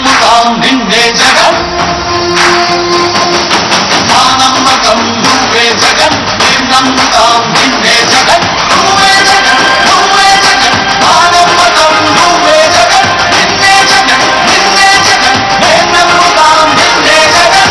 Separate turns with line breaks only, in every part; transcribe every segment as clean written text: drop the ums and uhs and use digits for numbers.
నమ్ముతాం నిన్నే జగన్ మా నమ్మకం నువ్వే జగన్ మేం నమ్ముతాం నిన్నే జగన్ నువ్వే జగన్ నువ్వే జగన్ మా నమ్మకం నువ్వే జగన్ నిన్నే జగన్ నిన్నే జగన్ మేం నమ్ముతాం నిన్నే జగన్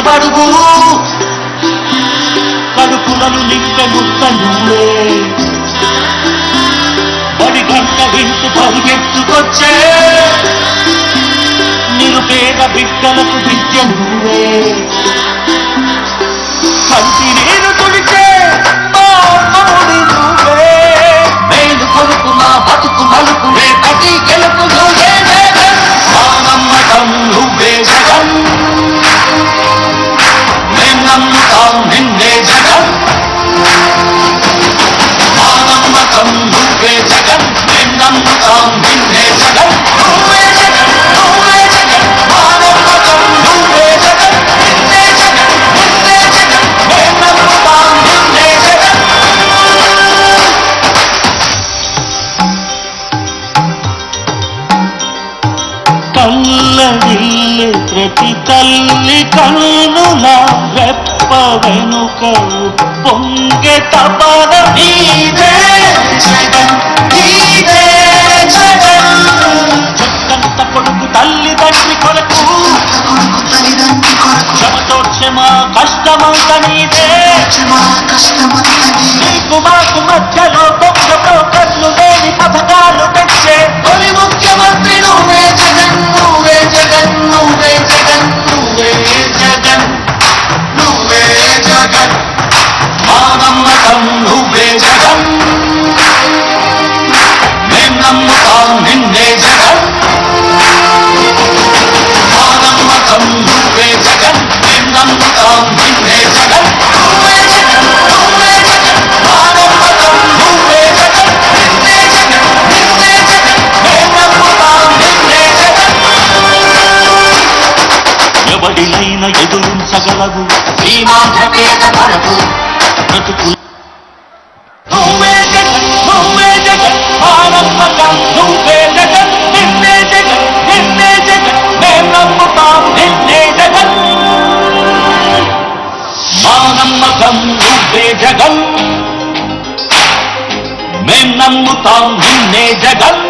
బడుగు కడుపులను నింపె ముక్క నువ్వే బడి గంట వింటూ పరిగెత్తుకొచ్చే నిరుపేద బిడ్డలకు విద్య నువ్వే కంటి నీరు తుడిచే మా అమ్మఒడి నువ్వే మేలు కొడుకు మా బతుకు మలుపు రేపటి గెలుపు నువ్వే జగన్ మా నమ్మకం నువ్వే జగన్ నమ్ముతాం నిన్నే జగన్ మా నమ్మకం నువ్వే జగన్ మేం నమ్ముతాం నిన్నే జగన్ నువ్వే జగన్ నువ్వే జగన్ మా నమ్మకం నువ్వే జగన్ నిన్నే జగన్ నిన్నే జగన్ మేం నమ్ముతాం నిన్నే జగన్ కళ్ళగిల్లి ప్రతి తల్లి కన్నుల రెప్ప వెనుక పొంగే తపన నీదే జగన్ నీదే జగన్ చుట్టంత కొడుకు తల్లిదండ్రి కొరకు క్షమతోక్షమా కష్టమంత నీదే నీకు మాకు మధ్యలో దొంగతో కళ్ళు లేని పథకాలు తెచ్చే తొలి ముఖ్యమంత్రి నువ్వే జగన్ నువ్వే జగన్ నువ్వే జగన్ నువ్వే జగన్ నువ్వే జగన్ మా నమ్మకం నువ్వే జగన్ మేం నమ్ముతాం నిన్నే జగన్ మా నమ్మకం నువ్వే జగన్ మేం నమ్ముతాం నిన్నే జగన్ నువ్వే జగన్ నువ్వే జగన్ మా నమ్మకం నువ్వే జగన్ నిన్నే జగన్ నిన్నే జగన్ మేం నమ్ముతాం నిన్నే జగన్ ఎవడినైనా ఎదురించగలవు శ్రీమాంధ్ర పేద వరకు బ్రతుకు నువ్వే జగన్ నువ్వే జగన్ మా నమ్మకం నువ్వే జగన్ నిన్నే జగన్ నిన్నే జగన్ మేం నమ్ముతాం నిన్నే జగన్ మా నమ్మకం నువ్వే జగన్ మేం నమ్ముతాం నిన్నే జగన్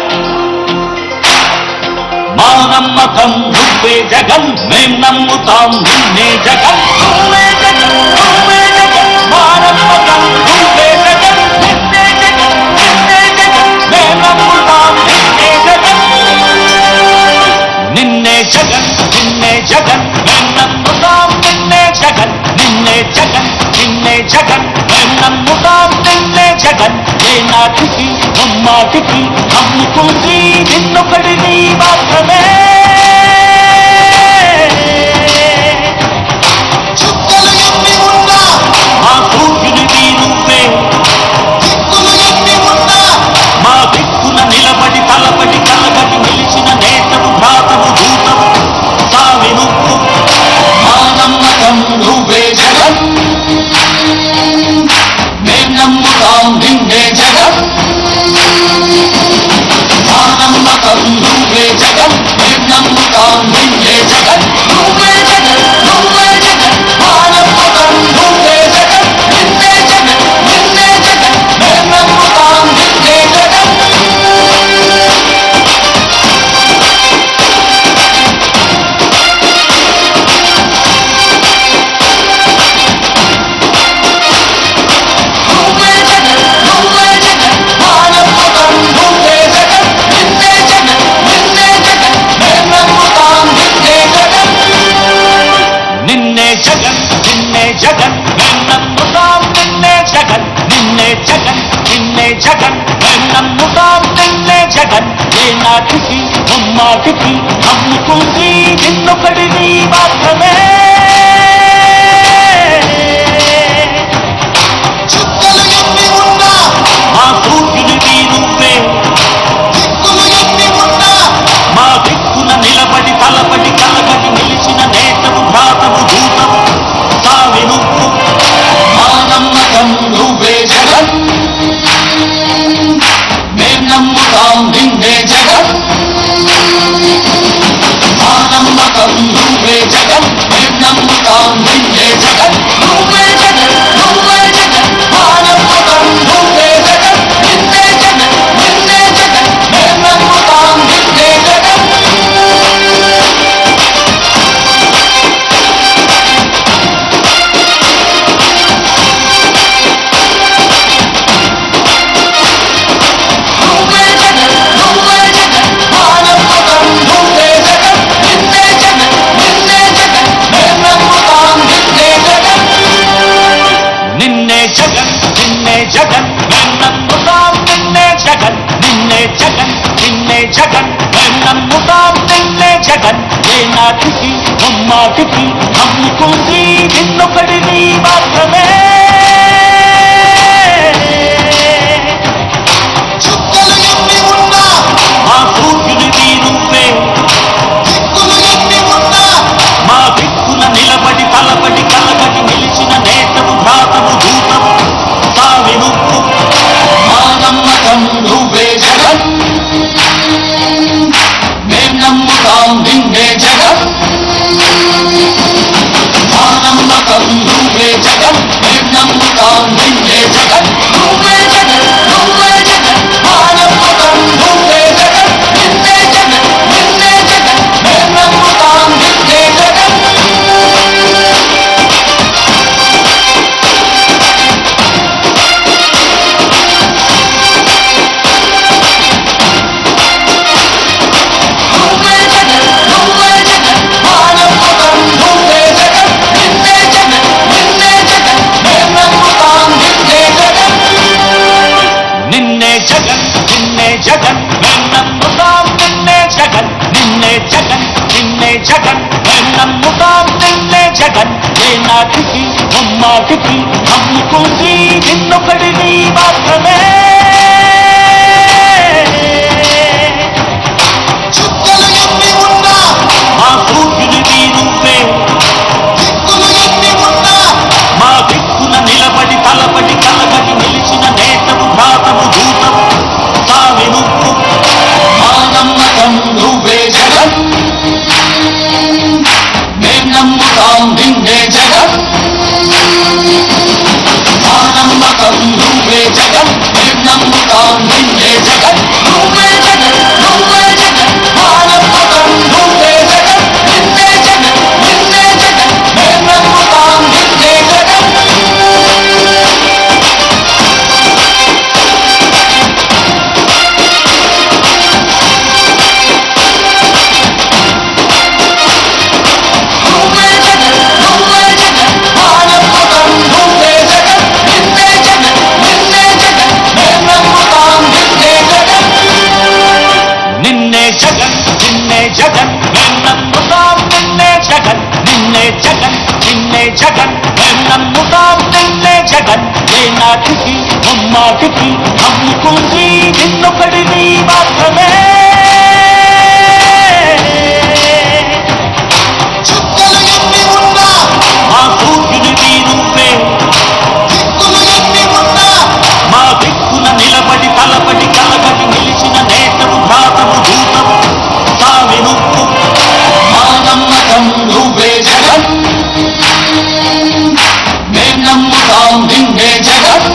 మా నమ్మకం నువ్వే జగన్ మేం నమ్ముతాం నిన్నే జగన్ నువ్వే జగన్ నువ్వే జగన్ మా నమ్మకం నువ్వే జగన్ నిన్నే జగన్ నిన్నే జగన్ మేం నమ్ముతాం నిన్నే జగన్ నిన్నే జగన్ నిన్నే జగన్ మేం నమ్ముతాం నిన్నే జగన్ నిన్నే జగన్ నిన్నే జగన్ మేం నమ్ముతాం నిన్నే జగన్ ఏ నాటికి నమ్మాటికి నమ్ముకుంది నిన్నొకడిని మాత్రమే చుక్కలు ఎన్ని ఉన్నా మా సూర్యుడివి నువ్వే దిక్కులు ఎన్ని ఉన్నా మా దిక్కున నిలబడి తలబడి కలబడి నిలిచిన నేతవు భ్రాతవు దూతవు సామి నువ్వు మా నమ్మకం నువ్వే జగన్ మేం నమ్ముతాం నిన్నే జగన్ మా నమ్మకం నువ్వే జగన్ మేం నమ్ముతాం నిన్నే జగన్ నువ్వే జగన్ నువ్వే జగన్ మా నమ్మకం నువ్వే జగన్ నిన్నే జగన్ నిన్నే జగన్ మేం నమ్ముతాం నిన్నే జగన్ నువ్వే జగన్ నువ్వే జగన్ మా నమ్మకం నువ్వే జగన్ నిన్నే జగన్ నిన్నే జగన్ మేం నమ్ముతాం నిన్నే జగన్ నిన్నే జగన్ నిన్నే జగన్ మేం నమ్ముతాం నిన్నే జగన్ నిన్నే జగన్ నిన్నే జగన్ మేం నమ్ముతాం నిన్నే జగన్ ఏ నాటికి నమ్మాటికి నమ్ముకుంది నిన్నొకడిని మాత్రమే జగన్ మేం నమ్ముతాం నిన్నే జగన్ ఏ నాటికి ముమ్మాటికి నమ్ముకుంది నిన్నొకడిని మాత్రమే
చుక్కలు ఎన్ని ఉన్నా
మా సూర్యుడివి నువ్వే
దిక్కులు ఎన్ని ఉన్నా
మా దిక్కున నిలబడి తలబడి కలబడి నిలిచిన నేతవు ఘాతవు దూతవు స్వామి నువ్వు
మా నమ్మకం నువ్వే జగన్ మేం నమ్ముతాం నిన్నే జగన్ మా నమ్మకం నువ్వే జగన్ మేం నమ్ముతాం నిన్నే జగన్ నువ్వే జగన్ నువ్వే జగన్ మా నమ్మకం నువ్వే జగన్ నిన్నే జగన్ నిన్నే జగన్ మేం నమ్ముతాం నిన్నే జగన్ నువ్వే జగన్ నువ్వే జగన్ మా నమ్మకం నువ్వే జగన్ నిన్నే జగన్ నిన్నే జగన్ మేం నమ్ముతాం నిన్నే జగన్
నిన్నే జగన్ నిన్నే జగన్ మేం నమ్ముతాం నిన్నే జగన్ నిన్నే జగన్ నిన్నే జగన్ మేం నమ్ముతాం నిన్నే జగన్ ఏ నాటికి ముమ్మాటికి నమ్ముకుంది నిన్నొకడిని మాత్రమే
చుక్కలు ఎన్ని ఉన్నా
మా సూర్యుడివి నువ్వే
దిక్కులు ఎన్ని ఉన్నా
మా దిక్కున నిలబడి తలబడి కలబడి నిలిచిన నేతవు ఘాతవు దూతవు స్వామి నువ్వు
మా నమ్మకం నువ్వే జగన్ మేం నమ్ముతాం నిన్నే జగన్ మా నమ్మకం నువ్వే జగన్ మేం నమ్ముతాం నిన్నే జగన్ నువ్వే జగన్ నువ్వే జగన్ మా నమ్మకం నువ్వే జగన్ నిన్నే జగన్ నిన్నే జగన్ మేం నమ్ముతాం నిన్నే జగన్ నువ్వే జగన్ నువ్వే జగన్ మా నమ్మకం నువ్వే జగన్ నిన్నే జగన్ నిన్నే జగన్ మేం నమ్ముతాం నిన్నే జగన్
నిన్నే జగన్ నిన్నే జగన్ మేం నమ్ముతాం నిన్నే జగన్ నిన్నే జగన్ నిన్నే జగన్ మేం నమ్ముతాం నిన్నే జగన్ ఏ నాటికి ముమ్మాటికి నమ్ముకుంది నిన్నొకడిని మాత్రమే
చుక్కలు ఎన్ని ఉన్నా
మా సూర్యుడివి నువ్వే
దిక్కులు ఎన్ని ఉన్నా
మా దిక్కున నిలబడి తలబడి కలబడి నిలిచిన నేతవు ఘాతవు దూతవు స్వామి నువ్వు
మా నమ్మకం నువ్వే జగన్ మేం నమ్ముతాం నిన్నే జగన్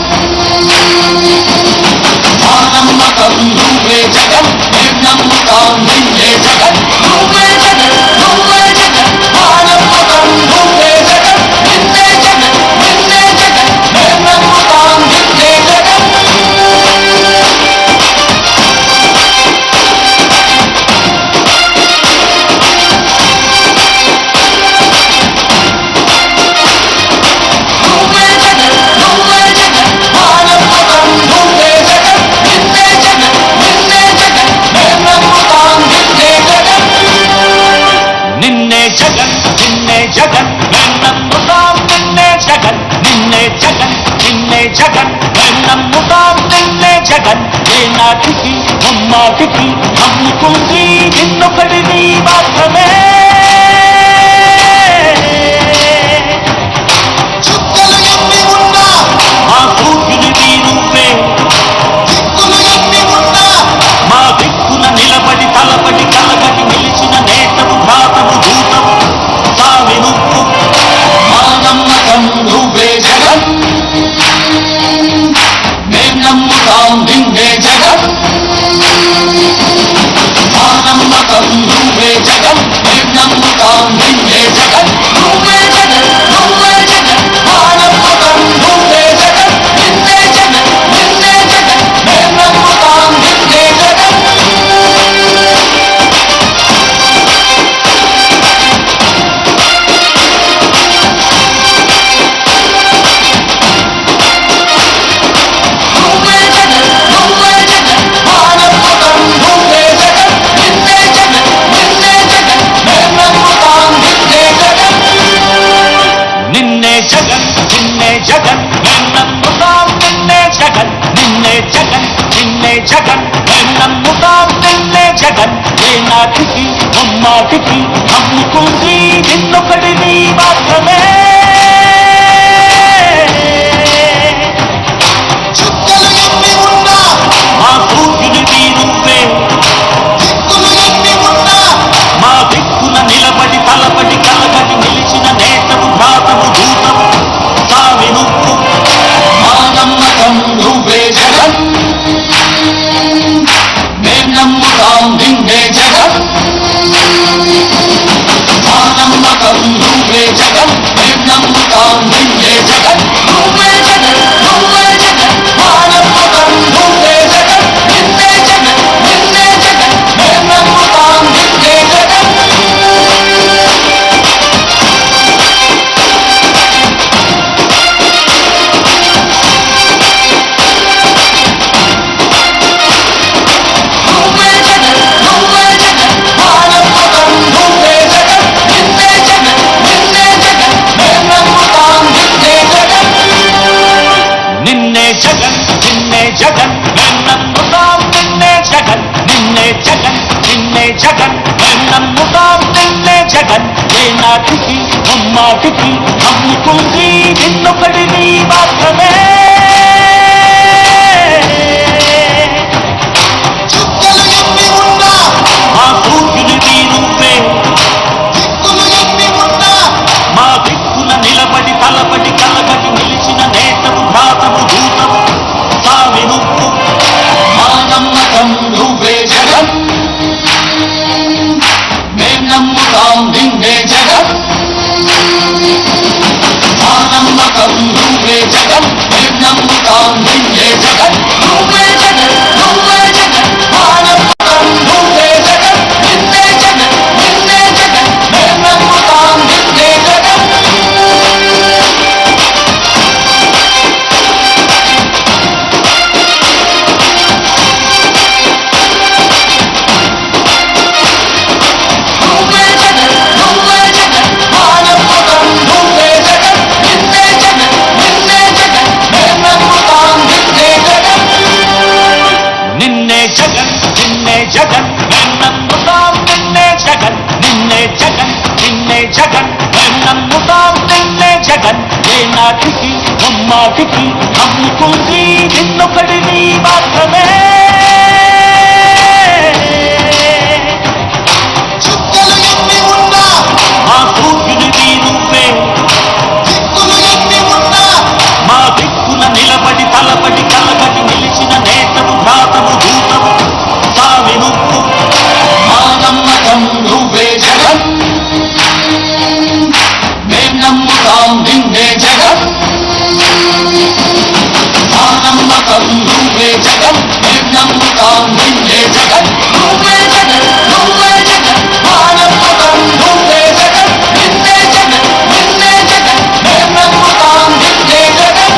మా నమ్మకం నువ్వే జగన్ మేం నమ్ముతాం నిన్నే జగన్ నువ్వే జగన్ నువ్వే జగన్ మా నమ్మకం నువ్వే జగన్ నిన్నే జగన్ నిన్నే జగన్ మేం నమ్ముతాం నిన్నే జగన్ నువ్వే జగన్ నువ్వే జగన్ మా నమ్మకం నువ్వే జగన్ నిన్నే జగన్ నిన్నే జగన్ మేం నమ్ముతాం నిన్నే జగన్
నిన్నే జగన్ నిన్నే జగన్ మేం నమ్ముతాం నిన్నే జగన్ నిన్నే జగన్ నిన్నే జగన్ మేం నమ్ముతాం నిన్నే జగన్ ఏ నాటికి ముమ్మాటికి నమ్ముకుంది నిన్నొకడిని మాత్రమే
చుక్కలు ఎన్ని ఉన్నా
మా సూర్యుడివి నువ్వే
దిక్కులు ఎన్ని ఉన్నా
మా దిక్కున నిలబడి తలబడి కలబడి నిలిచిన నేతవు ఘాతవు దూతవు స్వామి నువ్వు
మా నమ్మకం నువ్వే జగన్ మేం నమ్ముతాం నిన్నే జగన్ మా నమ్మకం నువ్వే జగన్ మేం
జగన్ నిన్నే జగన్ మేం నమ్ముతాం నిన్నే జగన్ నిన్నే జగన్ నిన్నే జగన్ మేం నమ్ముతాం నిన్నే జగన్ ఏ నాటికి అమ్మాటికి నమ్ముకుంది నిన్నొకడిని మాత్రమే
చుక్కలు ఎన్ని ఉన్నా
మా సూర్యుడివి నువ్వే
దిక్కులు ఎన్ని ఉన్నా
మా దిక్కున నిలబడి తలబడి కలబడి నిలిచిన నేతవు ఘాతవు దూతవు సామి నువ్వు
మా నమ్మకం నువ్వే జగన్ మేం నమ్ముతాం నిన్నే జగన్ మా నమ్మకం నువ్వే జగన్ మేం నమ్ముతాం నిన్నే జగన్ నువ్వే జగన్ నువ్వే జగన్ మా నమ్మకం నువ్వే జగన్ నిన్నే జగన్ నిన్నే జగన్ మేం నమ్ముతాం నిన్నే జగన్ నువ్వే జగన్ నువ్వే జగన్ మా నమ్మకం నువ్వే జగన్ నిన్నే జగన్ నిన్నే జగన్ మేం నమ్ముతాం నిన్నే జగన్
నిన్నే జగన్ నిన్నే జగన్ మేం నమ్ముతాం నిన్నే జగన్ నిన్నే జగన్ నిన్నే జగన్ మేం నమ్ముతాం నిన్నే జగన్ ఏ నాటికి అమ్మాటికి నమ్ముకుంది నిన్నొకడిని మాత్రమే
చుక్కలు ఎన్ని ఉన్నా
మా సూర్యుడివి నువ్వే
దిక్కులు ఎన్ని ఉన్నా
మా దిక్కున నిలబడి తలబడి కలబడి నిలిచిన నేతవు ఘాతవు దూతవు సామి నువ్వు
మా నమ్మకం నువ్వే జగన్ మేం నమ్ముతాం నిన్నే జగన్ మా నమ్మకం నువ్వే జగన్ మేం నమ్ముతాం నిన్నే జగన్ నువ్వే జగన్ నువ్వే జగన్ మా నమ్మకం నువ్వే జగన్ నిన్నే జగన్ నిన్నే జగన్ మేం నమ్ముతాం నిన్నే జగన్ నువ్వే జగన్ నువ్వే జగన్ మా నమ్మకం నువ్వే జగన్ నిన్నే జగన్ నిన్నే జగన్ మేం నమ్ముతాం నిన్నే జగన్
నిన్నే జగన్ నిన్నే జగన్ మేం నమ్ముతాం నిన్నే జగన్ నిన్నే జగన్ నిన్నే జగన్ మేం నమ్ముతాం నిన్నే జగన్ ఏ నాటికి అమ్మాటికి నమ్ముకుంది నిన్నొకడిని మాత్రమే
చుక్కలు ఎన్ని ఉన్నా
మా సూర్యుడివి నువ్వే
దిక్కులు ఎన్ని ఉన్నా
మా దిక్కున నిలబడి తలబడి కలబడి నిలిచిన నేతవు ఘాతవు దూతవు సామి నువ్వు
మా నమ్మకం నువ్వే జగన్ మేం నమ్ముతాం నిన్నే జగన్ మా నమ్మకం నువ్వే జగన్ మేం నమ్ముతాం నిన్నే జగన్ నువ్వే జగన్ నువ్వే జగన్ మా నమ్మకం నువ్వే జగన్ నిన్నే జగన్ నిన్నే జగన్ మేం నమ్ముతాం నిన్నే జగన్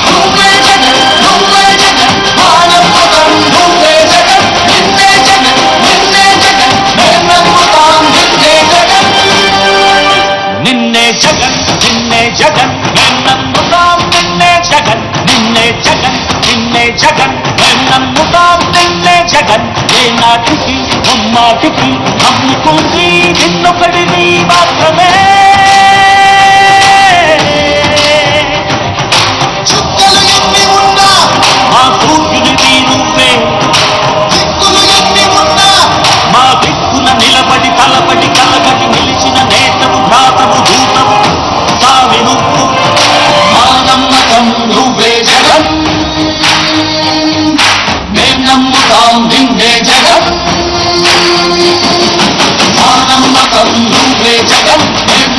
నువ్వే జగన్ నువ్వే జగన్ మా నమ్మకం నువ్వే జగన్ నిన్నే జగన్ నిన్నే జగన్ మేం నమ్ముతాం నిన్నే జగన్
నిన్నే జగన్ నిన్నే జగన్ మేం నమ్ముతాం నిన్నే జగన్ నిన్నే జగన్ నిన్నే జగన్ మేం నమ్ముతాం నిన్నే జగన్ ఏ నాటికి అమ్మాటికి నమ్ముకుంది నిన్నొకడిని మాత్రమే
చుక్కలు ఎన్ని ఉన్నా
మా సూర్యుడివి నువ్వే
దిక్కులు ఎన్ని ఉన్నా
మా దిక్కున నిలబడి తలబడి కలబడి నిలిచిన నేతవు ఘాతవు దూతవు సామి నువ్వు
మా నమ్మకం నువ్వే జగన్ మేం నమ్ముతాం నిన్నే జగన్ మా నమ్మకం నువ్వే జగన్ మేం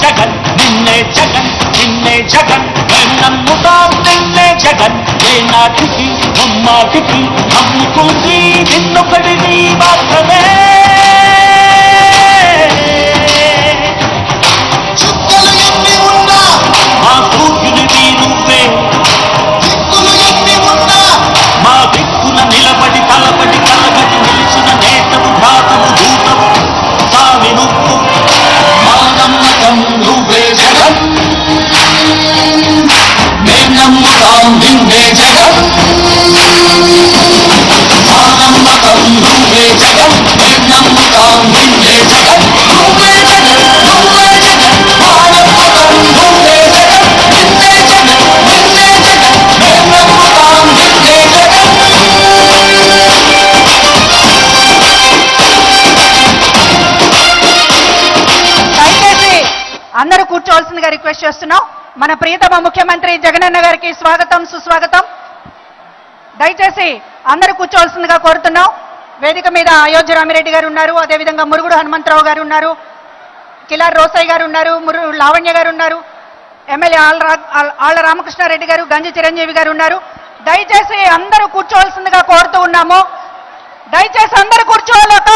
జగన్ నిన్నే జగన్ నిన్నే జగన్ మేం నమ్ముతాం నిన్నే జగన్ ఏ నాటికి నమ్మాటికి నమ్ముకుంది నిన్నొకడిని మాత్రమే
చుక్కలు ఎన్ని ఉన్నా
మా సూర్యునివి నువ్వే
దిక్కులు ఎన్ని ఉన్నా
మా దిక్కున నిలబడి తలబడి కలబడి నిలిచిన నేతవు ఘాతవు దూతవు స్వామి నువ్వు
మా నమ్మకం నువ్వే జగన్ మేం నమ్ముతాం నిన్నే జగన్ మా నమ్మకం నువ్వే జగన్ మేం నమ్ముతాం నిన్నే జగన్ నువ్వే జగన్ నువ్వే జగన్ మా నమ్మకం నువ్వే జగన్ నిన్నే జగన్ నిన్నే జగన్ మేం నమ్ముతాం నిన్నే జగన్
దయచేసి అందరూ కూర్చోవలసిందిగా రిక్వెస్ట్ చేస్తున్నాం. మన ప్రియతమ ముఖ్యమంత్రి జగనన్న గారికి స్వాగతం సుస్వాగతం. దయచేసి అందరూ కూర్చోవలసిందిగా కోరుతున్నాం. వేదిక మీద అయోధ్య రామిరెడ్డి గారు ఉన్నారు, అదేవిధంగా మురుగుడు హనుమంతరావు గారు ఉన్నారు, కిలార్ రోసయ్య గారు ఉన్నారు, లావణ్య గారు ఉన్నారు, ఎమ్మెల్యే ఆళ్ల రామకృష్ణారెడ్డి గారు, గంజి చిరంజీవి గారు ఉన్నారు. దయచేసి అందరూ కూర్చోవలసిందిగా కోరుతూ ఉన్నాము. దయచేసి అందరూ కూర్చోవాలట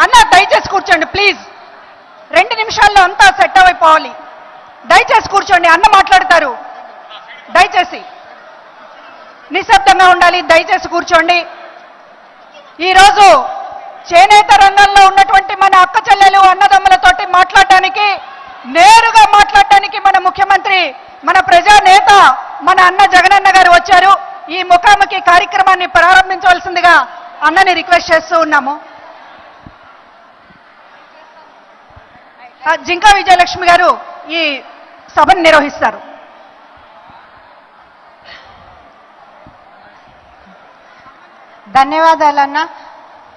అన్న, దయచేసి కూర్చోండి ప్లీజ్. 2 నిమిషాల్లో అంతా సెట్ అయిపోవాలి. దయచేసి కూర్చోండి, అన్న మాట్లాడతారు. దయచేసి నిశ్శబ్దంగా ఉండాలి. దయచేసి కూర్చోండి. ఈరోజు చేనేత రంగంలో ఉన్నటువంటి మన అక్క చెల్లెలు అన్నదమ్ములతోటి మాట్లాడటానికి, నేరుగా మాట్లాడటానికి మన ముఖ్యమంత్రి, మన ప్రజానేత, మన అన్న జగనన్న గారు వచ్చారు. ఈ ముఖాముఖి కార్యక్రమాన్ని ప్రారంభించవలసిందిగా అన్నని రిక్వెస్ట్ చేస్తూ ఉన్నాము. జింకా విజయలక్ష్మి గారు ఈ సభను నిర్వహిస్తారు.
ధన్యవాదాలన్న.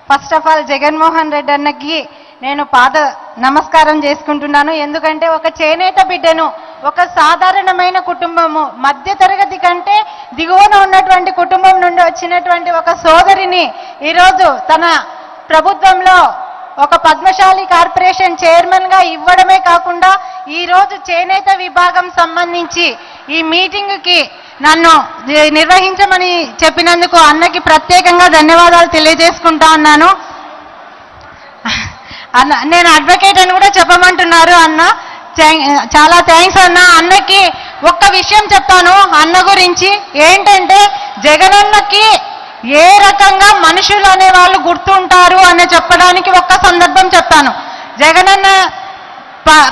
First of all Jaganmohan Reddy అన్నకి నేను పాద నమస్కారం చేసుకుంటున్నాను. ఎందుకంటే ఒక చేనేత బిడ్డను, ఒక సాధారణమైన కుటుంబము, మధ్య తరగతి కంటే దిగువన ఉన్నటువంటి కుటుంబం నుండి వచ్చినటువంటి ఒక సోదరిని ఈరోజు తన ప్రభుత్వంలో ఒక పద్మశాలి కార్పొరేషన్ చైర్మన్ గా ఇవ్వడమే కాకుండా ఈరోజు చేనేత విభాగం సంబంధించి ఈ మీటింగ్ కి నన్ను నిర్వహించమని చెప్పినందుకు అన్నకి ప్రత్యేకంగా ధన్యవాదాలు తెలియజేసుకుంటా ఉన్నాను. అన్న, నేను అడ్వకేట్ అని కూడా చెప్పమంటున్నారు అన్న. చాలా థ్యాంక్స్ అన్న. అన్నకి ఒక్క విషయం చెప్తాను అన్న గురించి. ఏంటంటే జగనన్నకి ఏ రకంగా మనుషులు అనే వాళ్ళు గుర్తుంటారు అని చెప్పడానికి ఒక్క సందర్భం చెప్తాను. జగనన్న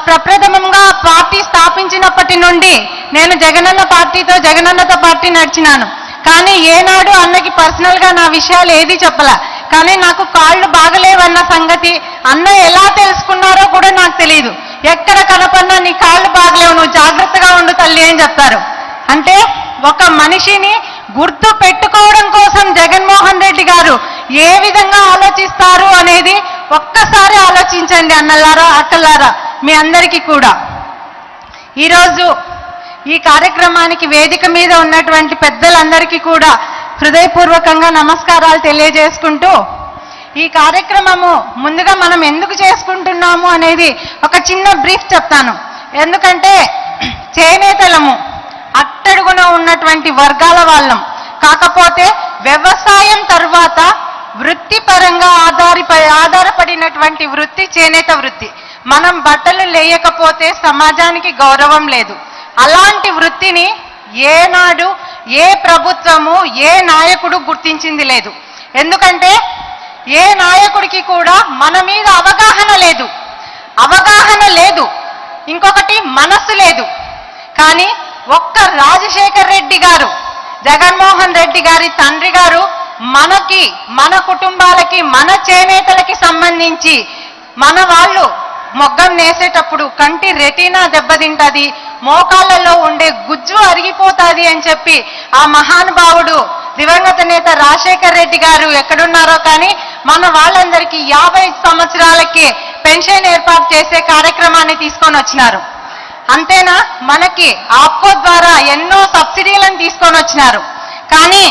ప్రప్రథమంగా పార్టీ స్థాపించినప్పటి నుండి నేను జగనన్నతో పార్టీ నడిచినాను. కానీ ఏనాడు అన్నకి పర్సనల్ గా నా విషయాలు ఏది చెప్పలే. కానీ నాకు కాళ్ళు బాగలేవన్న సంగతి అన్న ఎలా తెలుసుకున్నారో కూడా నాకు తెలియదు. ఎక్కడ కనపడినా నీ కాళ్ళు బాగలేవు, నువ్వు జాగ్రత్తగా ఉండు తల్లి అని చెప్తారు. అంటే ఒక మనిషిని గుర్తు పెట్టుకోవడం కోసం జగన్మోహన్ రెడ్డి గారు ఏ విధంగా ఆలోచిస్తారు అనేది ఒక్కసారి ఆలోచించండి అన్నలారా, అక్కలారా, మీ అందరికీ కూడా. ఈరోజు ఈ కార్యక్రమానికి వేదిక మీద ఉన్నటువంటి పెద్దలందరికీ కూడా హృదయపూర్వకంగా నమస్కారాలు తెలియజేసుకుంటూ, ఈ కార్యక్రమము ముందుగా మనం ఎందుకు చేసుకుంటున్నాము అనేది ఒక చిన్న బ్రీఫ్ చెప్తాను. ఎందుకంటే చేనేతలము అట్టడుగున ఉన్నటువంటి వర్గాల వాళ్ళం. కాకపోతే వ్యవసాయం తర్వాత వృత్తిపరంగా ఆధారపడినటువంటి వృత్తి చేనేత వృత్తి. మనం బట్టలు లేయకపోతే సమాజానికి గౌరవం లేదు. అలాంటి వృత్తిని ఏనాడు ఏ ప్రభుత్వము ఏ నాయకుడు గుర్తించింది లేదు. ఎందుకంటే ఏ నాయకుడికి కూడా మన మీద అవగాహన లేదు, ఇంకొకటి మనస్సు లేదు. కానీ ఒక్క రాజశేఖర్ రెడ్డి గారు, జగన్మోహన్ రెడ్డి గారి తండ్రి గారు మనకి, మన కుటుంబాలకి, మన చేనేతలకి సంబంధించి మన వాళ్ళు మొగ్గం నేసేటప్పుడు కంటి రెటీనా దెబ్బతింటది, మోకాళ్ళలో ఉండే గుజ్జు అరిగిపోతుంది అని చెప్పి ఆ మహానుభావుడు దివంగత నేత రాజశేఖర్ రెడ్డి గారు ఎక్కడున్నారో కానీ మన వాళ్ళందరికీ 50 సంవత్సరాలకే పెన్షన్ ఏర్పాటు చేసే కార్యక్రమాన్ని తీసుకొని వచ్చినారు. అంతేనా, మనకి ఆప్కో ద్వారా ఎన్నో సబ్సిడీలను తీసుకొని వచ్చినారు. కానీ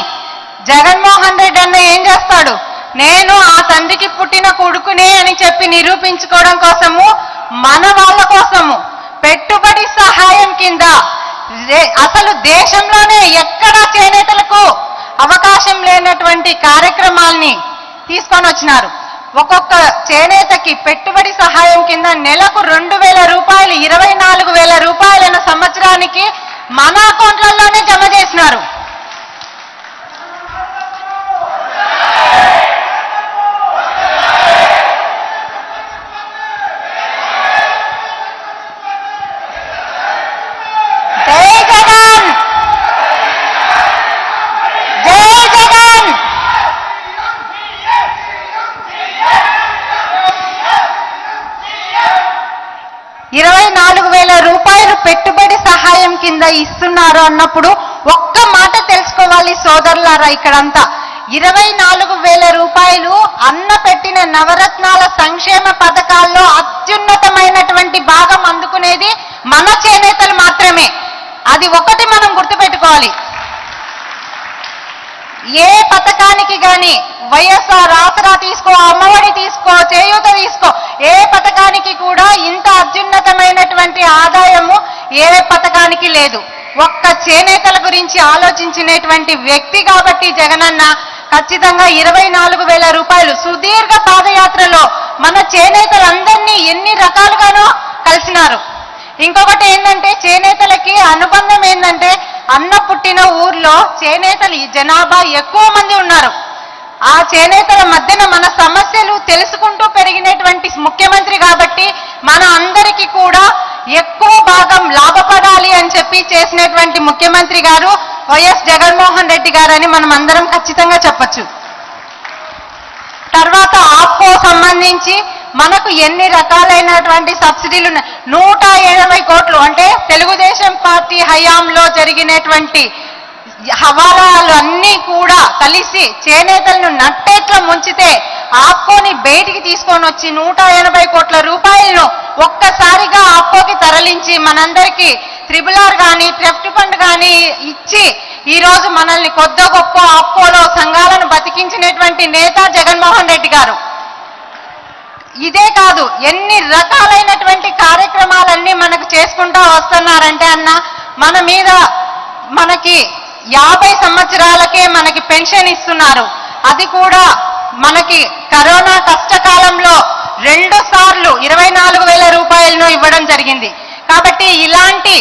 జగన్మోహన్ రెడ్డి అన్న ఏం చేస్తాడు, నేను ఆ తండ్రికి పుట్టిన కొడుకునే అని చెప్పి నిరూపించుకోవడం కోసము, మన వాళ్ళ కోసము అసలు దేశంలోనే ఎక్కడా చేనేతలకు అవకాశం లేనటువంటి కార్యక్రమాల్ని తీసుకొని వచ్చినారు. ఒక్కొక్క చేనేతకి పెట్టుబడి సహాయం కింద నెలకు 2,000 రూపాయలు, 24,000 రూపాయలను సంవత్సరానికి మన అకౌంట్లలోనే జమ చేసినారు. జై జగన్, జై జగన్. 24,000 రూపాయలు పెట్టుబడి సహాయం కింద ఇస్తున్నారు అన్నప్పుడు ఒక్క మాట తెలుసుకోవాలి సోదరులారా, ఇక్కడంతా 24,000 రూపాయలు అన్న పెట్టిన నవరత్నాల సంక్షేమ పథకాల్లో అత్యున్నతమైనటువంటి భాగం అందుకునేది మన చేనేతలు మాత్రమే. అది ఒకటి మనం గుర్తుపెట్టుకోవాలి. ఏ పథకానికి గాని వైఎస్ఆర్ ఆసరా తీసుకో, అమ్మఒడి తీసుకో, చేయూత తీసుకో, ఏ పథకానికి కూడా ఇంత అత్యున్నతమైనటువంటి ఆదాయము ఏ పథకానికి లేదు. ఒక్క చేనేతల గురించి ఆలోచించినటువంటి వ్యక్తి కాబట్టి జగనన్న ఖచ్చితంగా 24,000 రూపాయలు సుదీర్ఘ పాదయాత్రలో మన చేనేతలందరినీ ఎన్ని రకాలుగానో కలిసినారు. ఇంకొకటి ఏంటంటే చేనేతలకి అనుబంధం ఏంటంటే అన్న పుట్టిన ఊర్లో చేనేతలు జనాభా ఎక్కువ మంది ఉన్నారు. ఆ చేనేతల మధ్యన మన సమస్యలు తెలుసుకుంటూ పెరిగినటువంటి ముఖ్యమంత్రి కాబట్టి మన అందరికీ కూడా ఎక్కువ భాగం లాభపడాలి అని చెప్పి చేసినటువంటి ముఖ్యమంత్రి గారు వైఎస్ జగన్మోహన్ రెడ్డి గారు అని మనం అందరం ఖచ్చితంగా చెప్పొచ్చు. తర్వాత ఆప్కో సంబంధించి మనకు ఎన్ని రకాలైనటువంటి సబ్సిడీలు ఉన్నాయి. 180 కోట్లు అంటే తెలుగుదేశం పార్టీ హయాంలో జరిగినటువంటి హవాలాలు అన్నీ కూడా కలిసి చేనేతలను నట్టేట్ల ముంచితే ఆప్కోని బయటికి తీసుకొని వచ్చి 180 కోట్ల రూపాయలను ఒక్కసారిగా ఆప్కోకి తరలించి మనందరికీ త్రిబులార్ కానీ ట్రెఫ్ట్ ఫండ్ కానీ ఇచ్చి ఈ రోజు మనల్ని కొద్ది గొప్ప ఆప్కోలో సంఘాలను బతికించినటువంటి నేత జగన్మోహన్ రెడ్డి గారు. ఇదే కాదు ఎన్ని రకాలైనటువంటి కార్యక్రమాలన్నీ మనకు చేసుకుంటా వస్తున్నారంటే అన్న మన మీద మనకి 50 సంవత్సరాలకే మనకి పెన్షన్ ఇస్తున్నారు. అది కూడా మనకి కరోనా కష్టకాలంలో 2 సార్లు 24,000 రూపాయలను ఇవ్వడం జరిగింది. కాబట్టి ఇలాంటి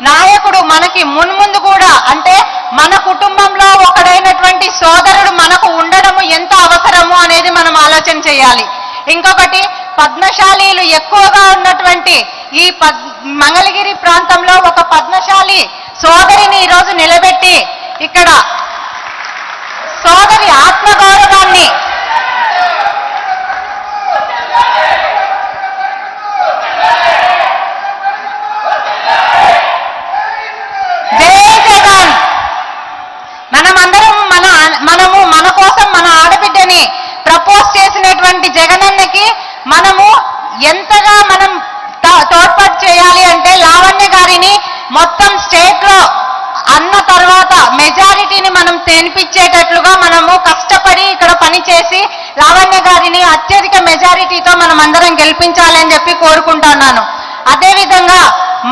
నాయకుడు మనకి మున్ముందు కూడా అంటే మన కుటుంబంలో ఒకడైనటువంటి సోదరుడు మనకు ఉండడము ఎంత అవసరము అనేది మనం ఆలోచన చేయాలి. ఇంకొకటి పద్మశాలీలు ఎక్కువగా ఉన్నటువంటి ఈ మంగళగిరి ప్రాంతంలో ఒక పద్మశాలి సోదరిని ఈరోజు నిలబెట్టి ఇక్కడ సోదరి ఆత్మగౌరవాన్ని జై జగన్. మనమందరం మనము మన కోసం మన ఆడబిడ్డని ప్రపోజ్ చేసినటువంటి జగనన్నకి మనము ఎంతగా మనం తోడ్పాటు చేయాలి అంటే లావణ్య గారిని మొత్తం స్టేట్ లో అన్న తర్వాత మెజారిటీని మనం తెనిపించేటట్లుగా మనము కష్టపడి ఇక్కడ పనిచేసి లావణ్య గారిని అత్యధిక మెజారిటీతో మనం అందరం గెలిపించాలని చెప్పి కోరుకుంటున్నాను. అదేవిధంగా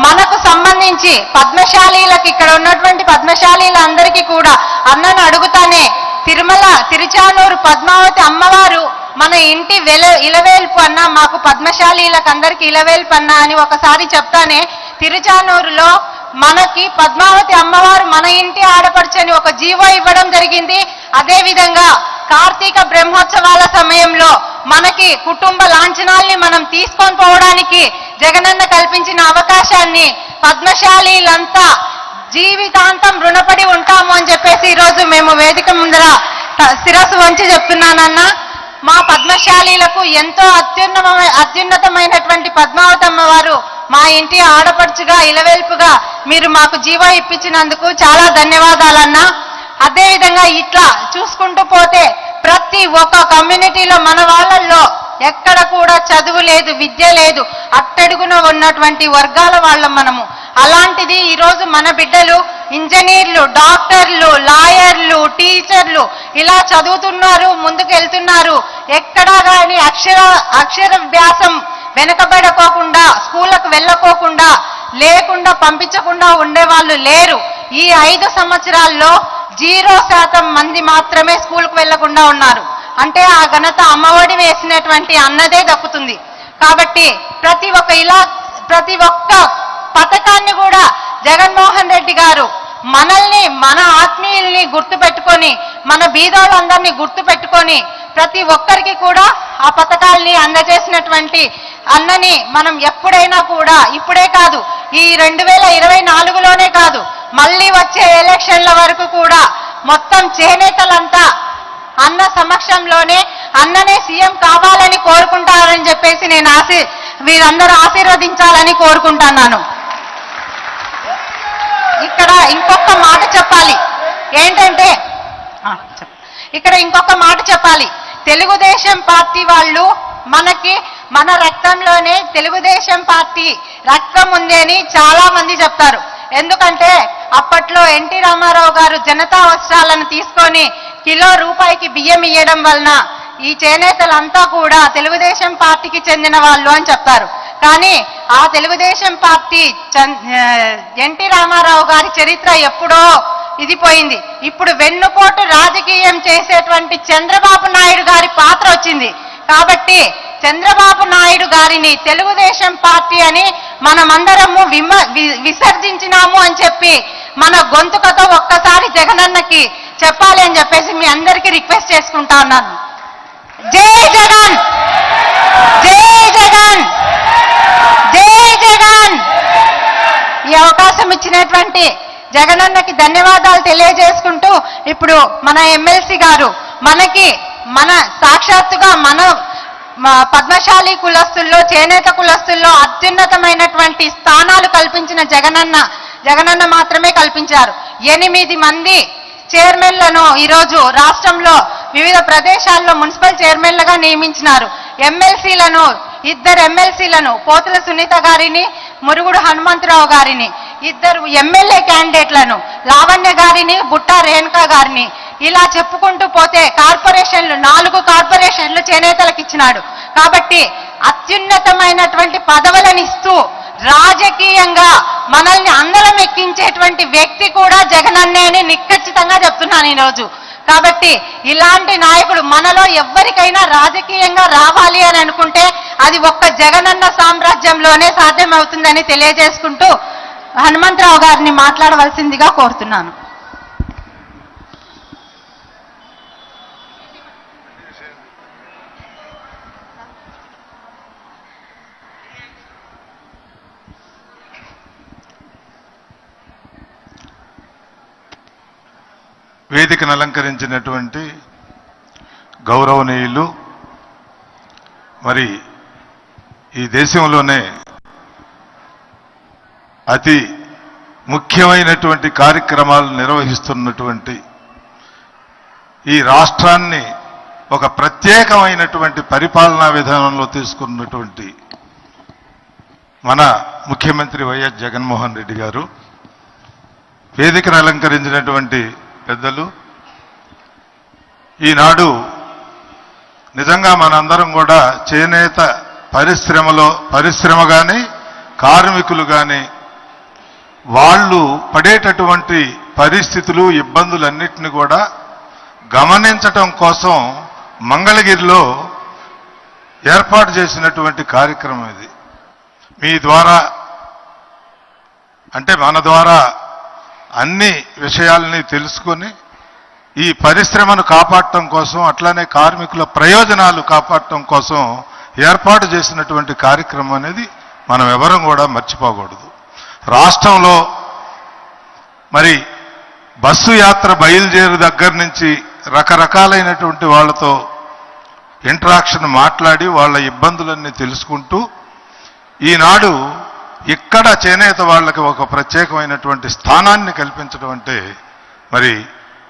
మనకు సంబంధించి పద్మశాలీలకు ఇక్కడ ఉన్నటువంటి పద్మశాలీలందరికీ కూడా అన్నను అడుగుతానే తిరుచానూరు పద్మావతి అమ్మవారు మన ఇంటి ఇలవేల్పు అన్న, మాకు పద్మశాలీలకు అందరికి ఇలవేల్పు అన్న అని ఒకసారి చెప్తానే తిరుచానూరులో మనకి పద్మావతి అమ్మవారు మన ఇంటి ఆడపడుచని ఒక జీవో ఇవ్వడం జరిగింది. అదేవిధంగా కార్తీక బ్రహ్మోత్సవాల సమయంలో మనకి కుటుంబ లాంఛనాల్ని మనం తీసుకొని పోవడానికి జగనన్న కల్పించిన అవకాశాన్ని పద్మశాలీలంతా జీవితాంతం రుణపడి ఉంటాము అని చెప్పేసి ఈరోజు మేము వేదిక ముందర శిరస్సు వంచి చెప్తున్నానన్నా. మా పద్మశాలీలకు ఎంతో అత్యున్నతమైనటువంటి పద్మావతమ్మ వారు మా ఇంటి ఆడపడుచుగా ఇలవేల్పుగా మీరు మాకు జీవో ఇప్పించినందుకు చాలా ధన్యవాదాలన్నా. అదేవిధంగా ఇట్లా చూసుకుంటూ పోతే ప్రతి ఒక్క కమ్యూనిటీలో మన వాళ్ళల్లో ఎక్కడ కూడా చదువు లేదు, విద్య లేదు, అట్టడుగున ఉన్నటువంటి వర్గాల వాళ్ళం మనము. అలాంటిది ఈరోజు మన బిడ్డలు ఇంజనీర్లు, డాక్టర్లు, లాయర్లు, టీచర్లు ఇలా చదువుతున్నారు, ముందుకు వెళ్తున్నారు. ఎక్కడా కానీ అక్షరాభ్యాసం వెనకబడకోకుండా, స్కూళ్ళకు వెళ్ళకోకుండా లేకుండా పంపించకుండా ఉండేవాళ్ళు లేరు. ఈ 5 సంవత్సరాల్లో 0% మంది మాత్రమే స్కూల్కు వెళ్లకుండా ఉన్నారు. అంటే ఆ ఘనత అమ్మఒడి వేసినటువంటి అన్నదే దక్కుతుంది. కాబట్టి ప్రతి ఒక్క పథకాన్ని కూడా జగన్మోహన్ రెడ్డి గారు మనల్ని, మన ఆత్మీయుల్ని గుర్తుపెట్టుకొని, మన బీదోళ్ళందరినీ గుర్తుపెట్టుకొని ప్రతి ఒక్కరికి కూడా ఆ పథకాల్ని అందజేసినటువంటి అన్నని మనం ఎప్పుడైనా కూడా, ఇప్పుడే కాదు, ఈ 2024లోనే కాదు, మళ్ళీ వచ్చే ఎలక్షన్ల వరకు కూడా మొత్తం చేనేతలంతా అన్న సమక్షంలోనే అన్ననే సీఎం కావాలని కోరుకుంటారని చెప్పేసి నేను వీరందరూ ఆశీర్వదించాలని కోరుకుంటున్నాను. ఇక్కడ ఇంకొక మాట చెప్పాలి. ఏంటంటే ఇక్కడ ఇంకొక మాట చెప్పాలి. తెలుగుదేశం పార్టీ వాళ్ళు మన రక్తంలోనే తెలుగుదేశం పార్టీ రక్తం ఉంది అని చాలా మంది చెప్తారు. ఎందుకంటే అప్పట్లో ఎన్టీ రామారావు గారు జనతా వస్త్రాలను తీసుకొని కిలో రూపాయికి బియ్యం ఇయ్యడం వలన ఈ చేనేతలంతా కూడా తెలుగుదేశం పార్టీకి చెందిన వాళ్ళు అని చెప్తారు. కానీ ఆ తెలుగుదేశం పార్టీ ఎన్టీ రామారావు గారి చరిత్ర ఎప్పుడో ఇది పోయింది. ఇప్పుడు వెన్నుపోటు రాజకీయం చేసేటువంటి చంద్రబాబు నాయుడు గారి పాత్ర వచ్చింది. కాబట్టి చంద్రబాబు నాయుడు గారిని తెలుగుదేశం పార్టీ అని మనమందరము విసర్జించినాము అని చెప్పి మన గొంతుకతో ఒక్కసారి జగనన్నకి చెప్పాలి అని చెప్పేసి మీ అందరికీ రిక్వెస్ట్ చేసుకుంటా ఉన్నాను. జై జగన్, జై జగన్, జై జగన్. ఈ అవకాశం ఇచ్చినటువంటి జగనన్నకి ధన్యవాదాలు తెలియజేసుకుంటూ ఇప్పుడు మన ఎమ్మెల్సీ గారు మన సాక్షాత్తుగా మన పద్మశాలి కులస్తుల్లో, చేనేత కులస్తుల్లో అత్యున్నతమైనటువంటి స్థానాలు కల్పించిన జగనన్న మాత్రమే కల్పించారు. 8 మంది చైర్మన్లను ఈరోజు రాష్ట్రంలో వివిధ ప్రదేశాల్లో మున్సిపల్ చైర్మన్లుగా నియమించినారు. ఎమ్మెల్సీలను 2 ఎమ్మెల్సీలను పోతుల సునీత గారిని, మురుగుడు హనుమంతరావు గారిని, 2 ఎమ్మెల్యే క్యాండిడేట్లను లావణ్య గారిని, బుట్టా రేణుకా గారిని, ఇలా చెప్పుకుంటూ పోతే 4 కార్పొరేషన్లు చేనేతలకు ఇచ్చినాడు. కాబట్టి అత్యున్నతమైనటువంటి పదవులను ఇస్తూ రాజకీయంగా మనల్ని అందరం ఎక్కించేటువంటి వ్యక్తి కూడా జగనన్నే అని నిక్కచ్చితంగా చెప్తున్నాను ఈరోజు. కాబట్టి ఇలాంటి నాయకుడు మనలో ఎవ్వరికైనా రాజకీయంగా రావాలి అని అనుకుంటే అది ఒక్క జగనన్న సామ్రాజ్యంలోనే సాధ్యమవుతుందని తెలియజేసుకుంటూ హనుమంతరావు గారిని మాట్లాడవలసిందిగా కోరుతున్నాను.
వేదికను అలంకరించినటువంటి గౌరవనీయులు, మరి ఈ దేశంలోనే అతి ముఖ్యమైనటువంటి కార్యక్రమాలు నిర్వహిస్తున్నటువంటి, ఈ రాష్ట్రాన్ని ఒక ప్రత్యేకమైనటువంటి పరిపాలనా విధానంలో తీసుకున్నటువంటి మన ముఖ్యమంత్రి వైఎస్ జగన్మోహన్ రెడ్డి గారు, వేదికను అలంకరించినటువంటి పెద్దలు, ఈనాడు నిజంగా మనందరం కూడా చేనేత పరిశ్రమ కానీ, కార్మికులు కానీ వాళ్ళు పడేటటువంటి పరిస్థితులు, ఇబ్బందులన్నిటిని కూడా గమనించటం కోసం మంగళగిరిలో ఏర్పాటు చేసినటువంటి కార్యక్రమం ఇది. మీ ద్వారా, అంటే మన ద్వారా అన్ని విషయాలని తెలుసుకొని ఈ పరిశ్రమను కాపాడటం కోసం, అట్లానే కార్మికుల ప్రయోజనాలు కాపాడటం కోసం ఏర్పాటు చేసినటువంటి కార్యక్రమం అనేది మనం ఎవరం కూడా మర్చిపోకూడదు. రాష్ట్రంలో మరి బస్సు యాత్ర బయలుదేరు దగ్గర నుంచి రకరకాలైనటువంటి వాళ్ళతో ఇంటరాక్షన్ మాట్లాడి వాళ్ళ ఇబ్బందులన్నీ తెలుసుకుంటూ ఈనాడు ఇక్కడ చేనేత వాళ్ళకి ఒక ప్రత్యేకమైనటువంటి స్థానాన్ని కల్పించడం అంటే మరి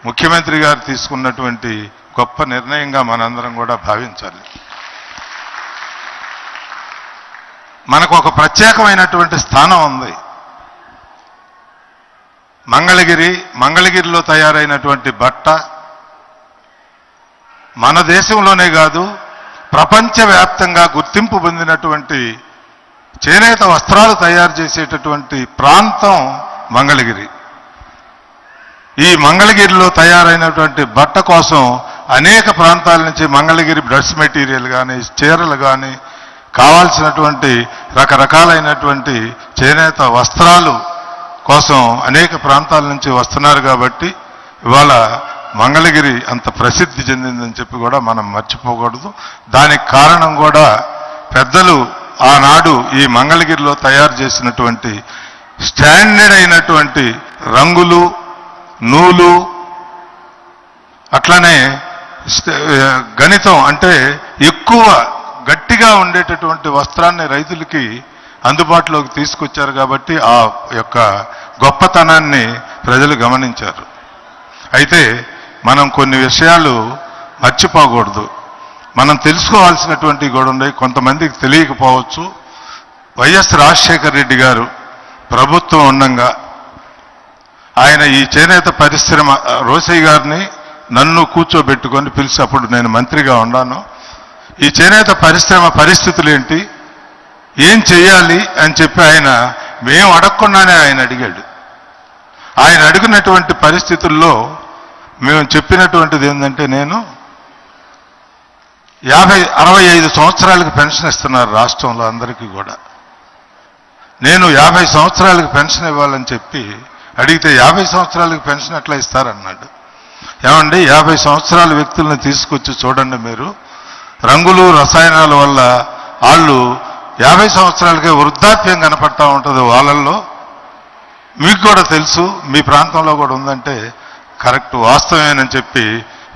ముఖ్యమంత్రి గారు తీసుకున్నటువంటి గొప్ప నిర్ణయంగా మనందరం కూడా భావించాలి. మనకు ఒక ప్రత్యేకమైనటువంటి స్థానం ఉంది. మంగళగిరిలో తయారైనటువంటి బట్ట మన దేశంలోనే కాదు ప్రపంచవ్యాప్తంగా గుర్తింపు పొందినటువంటి చేనేత వస్త్రాలు తయారు చేసేటటువంటి ప్రాంతం మంగళగిరి. ఈ మంగళగిరిలో తయారైనటువంటి బట్ట కోసం అనేక ప్రాంతాల నుంచి మంగళగిరి డ్రెస్ మెటీరియల్ కానీ చీరలు కానీ కావాల్సినటువంటి రకరకాలైనటువంటి చేనేత వస్త్రాలు కోసం అనేక ప్రాంతాల నుంచి వస్తున్నారు. కాబట్టి ఇవాళ మంగళగిరి అంత ప్రసిద్ధి చెందిందని చెప్పి కూడా మనం మర్చిపోకూడదు. దానికి కారణం కూడా పెద్దలు ఆనాడు ఈ మంగళగిరిలో తయారు చేసినటువంటి స్టాండర్డ్ అయినటువంటి రంగులు, నూలు, అట్లనే గణితం అంటే ఎక్కువ గట్టిగా ఉండేటటువంటి వస్త్రాన్ని రైతులకి అందుబాటులోకి తీసుకొచ్చారు. కాబట్టి ఆ యొక్క గొప్పతనాన్ని ప్రజలు గమనించారు. అయితే మనం కొన్ని విషయాలు మర్చిపోకూడదు. మనం తెలుసుకోవాల్సినటువంటి కూడా ఉన్నాయి. కొంతమందికి తెలియకపోవచ్చు. వైఎస్ రాజశేఖర రెడ్డి గారు ప్రభుత్వం ఉండగా ఆయన ఈ చేనేత పరిశ్రమ రోసయ్య గారిని నన్ను కూర్చోబెట్టుకొని పిలిచి, అప్పుడు నేను మంత్రిగా ఉన్నాను, ఈ చేనేత పరిశ్రమ పరిస్థితులు ఏంటి, ఏం చెయ్యాలి అని చెప్పి ఆయన మేము అడగకుండానే ఆయన అడిగాడు. ఆయన అడిగినటువంటి పరిస్థితుల్లో మేము చెప్పినటువంటిది ఏంటంటే, నేను 65 సంవత్సరాలకు పెన్షన్ ఇస్తున్నారు రాష్ట్రంలో అందరికీ కూడా. నేను 50 సంవత్సరాలకు పెన్షన్ ఇవ్వాలని చెప్పి అడిగితే 50 సంవత్సరాలకు పెన్షన్ ఎట్లా ఇస్తారన్నాడు. ఏమండి, 50 సంవత్సరాల వ్యక్తులను తీసుకొచ్చి చూడండి మీరు, రంగులు రసాయనాల వల్ల వాళ్ళు 50 సంవత్సరాలకే వృద్ధాప్యం కనపడతా ఉంటుంది వాళ్ళల్లో. మీకు కూడా తెలుసు, మీ ప్రాంతంలో కూడా ఉందంటే కరెక్ట్, వాస్తవేనని చెప్పి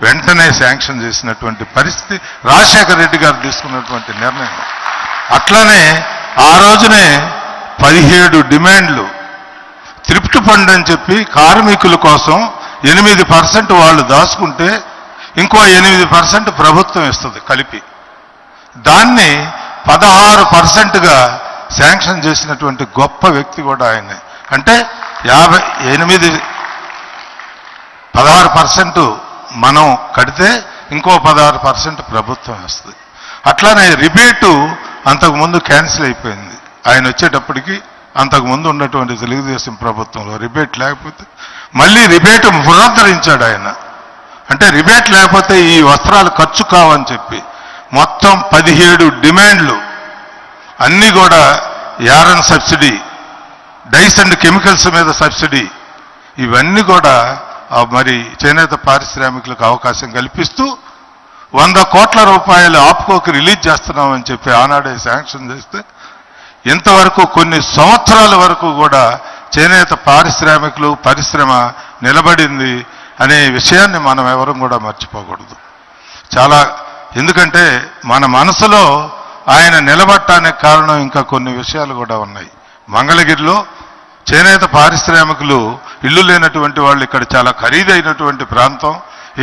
వెంటనే శాంక్షన్ చేసినటువంటి పరిస్థితి రాజశేఖర రెడ్డి గారు తీసుకున్నటువంటి నిర్ణయం. అట్లనే ఆ రోజునే 17 డిమాండ్లు త్రిప్ట్ ఫండ్ అని చెప్పి కార్మికుల కోసం 8% వాళ్ళు దాచుకుంటే ఇంకో 8% ప్రభుత్వం ఇస్తుంది కలిపి. దాన్ని 16%గా శాంక్షన్ చేసినటువంటి గొప్ప వ్యక్తి కూడా ఆయనే. అంటే 16% మనం కడితే ఇంకో 16% ప్రభుత్వం వస్తుంది. అట్లానే రిబేటు అంతకుముందు క్యాన్సిల్ అయిపోయింది ఆయన వచ్చేటప్పటికి. అంతకుముందు ఉన్నటువంటి తెలుగుదేశం ప్రభుత్వంలో రిబేట్ లేకపోతే మళ్ళీ రిబేట్ పునరుద్ధరించాడు ఆయన. అంటే రిబేట్ లేకపోతే ఈ వస్త్రాలు ఖర్చు కావని చెప్పి మొత్తం 17 డిమాండ్లు అన్నీ కూడా yarn subsidy, dyes and chemicals మీద సబ్సిడీ, ఇవన్నీ కూడా మరి చేనేత పారిశ్రామికులకు అవకాశం కల్పిస్తూ 100 కోట్ల రూపాయలు ఆప్కోకి రిలీజ్ చేస్తున్నామని చెప్పి ఆనాడే శాంక్షన్ చేస్తే ఇంతవరకు కొన్ని సంవత్సరాల వరకు కూడా చేనేత పరిశ్రమ నిలబడింది అనే విషయాన్ని మనం ఎవరం కూడా మర్చిపోకూడదు. ఎందుకంటే మన మనసులో ఆయన నిలబడటానికి కారణం ఇంకా కొన్ని విషయాలు కూడా ఉన్నాయి. మంగళగిరిలో చేనేత పారిశ్రామికులు ఇల్లు లేనటువంటి వాళ్ళు ఇక్కడ చాలా ఖరీదైనటువంటి ప్రాంతం,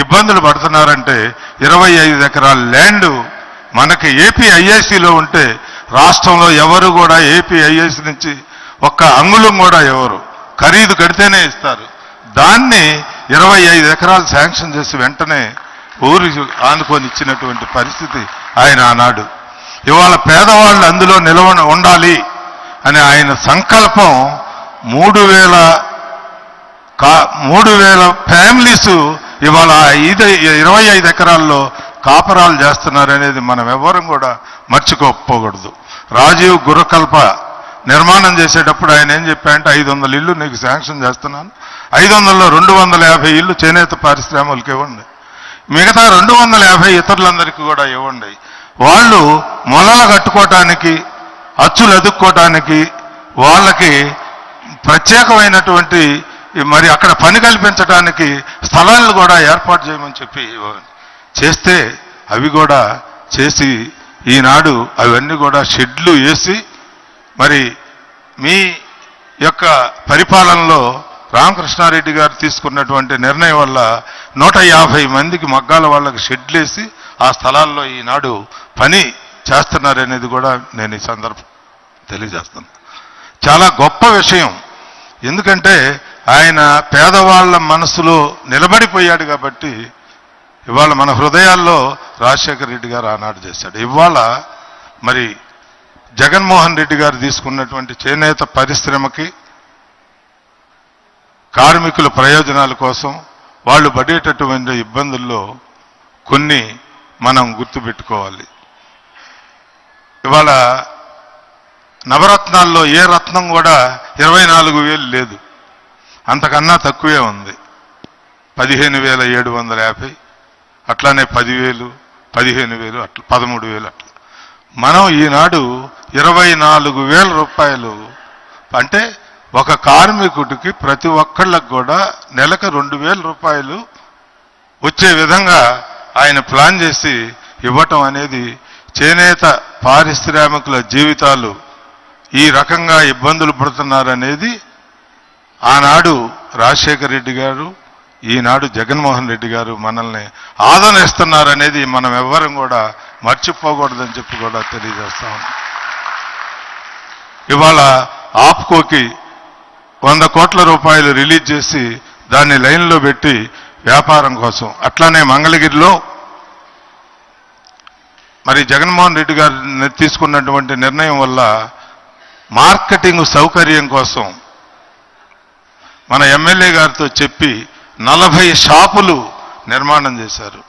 ఇబ్బందులు పడుతున్నారంటే 25 ఎకరాల ల్యాండ్ మనకి ఏపీఐఐసిలో ఉంటే రాష్ట్రంలో ఎవరు కూడా ఏపీఐఐసి నుంచి ఒక్క అంగుళం కూడా ఎవరు ఖరీదు కడితేనే ఇస్తారు. దాన్ని 25 ఎకరాలు శాంక్షన్ చేసి వెంటనే ఊరి ఆనుకొని ఇచ్చినటువంటి పరిస్థితి ఆయన ఆనాడు. ఇవాళ పేదవాళ్ళు అందులో ఉండాలి అనే ఆయన సంకల్పం 3,000 ఫ్యామిలీస్ ఇవాళ 25 ఎకరాల్లో కాపరాలు చేస్తున్నారనేది మనం ఎవరం కూడా మర్చిపోకూడదు. రాజీవ్ గురకల్ప నిర్మాణం చేసేటప్పుడు ఆయన ఏం చెప్పారంటే 500 ఇళ్ళు నీకు శాంక్షన్ చేస్తున్నాను, 500లో 250 ఇళ్ళు చేనేత పారిశ్రామికులకు ఇవ్వండి, మిగతా 250 ఇతరులందరికీ కూడా ఇవ్వండి. వాళ్ళు మొలలు కట్టుకోవటానికి, అచ్చులు ఎదుక్కోవటానికి వాళ్ళకి ప్రత్యేకమైనటువంటి మరి అక్కడ పని కల్పించడానికి స్థలాలను కూడా ఏర్పాటు చేయమని చెప్పి చేస్తే అవి కూడా చేసి ఈనాడు అవన్నీ కూడా షెడ్లు వేసి మరి మీ యొక్క పరిపాలనలో రామకృష్ణారెడ్డి గారు తీసుకున్నటువంటి నిర్ణయం వల్ల 150 మందికి మగ్గాల వాళ్ళకి షెడ్లు వేసి ఆ స్థలాల్లో ఈనాడు పని చేస్తున్నారనేది కూడా నేను ఈ సందర్భం తెలియజేస్తాను. చాలా గొప్ప విషయం. ఎందుకంటే ఆయన పేదవాళ్ళ మనసులో నిలబడిపోయాడు కాబట్టి ఇవాళ మన హృదయాల్లో రాజశేఖర రెడ్డి గారు ఆనాడు చేశాడు. ఇవాళ మరి జగన్మోహన్ రెడ్డి గారు తీసుకున్నటువంటి చేనేత పరిశ్రమకి కార్మికుల ప్రయోజనాల కోసం వాళ్ళు పడేటటువంటి ఇబ్బందుల్లో కొన్ని మనం గుర్తుపెట్టుకోవాలి. ఇవాళ నవరత్నాల్లో ఏ రత్నం కూడా 24,000 లేదు, అంతకన్నా తక్కువే ఉంది. 15,750, అట్లానే 10,000, 15,000, అట్లా 13,000 అట్లా. మనం ఈనాడు 24,000 రూపాయలు అంటే ఒక కార్మికుడికి ప్రతి ఒక్కళ్ళకు కూడా నెలకు 2,000 రూపాయలు వచ్చే విధంగా ఆయన ప్లాన్ చేసి ఇవ్వటం అనేది చేనేత పారిశ్రామికుల జీవితాలు ఈ రకంగా ఇబ్బందులు పడుతున్నారనేది ఆనాడు రాజశేఖర రెడ్డి గారు, ఈనాడు జగన్మోహన్ రెడ్డి గారు మనల్ని ఆదరిస్తున్నారనేది మనం ఎవ్వరం కూడా మర్చిపోకూడదని చెప్పి కూడా తెలియజేస్తా ఉన్నాం. ఇవాళ ఆప్కోకి 100 కోట్ల రూపాయలు రిలీజ్ చేసి దాన్ని లైన్లో పెట్టి వ్యాపారం కోసం, అట్లానే మంగళగిరిలో మరి జగన్మోహన్ రెడ్డి గారు తీసుకున్నటువంటి నిర్ణయం వల్ల మార్కెటింగ్ సౌకర్యం కోసం మన ఎమ్మెల్యే గారితో చెప్పి 40 షాపులు నిర్మాణం చేశారు.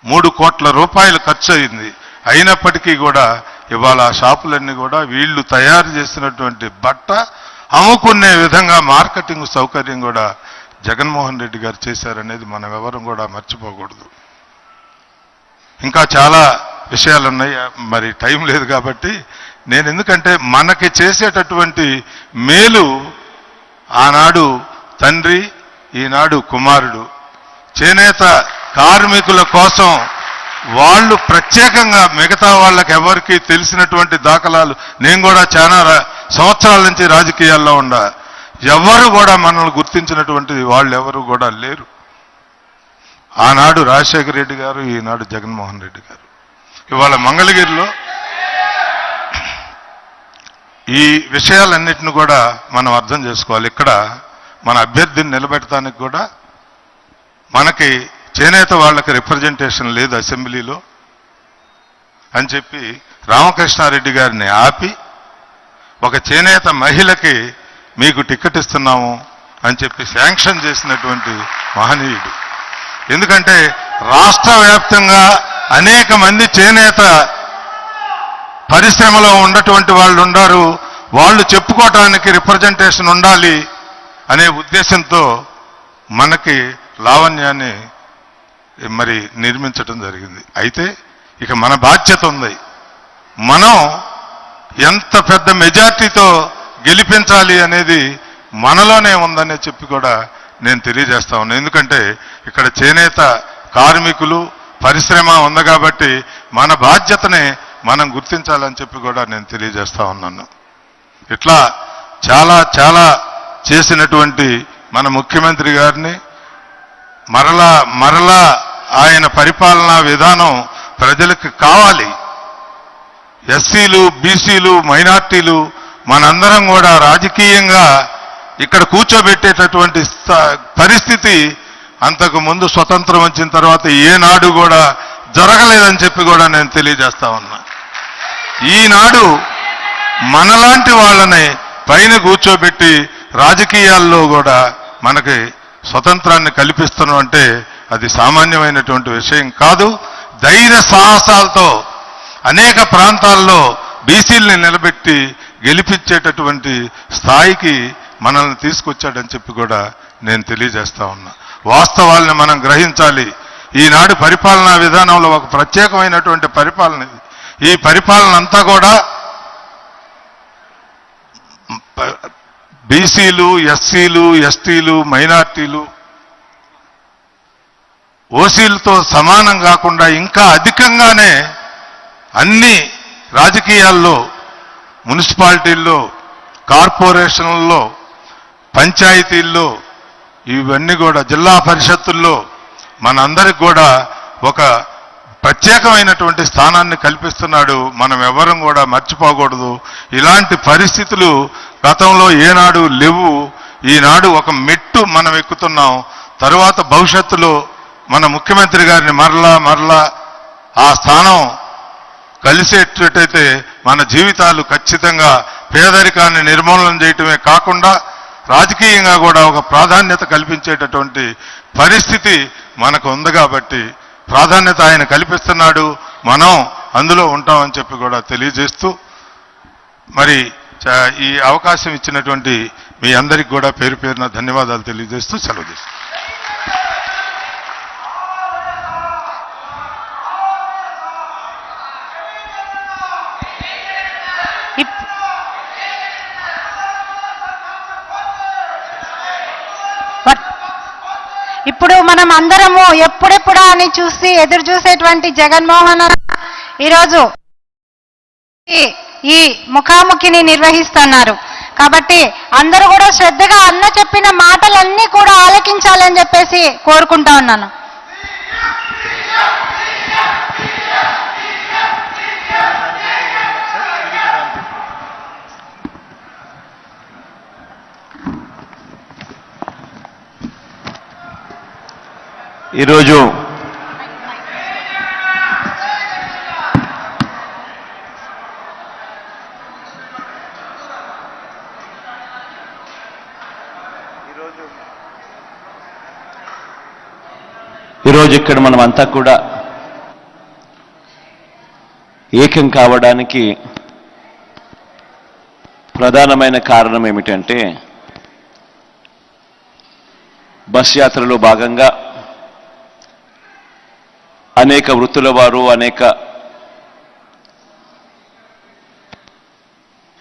3 కోట్ల రూపాయలు ఖర్చు అయింది. అయినప్పటికీ కూడా ఇవాళ ఆ షాపులన్నీ కూడా వీళ్ళు తయారు చేసినటువంటి బట్ట అమ్ముకునే విధంగా మార్కెటింగ్ సౌకర్యం కూడా జగన్మోహన్ రెడ్డి గారు చేశారనేది మనం ఎవరం కూడా మర్చిపోకూడదు. ఇంకా చాలా విషయాలు ఉన్నాయి, మరి టైం లేదు కాబట్టి నేను ఎందుకంటే మనకి చేసేటటువంటి మేలు ఆనాడు తండ్రి, ఈనాడు కుమారుడు చేనేత కార్మికుల కోసం వాళ్ళు ప్రత్యేకంగా మిగతా వాళ్ళకి ఎవరికి తెలిసినటువంటి దాఖలాలు నేను కూడా చాలా సంవత్సరాల నుంచి రాజకీయాల్లో ఉండా, ఎవరు కూడా మనల్ని గుర్తించినటువంటి వాళ్ళు ఎవరు కూడా లేరు. ఆనాడు రాజశేఖర రెడ్డి గారు, ఈనాడు జగన్మోహన్ రెడ్డి గారు. ఇవాళ మంగళగిరిలో ఈ విషయాలన్నిటిని కూడా మనం అర్థం చేసుకోవాలి. ఇక్కడ మన అభ్యర్థిని నిలబెట్టడానికి కూడా మనకి చేనేత వాళ్ళకి రిప్రజెంటేషన్ లేదు అసెంబ్లీలో అని చెప్పి రామకృష్ణారెడ్డి గారిని ఆపి ఒక చేనేత మహిళకి మీకు టికెట్ ఇస్తున్నాము అని చెప్పి శాంక్షన్ చేసినటువంటి మహనీయుడు. ఎందుకంటే రాష్ట్ర వ్యాప్తంగా అనేక మంది చేనేత పరిశ్రమలో ఉన్నటువంటి వాళ్ళు ఉన్నారు, వాళ్ళు చెప్పుకోవటానికి రిప్రజెంటేషన్ ఉండాలి అనే ఉద్దేశంతో మనకి లావణ్యాన్ని మరి నిర్మించటం జరిగింది. అయితే ఇక మన బాధ్యత ఉంది, మనం ఎంత పెద్ద మెజార్టీతో గెలిపించాలి అనేది మనలోనే ఉందనే చెప్పి కూడా నేను తెలియజేస్తా ఉన్నాను. ఎందుకంటే ఇక్కడ చేనేత కార్మికులు పరిశ్రమ ఉంది కాబట్టి మన బాధ్యతని మనం గుర్తించాలని చెప్పి కూడా నేను తెలియజేస్తా ఉన్నాను. ఇట్లా చాలా చాలా చేసినటువంటి మన ముఖ్యమంత్రి గారిని మరలా ఆయన పరిపాలనా విధానం ప్రజలకు కావాలి. ఎస్సీలు, బీసీలు, మైనార్టీలు మనందరం కూడా రాజకీయంగా ఇక్కడ కూర్చోబెట్టేటటువంటి పరిస్థితి అంతకు ముందు స్వతంత్రం వచ్చిన తర్వాత ఏనాడు కూడా జరగలేదని చెప్పి కూడా నేను తెలియజేస్తా ఉన్నా. ఈనాడు మనలాంటి వాళ్ళని పైన కూర్చోబెట్టి రాజకీయాల్లో కూడా మనకి స్వతంత్రాన్ని కల్పిస్తున్నాం అంటే అది సామాన్యమైనటువంటి విషయం కాదు. ధైర్య సాహసాలతో అనేక ప్రాంతాల్లో బీసీల్ని నిలబెట్టి గెలిపించేటటువంటి స్థాయికి మనల్ని తీసుకొచ్చాడని చెప్పి కూడా నేను తెలియజేస్తా ఉన్నా. వాస్తవాలను మనం గ్రహించాలి. ఈనాడు పరిపాలనా విధానంలో ఒక ప్రత్యేకమైనటువంటి పరిపాలన. ఈ పరిపాలన అంతా కూడా బీసీలు, ఎస్సీలు, ఎస్టీలు, మైనార్టీలు, ఓసీలతో సమానం కాకుండా ఇంకా అధికంగానే అన్ని రాజకీయాల్లో, మున్సిపాలిటీల్లో, కార్పొరేషన్లలో, పంచాయతీల్లో, ఇవన్నీ కూడా జిల్లా పరిషత్తుల్లో మనందరికి కూడా ఒక ప్రత్యేకమైనటువంటి స్థానాన్ని కల్పిస్తున్నాడు. మనం ఎవరం కూడా మర్చిపోకూడదు. ఇలాంటి పరిస్థితులు గతంలో ఏనాడు లేవు. ఈనాడు ఒక మెట్టు మనం ఎక్కుతున్నాం. తరువాత భవిష్యత్తులో మన ముఖ్యమంత్రి గారిని మరలా ఆ స్థానం కలిసేటట్టయితే మన జీవితాలు ఖచ్చితంగా పేదరికాన్ని నిర్మూలన చేయటమే కాకుండా రాజకీయంగా కూడా ఒక ప్రాధాన్యత కల్పించేటటువంటి పరిస్థితి మనకు ఉంది కాబట్టి ప్రాధాన్యత ఆయన కల్పిస్తున్నాడు, మనం అందులో ఉంటామని చెప్పి కూడా తెలియజేస్తూ మరి ఈ అవకాశం ఇచ్చినటువంటి మీ అందరికి కూడా పేరు పేరున ధన్యవాదాలు తెలియజేస్తూ సెలవు చేస్తాను.
ఇప్పుడు మనం అందరము ఎప్పుడెప్పుడా అని చూసి ఎదురు చూసేటువంటి జగన్మోహన్ ఈరోజు ఈ ముఖాముఖిని నిర్వహిస్తున్నారు. కాబట్టి అందరూ కూడా శ్రద్ధగా అన్న చెప్పిన మాటలన్నీ కూడా ఆలకించాలని చెప్పేసి కోరుకుంటా ఉన్నాను.
ఈరోజు ఇక్కడ మనమంతా కూడా ఏకం కావడానికి ప్రధానమైన కారణం ఏమిటంటే బస్ యాత్రలో భాగంగా అనేక వృత్తుల వారు అనేక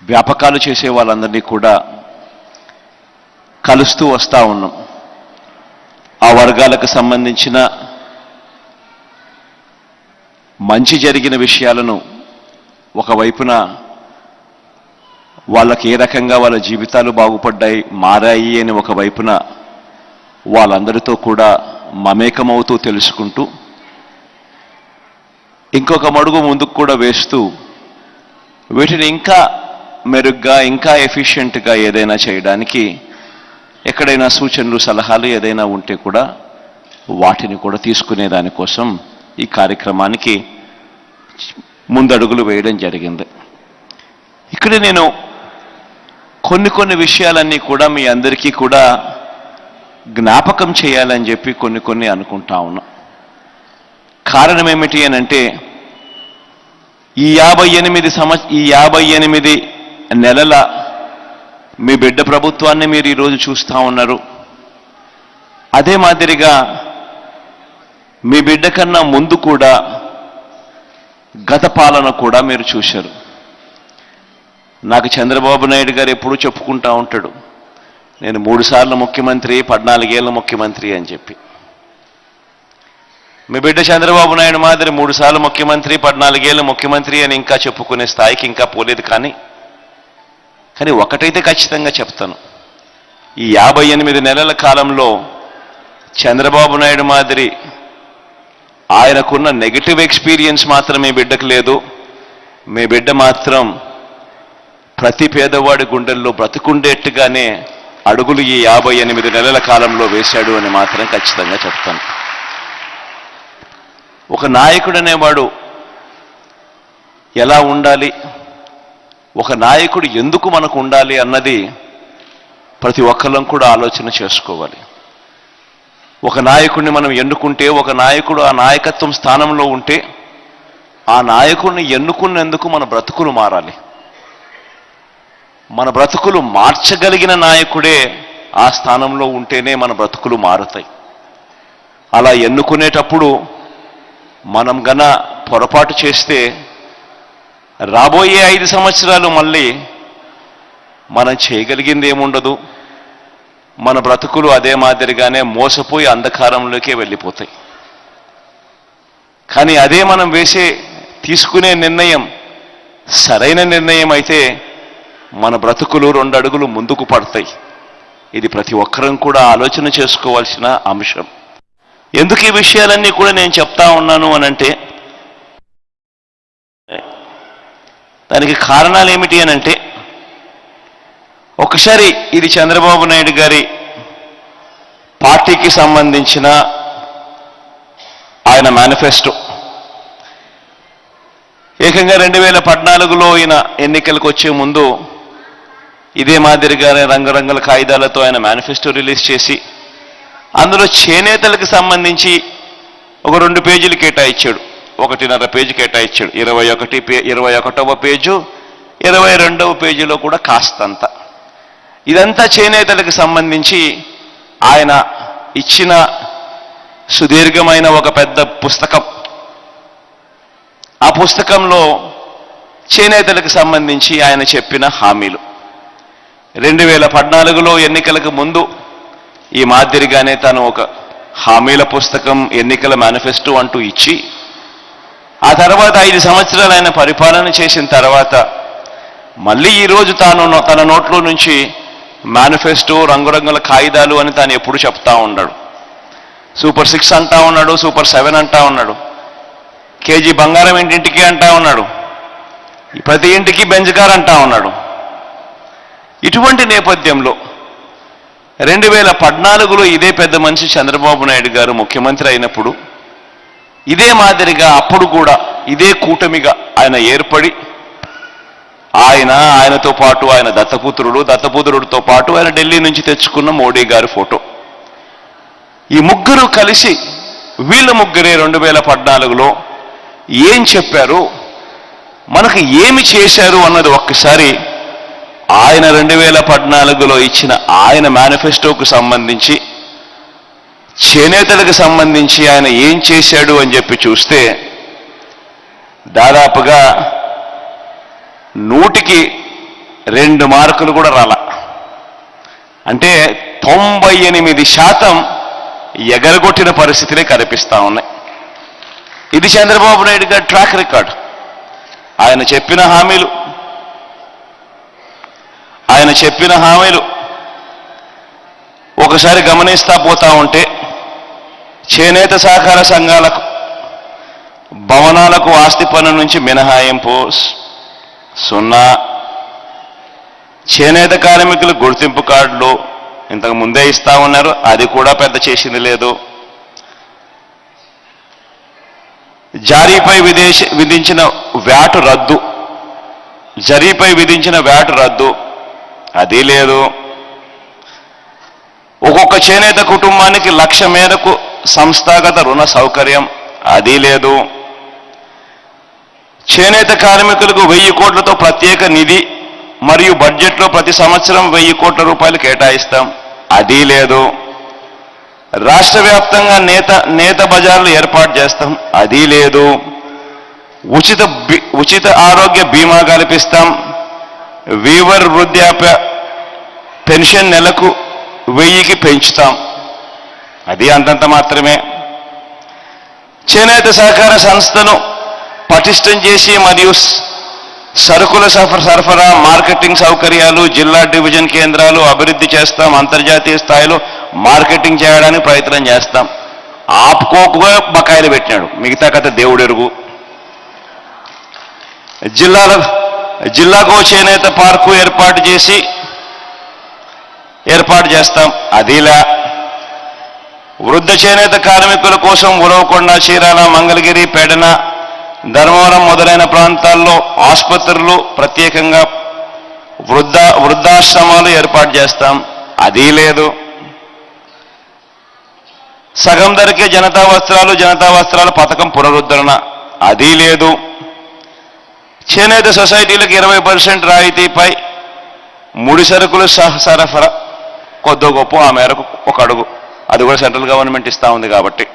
వ్యాపకాలు చేసే వాళ్ళందరినీ కూడా కలుస్తూ వస్తూ ఉన్నాం. ఆ వర్గాలకు సంబంధించిన మంచి జరిగిన విషయాలను ఒకవైపున వాళ్ళకి ఏ రకంగా వాళ్ళ జీవితాలు బాగుపడ్డాయి మారాయి అని ఒకవైపున వాళ్ళందరితో కూడా మమేకమవుతూ తెలుసుకుంటూ ఇంకొక మడుగు ముందుకు కూడా వేస్తూ వీటిని ఇంకా మెరుగ్గా ఇంకా ఎఫిషియెంట్గా ఏదైనా చేయడానికి ఎక్కడైనా సూచనలు సలహాలు ఏదైనా ఉంటే కూడా వాటిని కూడా తీసుకునే దానికోసం ఈ కార్యక్రమానికి ముందడుగులు వేయడం జరిగింది. ఇక్కడ నేను కొన్ని విషయాలన్నీ కూడా మీ అందరికీ కూడా జ్ఞాపకం చేయాలని చెప్పి కొన్ని అనుకుంటా ఉన్నా. కారణం ఏమిటి అని అంటే ఈ 58 నెలల మీ బిడ్డ ప్రభుత్వాన్ని మీరు ఈరోజు చూస్తూ ఉన్నారు. అదే మాదిరిగా మీ బిడ్డ కన్నా ముందు కూడా గత పాలన కూడా మీరు చూశారు. నాకు చంద్రబాబు నాయుడు గారు ఎప్పుడూ చెప్పుకుంటూ ఉంటాడు, నేను 3 సార్లు ముఖ్యమంత్రి 14 ఏళ్ళ ముఖ్యమంత్రి అని చెప్పి. మీ బిడ్డ చంద్రబాబు నాయుడు మాదిరి 3 సార్లు ముఖ్యమంత్రి 14 ఏళ్ళ ముఖ్యమంత్రి అని ఇంకా చెప్పుకునే స్థాయికి ఇంకా పోలేదు. కానీ ఒకటైతే ఖచ్చితంగా చెప్తాను, ఈ 58 నెలల కాలంలో చంద్రబాబు నాయుడు మాదిరి ఆయనకున్న నెగటివ్ ఎక్స్పీరియన్స్ మాత్రం మీ బిడ్డకు లేదు. మీ బిడ్డ మాత్రం ప్రతి పేదవాడి గుండెల్లో బ్రతుకుండేట్టుగానే అడుగులు ఈ 58 నెలల కాలంలో వేశాడు అని మాత్రం ఖచ్చితంగా చెప్తాను. ఒక నాయకుడు అనేవాడు ఎలా ఉండాలి, ఒక నాయకుడు ఎందుకు మనకు ఉండాలి అన్నది ప్రతి ఒక్కళ్ళం కూడా ఆలోచన చేసుకోవాలి. ఒక నాయకుడిని మనం ఎన్నుకుంటే, ఒక నాయకుడు ఆ నాయకత్వం స్థానంలో ఉంటే, ఆ నాయకుడిని ఎన్నుకున్నందుకు మన బ్రతుకులు మారాలి. మన బ్రతుకులు మార్చగలిగిన నాయకుడే ఆ స్థానంలో ఉంటేనే మన బ్రతుకులు మారుతాయి. అలా ఎన్నుకునేటప్పుడు మనం గన పొరపాటు చేస్తే రాబోయే 5 సంవత్సరాలు మళ్ళీ మనం చేయగలిగింది ఏముండదు. మన బ్రతుకులు అదే మాదిరిగానే మోసపోయి అంధకారంలోకే వెళ్ళిపోతాయి. కానీ అదే మనం తీసుకునే నిర్ణయం సరైన నిర్ణయం అయితే మన బ్రతుకులు 2 అడుగులు ముందుకు పడతాయి. ఇది ప్రతి ఒక్కరం కూడా ఆలోచన చేసుకోవాల్సిన అంశం. ఎందుకు ఈ విషయాలన్నీ కూడా నేను చెప్తా ఉన్నాను అనంటే, దానికి కారణాలు ఏమిటి అనంటే, ఒకసారి ఇది చంద్రబాబు నాయుడు గారి పార్టీకి సంబంధించిన ఆయన మేనిఫెస్టో. ఏకంగా 2014లో ఈయన ఎన్నికలకు వచ్చే ముందు ఇదే మాదిరిగానే రంగురంగుల కాగితాలతో ఆయన మేనిఫెస్టో రిలీజ్ చేసి అందులో చేనేతలకు సంబంధించి ఒక 2 పేజీలు కేటాయించాడు, 1.5 పేజీ కేటాయించాడు. 21వ పేజు 22వ పేజీలో కూడా కాస్తంత. ఇదంతా చేనేతలకు సంబంధించి ఆయన ఇచ్చిన సుదీర్ఘమైన ఒక పెద్ద పుస్తకం. ఆ పుస్తకంలో చేనేతలకు సంబంధించి ఆయన చెప్పిన హామీలు 2014లో ఎన్నికలకు ముందు ఈ మాదిరిగానే తను ఒక హామీల పుస్తకం, ఎన్నికల మేనిఫెస్టో అంటూ ఇచ్చి, ఆ తర్వాత 5 సంవత్సరాలు ఆయన పరిపాలన చేసిన తర్వాత మళ్ళీ ఈరోజు తన నోట్లో నుంచి మేనిఫెస్టో, రంగురంగుల కాగితాలు అని తాను ఎప్పుడు చెప్తా ఉన్నాడు. సూపర్ 6 అంటా ఉన్నాడు, సూపర్ 7 అంటా ఉన్నాడు, కేజీ బంగారం ఇంటింటికి అంటా ఉన్నాడు, ప్రతి ఇంటికి బెంజ్ కార్ అంటా ఉన్నాడు. ఇటువంటి నేపథ్యంలో 2014లో ఇదే పెద్ద మనిషి చంద్రబాబు నాయుడు గారు ముఖ్యమంత్రి అయినప్పుడు ఇదే మాదిరిగా అప్పుడు కూడా ఇదే కూటమిగా ఆయన ఏర్పడి ఆయనతో పాటు ఆయన దత్తపుత్రుడితో పాటు ఆయన ఢిల్లీ నుంచి తెచ్చుకున్న మోడీ గారి ఫోటో, ఈ ముగ్గురు కలిసి వీళ్ళ ముగ్గురే 2014లో ఏం చెప్పారు, మనకు ఏమి చేశారు అన్నది ఒక్కసారి ఆయన 2014లో ఇచ్చిన ఆయన మేనిఫెస్టోకు సంబంధించి, చేనేతలకు సంబంధించి ఆయన ఏం చేశాడు అని చెప్పి చూస్తే దాదాపుగా 100కి 2 మార్కులు కూడా రాల. అంటే 98% ఎగరగొట్టిన పరిస్థితులే కనిపిస్తా ఉన్నాయి. ఇది చంద్రబాబు నాయుడు గారి ట్రాక్ రికార్డ్. ఆయన చెప్పిన హామీలు ఒకసారి గమనిస్తా పోతా ఉంటే చేనేత సహకార సంఘాలకు, భవనాలకు ఆస్తి పన్ను నుంచి మినహాయింపు 0, చేనేత కార్మికులు గుర్తింపు కార్డులు ఇంతకు ముందే ఇస్తా ఉన్నారు, అది కూడా పెద్ద చేసింది లేదు. జారీపై విధించిన వ్యాట్ రద్దు, అది లేదు. ఒక్కొక్క చేనేత కుటుంబానికి 1,00,000 మేరకు సంస్థాగత రుణ సౌకర్యం, అది లేదు. చేనేత కార్మికులకు 1000 కోట్లతో ప్రత్యేక నిధి మరియు బడ్జెట్లో ప్రతి సంవత్సరం 1000 కోట్ల రూపాయలు కేటాయిస్తాం, అది లేదు. రాష్ట్ర వ్యాప్తంగా నేత బజార్లు ఏర్పాటు చేస్తాం, అది లేదు. ఉచిత ఆరోగ్య బీమా కల్పిస్తాం, వీవర్ వృద్ధాప్య పెన్షన్ నెలకు 1000కి పెంచుతాం, అది అంతంత మాత్రమే. చేనేత సహకార సంస్థను పటిష్టం చేసి మరియు సరుకుల సరఫరా, మార్కెటింగ్ సౌకర్యాలు, జిల్లా డివిజన్ కేంద్రాలు అభివృద్ధి చేస్తాం, అంతర్జాతీయ స్థాయిలో మార్కెటింగ్ చేయడానికి ప్రయత్నం చేస్తాం. ఆపుకోకుగా బకాయిలు పెట్టినాడు, మిగతా కథ దేవుడెరుగు. జిల్లాకు చేనేత పార్కు ఏర్పాటు చేస్తాం, అదిలా. వృద్ధ చేనేత కార్మికుల కోసం ఉరవకొండ, చీరాల, మంగళగిరి, పెడన, ధర్మవరం మొదలైన ప్రాంతాల్లో ఆసుపత్రులు, ప్రత్యేకంగా వృద్ధాశ్రమాలు ఏర్పాటు చేస్తాం, అది లేదు. సగం ధరకే జనతా వస్త్రాల పథకం పునరుద్ధరణ, అది లేదు. చేనేత సొసైటీలకు 20% రాయితీపై ముడి సరుకులు సరఫరా, కొద్దో గొప్ప ఆ మేరకు ఒక అడుగు, అది కూడా సెంట్రల్ గవర్నమెంట్ ఇస్తా ఉంది కాబట్టి.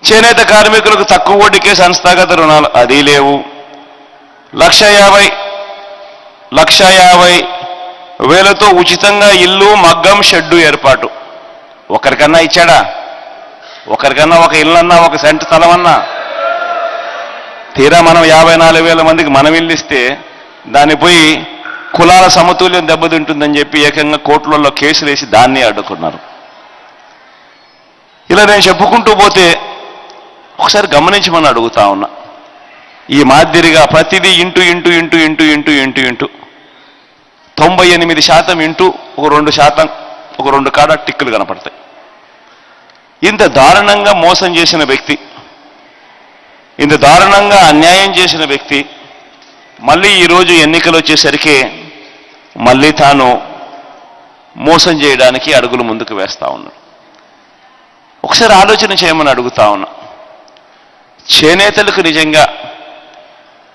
చేనేత కార్మికులకు తక్కువ వడ్డీకే సంస్థాగత రుణాలు, అది లేవు. 1,50,000తో ఉచితంగా ఇల్లు, మగ్గం, షెడ్డు ఏర్పాటు. ఒకరికన్నా ఇచ్చాడా? ఒకరికన్నా ఒక ఇల్లన్నా, ఒక సెంటు స్థలమన్నా? తీరా మనం 54,000 మందికి మనం ఇల్లు ఇస్తే దాన్ని పోయి కులాల సమతుల్యం దెబ్బతింటుందని చెప్పి ఏకంగా కోర్టులలో కేసులు వేసి దాన్ని అడ్డుకున్నారు. ఇలా నేను చెప్పుకుంటూ పోతే ఒకసారి గమనించమని అడుగుతా ఉన్నా. ఈ మాదిరిగా ప్రతిదీ ఇంటూ 98% ఇంటూ ఒక 2% ఒక 2 కాడ టిక్కులు కనపడతాయి. ఇంత దారుణంగా మోసం చేసిన వ్యక్తి ఇంత దారుణంగా అన్యాయం చేసిన వ్యక్తి మళ్ళీ ఈరోజు ఎన్నికలు వచ్చేసరికి మళ్ళీ తాను మోసం చేయడానికి అడుగులు ముందుకు వేస్తా ఉన్నాడు. ఒకసారి ఆలోచన చేయమని అడుగుతా ఉన్నా. చేనేతలకు నిజంగా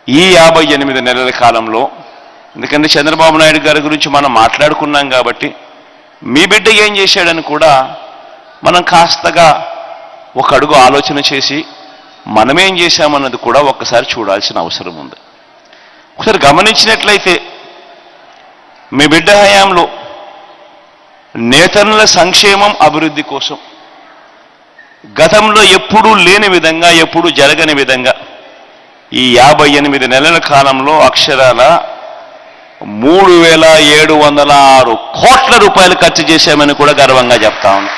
ఈ 58 నెలల కాలంలో, ఎందుకంటే చంద్రబాబు నాయుడు గారి గురించి మనం మాట్లాడుకున్నాం కాబట్టి, మీ బిడ్డ ఏం చేశాడని కూడా మనం కాస్తగా ఒక అడుగు ఆలోచన చేసి మనమేం చేశామన్నది కూడా ఒక్కసారి చూడాల్సిన అవసరం ఉంది. ఒకసారి గమనించినట్లయితే మీ బిడ్డ హయాంలో నేతన్నల సంక్షేమం అభివృద్ధి కోసం గతంలో ఎప్పుడూ లేని విధంగా, ఎప్పుడూ జరగని విధంగా ఈ 58 నెలల కాలంలో అక్షరాల 3,706 కోట్ల రూపాయలు ఖర్చు చేశామని కూడా గర్వంగా చెప్తా ఉన్నాం.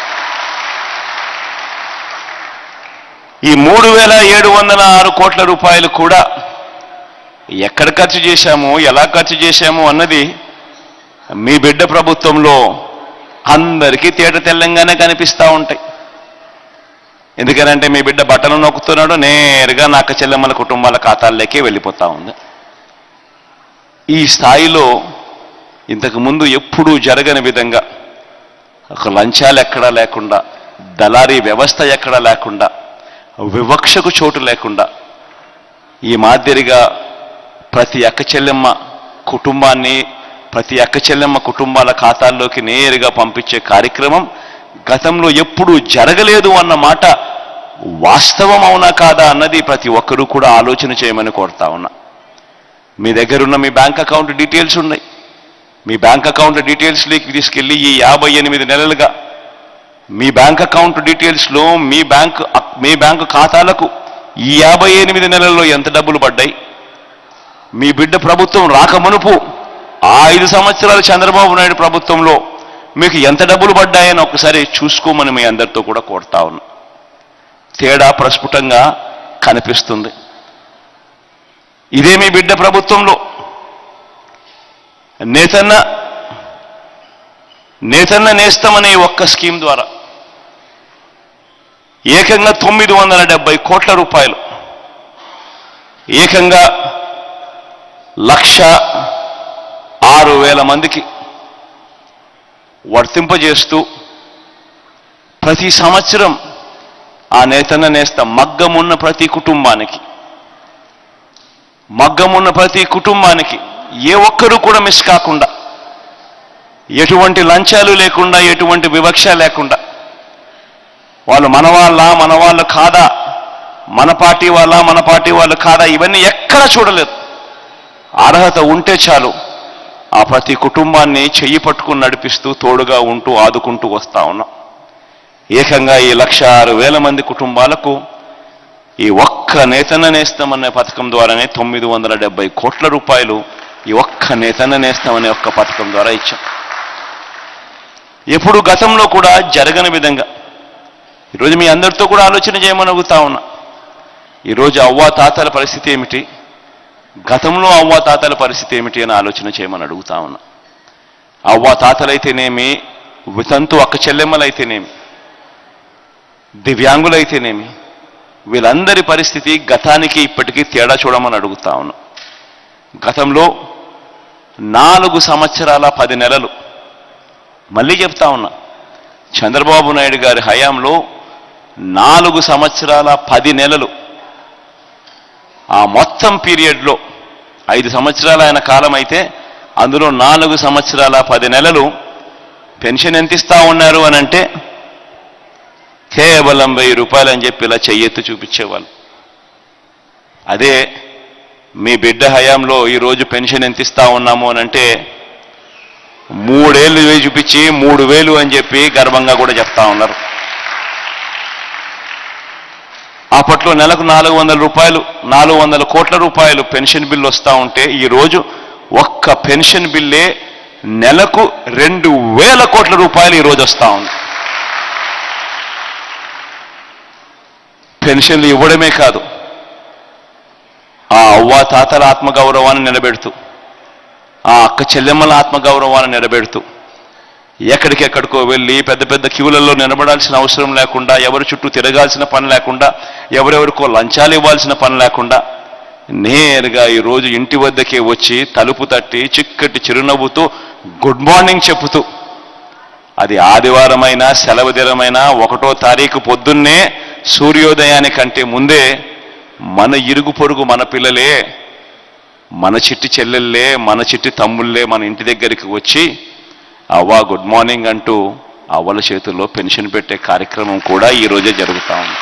ఈ 3,706 కోట్ల రూపాయలు కూడా ఎక్కడ ఖర్చు చేశాము, ఎలా ఖర్చు చేశాము అన్నది మీ బిడ్డ ప్రభుత్వంలో అందరికీ తేట తెల్లంగానే కనిపిస్తూ ఉంటాయి. ఎందుకనంటే మీ బిడ్డ బట్టలు నొక్కుతున్నాడు, నేరుగా నాక చెల్లెమ్మల కుటుంబాల ఖాతాల్లోకే వెళ్ళిపోతా ఉంది. ఈ స్థాయిలో ఇంతకుముందు ఎప్పుడూ జరగని విధంగా ఒక లంచాలు ఎక్కడా లేకుండా, దళారీ వ్యవస్థ ఎక్కడా లేకుండా, వివక్షకు చోటు లేకుండా ఈ మాదిరిగా ప్రతి అక్క చెల్లెమ్మ కుటుంబాన్ని, ప్రతి అక్క చెల్లెమ్మ కుటుంబాల ఖాతాల్లోకి నేరుగా పంపించే కార్యక్రమం గతంలో ఎప్పుడూ జరగలేదు అన్న మాట వాస్తవం అవునా కాదా అన్నది ప్రతి ఒక్కరూ కూడా ఆలోచన చేయమని కోరుతా ఉన్నా. మీ దగ్గరున్న మీ బ్యాంక్ అకౌంట్ డీటెయిల్స్ ఉన్నాయి. మీ బ్యాంక్ అకౌంట్ డీటెయిల్స్లోకి తీసుకెళ్ళి ఈ 58 నెలలుగా మీ బ్యాంక్ అకౌంట్ డీటెయిల్స్లో మీ బ్యాంకు ఖాతాలకు ఈ 58 నెలల్లో ఎంత డబ్బులు పడ్డాయి, మీ బిడ్డ ప్రభుత్వం రాకమునుపు ఆ 5 సంవత్సరాలు చంద్రబాబు నాయుడు ప్రభుత్వంలో మీకు ఎంత డబ్బులు పడ్డాయని ఒకసారి చూసుకోమని మీ అందరితో కూడా కోరుతా ఉన్నా. తేడా ప్రస్ఫుటంగా కనిపిస్తుంది. ఇదే మీ బిడ్డ ప్రభుత్వంలో నేతన్న నేస్తమనే ఒక్క స్కీమ్ ద్వారా ఏకంగా 970 కోట్ల రూపాయలు, ఏకంగా 1,06,000 మందికి వర్తింపజేస్తూ ప్రతి సంవత్సరం ఆ నేతన్న నేస్త మగ్గమున్న ప్రతి కుటుంబానికి ఏ ఒక్కరూ కూడా మిస్ కాకుండా, ఎటువంటి లంచాలు లేకుండా, ఎటువంటి వివక్ష లేకుండా, వాళ్ళు మన వాళ్ళు కాదా, మన పార్టీ వాళ్ళు కాదా, ఇవన్నీ ఎక్కడా చూడలేదు. అర్హత ఉంటే చాలు ఆ ప్రతి కుటుంబాన్ని చెయ్యి పట్టుకుని నడిపిస్తూ, తోడుగా ఉంటూ, ఆదుకుంటూ వస్తా ఉన్నాం. ఏకంగా ఈ 1,06,000 మంది కుటుంబాలకు ఈ ఒక్క నేతన్న నేస్తామనే పథకం ద్వారానే 970 కోట్ల రూపాయలు ఈ ఒక్క నేతన్న నేస్తామనే ఒక్క పథకం ద్వారా ఇచ్చాం. ఎప్పుడు గతంలో కూడా జరగని విధంగా ఈరోజు మీ అందరితో కూడా ఆలోచన చేయమని అడుగుతా ఉన్నా. ఈరోజు అవ్వాతాతల పరిస్థితి ఏమిటి, గతంలో అవ్వాతాతల పరిస్థితి ఏమిటి అని ఆలోచన చేయమని అడుగుతా ఉన్నా. అవ్వాతాతలైతేనేమి, వితంతు అక్క చెల్లెమ్మలైతేనేమి, దివ్యాంగులైతేనేమి, వీళ్ళందరి పరిస్థితి గతానికి ఇప్పటికీ తేడా చూడమని అడుగుతా ఉన్నా. గతంలో 4 సంవత్సరాల 10 నెలలు, మళ్ళీ చెప్తా ఉన్నా, చంద్రబాబు నాయుడు గారి హయాంలో 4 సంవత్సరాల 10 నెలలు, ఆ మొత్తం పీరియడ్లో 5 సంవత్సరాల ఆయన కాలం అయితే అందులో 4 సంవత్సరాల 10 నెలలు పెన్షన్ ఎంత ఇస్తా ఉన్నారు అని అంటే కేవలం 1000 రూపాయలు అని చెప్పి ఇలా చెయ్యెత్తి చూపించేవాళ్ళు. అదే మీ బిడ్డ హయాంలో ఈరోజు పెన్షన్ ఎంత ఇస్తా ఉన్నాము అని అంటే 3 ఏళ్ళు చూపించి 3,000 అని చెప్పి గర్వంగా కూడా చెప్తా ఉన్నారు. అప్పట్లో నెలకు 400 రూపాయలు, 400 కోట్ల రూపాయలు పెన్షన్ బిల్లు వస్తూ ఉంటే ఈరోజు ఒక్క పెన్షన్ బిల్లే నెలకు 2,000 కోట్ల రూపాయలు ఈరోజు వస్తూ ఉంది. పెన్షన్లు ఇవ్వడమే కాదు, ఆ అవ్వాతాతల ఆత్మగౌరవాన్ని నిలబెడుతూ, ఆ అక్క చెల్లెమ్మల ఆత్మగౌరవాన్ని నిలబెడుతూ, ఎక్కడికెక్కడికో వెళ్ళి పెద్ద పెద్ద క్యూలలో నిలబడాల్సిన అవసరం లేకుండా, ఎవరి చుట్టూ తిరగాల్సిన పని లేకుండా, ఎవరెవరికో లంచాలు ఇవ్వాల్సిన పని లేకుండా నేరుగా ఈరోజు ఇంటి వద్దకే వచ్చి తలుపు తట్టి చిక్కటి చిరునవ్వుతో గుడ్ మార్నింగ్ చెప్పుతూ, అది ఆదివారమైనా సెలవు దినమైనా 1వ తారీఖు పొద్దున్నే సూర్యోదయానికంటే ముందే మన ఇరుగు పొరుగు మన పిల్లలే, మన చిట్టి చెల్లెళ్ళే, మన చిట్టి తమ్ముళ్ళే మన ఇంటి దగ్గరికి వచ్చి అవ్వా గుడ్ మార్నింగ్ అంటూ అవ్వల చేతుల్లో పెన్షన్ పెట్టే కార్యక్రమం కూడా ఈరోజే జరుగుతా ఉంది.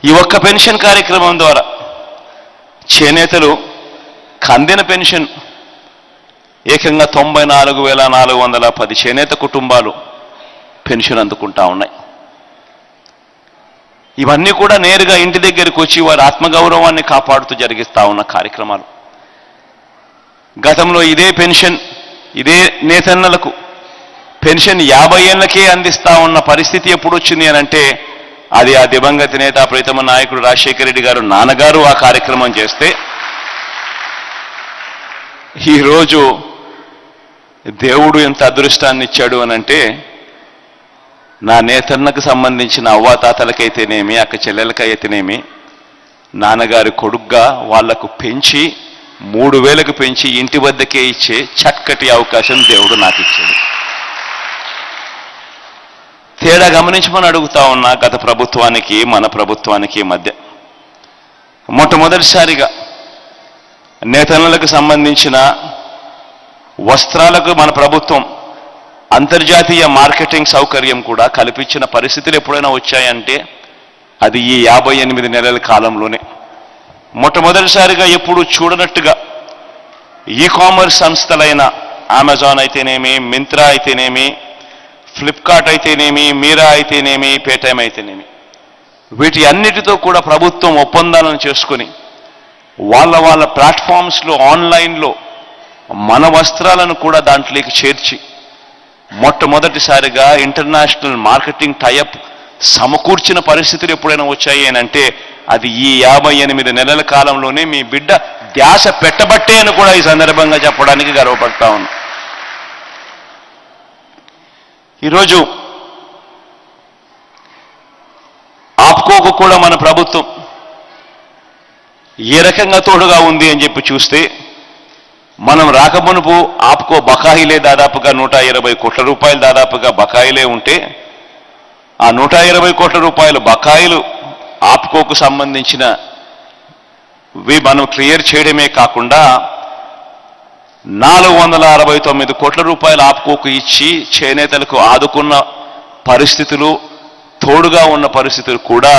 ఈ ఒక్క పెన్షన్ కార్యక్రమం ద్వారా చేనేతలు కందిన పెన్షన్ ఏకంగా 94,410 చేనేత కుటుంబాలు పెన్షన్ అందుకుంటా ఉన్నాయి. ఇవన్నీ కూడా నేరుగా ఇంటి దగ్గరికి వచ్చి వారి ఆత్మగౌరవాన్ని కాపాడుతూ జరిగిస్తా ఉన్న కార్యక్రమాలు. గతంలో ఇదే పెన్షన్, ఇదే నేతన్నలకు పెన్షన్ 50 ఏళ్లకే అందిస్తా ఉన్న పరిస్థితి ఎప్పుడు వచ్చింది అని అంటే అది ఆ దివంగత నేత ప్రీతమ నాయకుడు రాజశేఖర రెడ్డి గారు నాన్నగారు ఆ కార్యక్రమం చేస్తే, ఈరోజు దేవుడు ఎంత అదృష్టాన్ని ఇచ్చాడు అనంటే నా నేతన్నకు సంబంధించిన అవ్వాతాతలకైతేనేమి, అక్క చెల్లెలకైతేనేమి నాన్నగారి కొడుగ్గా వాళ్లకు పెంచి 3,000కు పెంచి ఇంటి వద్దకే ఇచ్చే చక్కటి అవకాశం దేవుడు నాకు ఇచ్చాడు. తేడా గమనించమని అడుగుతా ఉన్నా గత ప్రభుత్వానికి మన ప్రభుత్వానికి మధ్య. మొట్టమొదటిసారిగా నేతన్నలకు సంబంధించిన వస్త్రాలకు మన ప్రభుత్వం అంతర్జాతీయ మార్కెటింగ్ సౌకర్యం కూడా కల్పించిన పరిస్థితులు ఎప్పుడైనా వచ్చాయంటే అది ఈ 58 నెలల కాలంలోనే. మొట్టమొదటిసారిగా ఎప్పుడు చూడనట్టుగా ఈ కామర్స్ సంస్థలైన అమెజాన్ అయితేనేమి, మింత్రా అయితేనేమి, ఫ్లిప్కార్ట్ అయితేనేమి, మీరా అయితేనేమి, పేటీఎం అయితేనేమి, వీటి అన్నిటితో కూడా ప్రభుత్వం ఒప్పందాలను చేసుకొని వాళ్ళ ప్లాట్ఫామ్స్లో ఆన్లైన్లో మన వస్త్రాలను కూడా దాంట్లోకి చేర్చి మొట్టమొదటిసారిగా ఇంటర్నేషనల్ మార్కెటింగ్ టైఅప్ సమకూర్చిన పరిస్థితులు ఎప్పుడైనా వచ్చాయి అని అంటే అది ఈ 58 నెలల కాలంలోనే మీ బిడ్డ ధ్యాస పెట్టబట్టే అని కూడా ఈ సందర్భంగా చెప్పడానికి గర్వపడతా ఉన్నా. ఈరోజు ఆప్కోకు కూడా మన ప్రభుత్వం ఏ రకంగా తోడుగా ఉంది అని చెప్పి చూస్తే, మనం రాకమునుపు ఆప్కో బకాయిలే దాదాపుగా 120 కోట్ల రూపాయలు దాదాపుగా బకాయిలే ఉంటే ఆ 120 కోట్ల రూపాయలు బకాయిలు ఆప్కోకు సంబంధించినవి మనం క్లియర్ చేయడమే కాకుండా 469 కోట్ల రూపాయలు ఆప్కోకు ఇచ్చి చేనేతలకు ఆదుకున్న పరిస్థితులు, తోడుగా ఉన్న పరిస్థితులు కూడా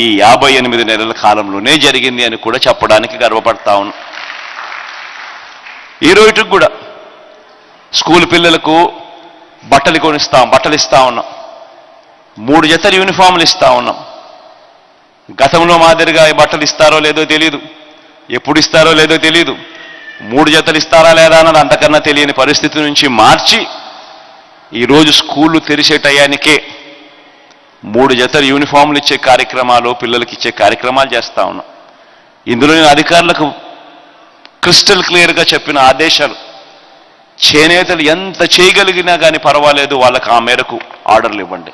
ఈ 58 నెలల కాలంలోనే జరిగింది అని కూడా చెప్పడానికి గర్వపడతా ఉన్నాం. ఈ రోజుకి కూడా స్కూల్ పిల్లలకు బట్టలు ఇస్తా ఉన్నాం. 3 జతల యూనిఫామ్లు ఇస్తా ఉన్నాం. గతంలో మాదిరిగా ఈ బట్టలు ఇస్తారో లేదో తెలియదు, ఎప్పుడు ఇస్తారో లేదో తెలియదు, 3 జతలు ఇస్తారా లేదా అన్నది అంతకన్నా తెలియని పరిస్థితి నుంచి మార్చి ఈరోజు స్కూళ్ళు తెరిసే టయానికే 3 జతల యూనిఫామ్లు ఇచ్చే కార్యక్రమాలు, పిల్లలకి ఇచ్చే కార్యక్రమాలు చేస్తా ఉన్నాం. ఇందులో నేను అధికారులకు క్రిస్టల్ క్లియర్గా చెప్పిన ఆదేశాలు, చేనేతలు ఎంత చేయగలిగినా కానీ పర్వాలేదు, వాళ్ళకి ఆ మేరకు ఆర్డర్లు ఇవ్వండి.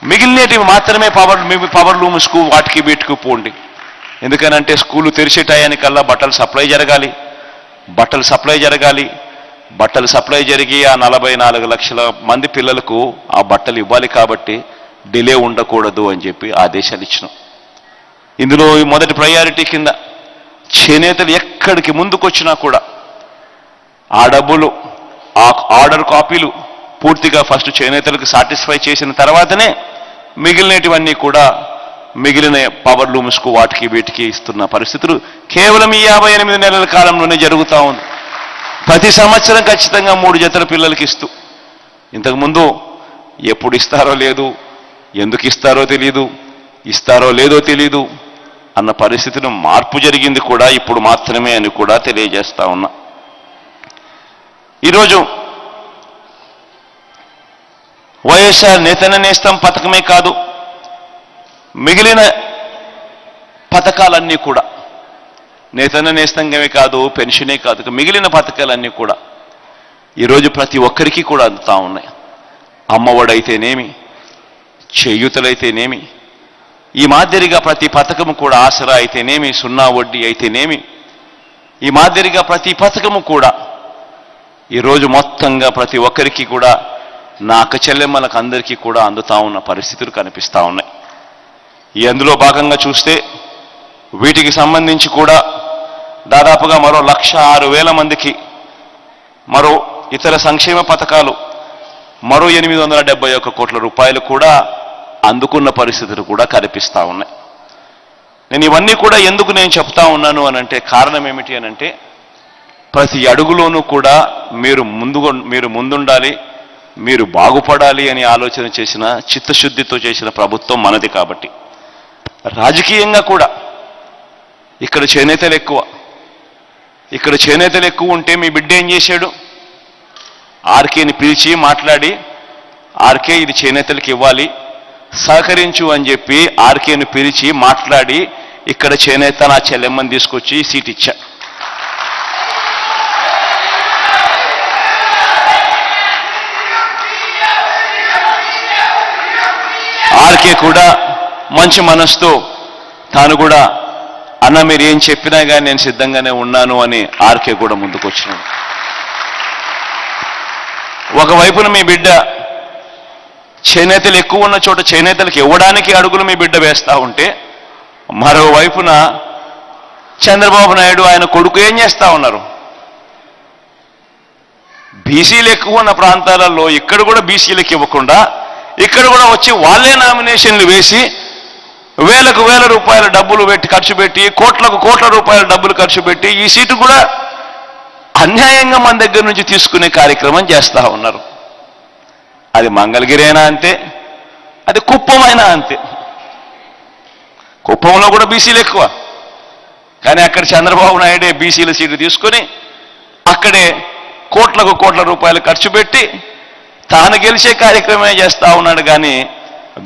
మిగిలినటివి మాత్రమే పవర్ లూమ్స్కు వాటికి వీటికి పోండి. ఎందుకనంటే స్కూలు తెరిచే టయానికల్లా బట్టలు సప్లై జరిగి ఆ 44 లక్షల మంది పిల్లలకు ఆ బట్టలు ఇవ్వాలి కాబట్టి డిలే ఉండకూడదు అని చెప్పి ఆదేశాలు ఇచ్చినాం. ఇందులో ఈ మొదటి ప్రయారిటీ కింద చేనేతలు ఎక్కడికి ముందుకొచ్చినా కూడా ఆ డబ్బులు, ఆ ఆర్డర్ కాపీలు పూర్తిగా ఫస్ట్ చేనేతలకు సాటిస్ఫై చేసిన తర్వాతనే మిగిలినటివన్నీ కూడా మిగిలిన పవర్ లూమ్స్కు వాటికి వీటికి ఇస్తున్న పరిస్థితులు కేవలం ఈ 58 నెలల కాలంలోనే జరుగుతూ ఉంది. ప్రతి సంవత్సరం ఖచ్చితంగా 3 జతల పిల్లలకి ఇస్తూ, ఇంతకుముందు ఎప్పుడు ఇస్తారో లేదు, ఎందుకు ఇస్తారో లేదో తెలీదు అన్న పరిస్థితిలో మార్పు జరిగింది కూడా ఇప్పుడు మాత్రమే అని కూడా తెలియజేస్తా ఉన్నా. ఈరోజు వైఎస్ఆర్ నేతన్న నేస్తం పథకమే కాదు, మిగిలిన పథకాలన్నీ కూడా, నేతన్న నేస్తంగమే కాదు, పెన్షనే కాదు, మిగిలిన పథకాలన్నీ కూడా ఈరోజు ప్రతి ఒక్కరికి కూడా అందుతా ఉన్నాయి. అమ్మఒడైతేనేమి, చేయూతలైతేనేమి, ఈ మాదిరిగా ప్రతి పథకము కూడా ఆసరా అయితేనేమి, సున్నా వడ్డీ అయితేనేమి, ఈ మాదిరిగా ప్రతి పథకము కూడా ఈరోజు మొత్తంగా ప్రతి ఒక్కరికి కూడా నా అక్క చెల్లెమ్మలకు అందరికీ కూడా అందుతా ఉన్న పరిస్థితులు కనిపిస్తూ ఉన్నాయి. అందులో భాగంగా చూస్తే వీటికి సంబంధించి కూడా దాదాపుగా మరో 1,06,000 మందికి మరో ఇతర సంక్షేమ పథకాలు మరో 871 కోట్ల రూపాయలు కూడా అందుకున్న పరిస్థితులు కూడా కనిపిస్తూ ఉన్నాయి. నేను ఇవన్నీ కూడా ఎందుకు నేను చెప్తా ఉన్నాను అనంటే కారణం ఏమిటి అనంటే ప్రతి అడుగులోనూ కూడా మీరు ముందుండాలి, మీరు బాగుపడాలి అని ఆలోచన చేసిన, చిత్తశుద్ధితో చేసిన ప్రభుత్వం మనది. కాబట్టి రాజకీయంగా కూడా ఇక్కడ చేనేతలు ఎక్కువ ఉంటే మీ బిడ్డ ఏం చేశాడు? ఆర్కేని పిలిచి మాట్లాడి, ఆర్కే ఇది చేనేతలకు ఇవ్వాలి, సహకరించు అని చెప్పి ఆర్కేను పిలిచి మాట్లాడి ఇక్కడ చేనేత నా చెల్లెమ్మని తీసుకొచ్చి సీట్ ఇచ్చా. ఆర్కే కూడా మంచి మనసుతో తాను కూడా అన్న మీరు ఏం చెప్పినా కానీ నేను సిద్ధంగానే ఉన్నాను అని ఆర్కే కూడా ముందుకొచ్చినాడు. ఒకవైపున మీ బిడ్డ చేనేతలు ఎక్కువ ఉన్న చోట చేనేతలకు ఇవ్వడానికి అడుగులు మీ బిడ్డ వేస్తూ ఉంటే, మరోవైపున చంద్రబాబు నాయుడు ఆయన కొడుకు ఏం చేస్తూ ఉన్నారు? బీసీలు ఎక్కువ ఉన్న ప్రాంతాలలో ఇక్కడ కూడా బీసీలకు ఇవ్వకుండా ఇక్కడ కూడా వచ్చి వాళ్ళే నామినేషన్లు వేసి వేలకు వేల రూపాయల డబ్బులు ఖర్చు పెట్టి కోట్ల రూపాయల డబ్బులు ఖర్చు పెట్టి ఈ సీటు కూడా అన్యాయంగా మన దగ్గర నుంచి తీసుకునే కార్యక్రమం చేస్తూ ఉన్నారు. అది మంగళగిరి అయినా అంతే, అది కుప్పమైనా అంతే. కుప్పంలో కూడా బీసీలు ఎక్కువ, కానీ అక్కడ చంద్రబాబు నాయుడే బీసీల సీటు తీసుకొని అక్కడే కోట్ల రూపాయలు ఖర్చు పెట్టి తాను గెలిచే కార్యక్రమమే చేస్తూ ఉన్నాడు. కానీ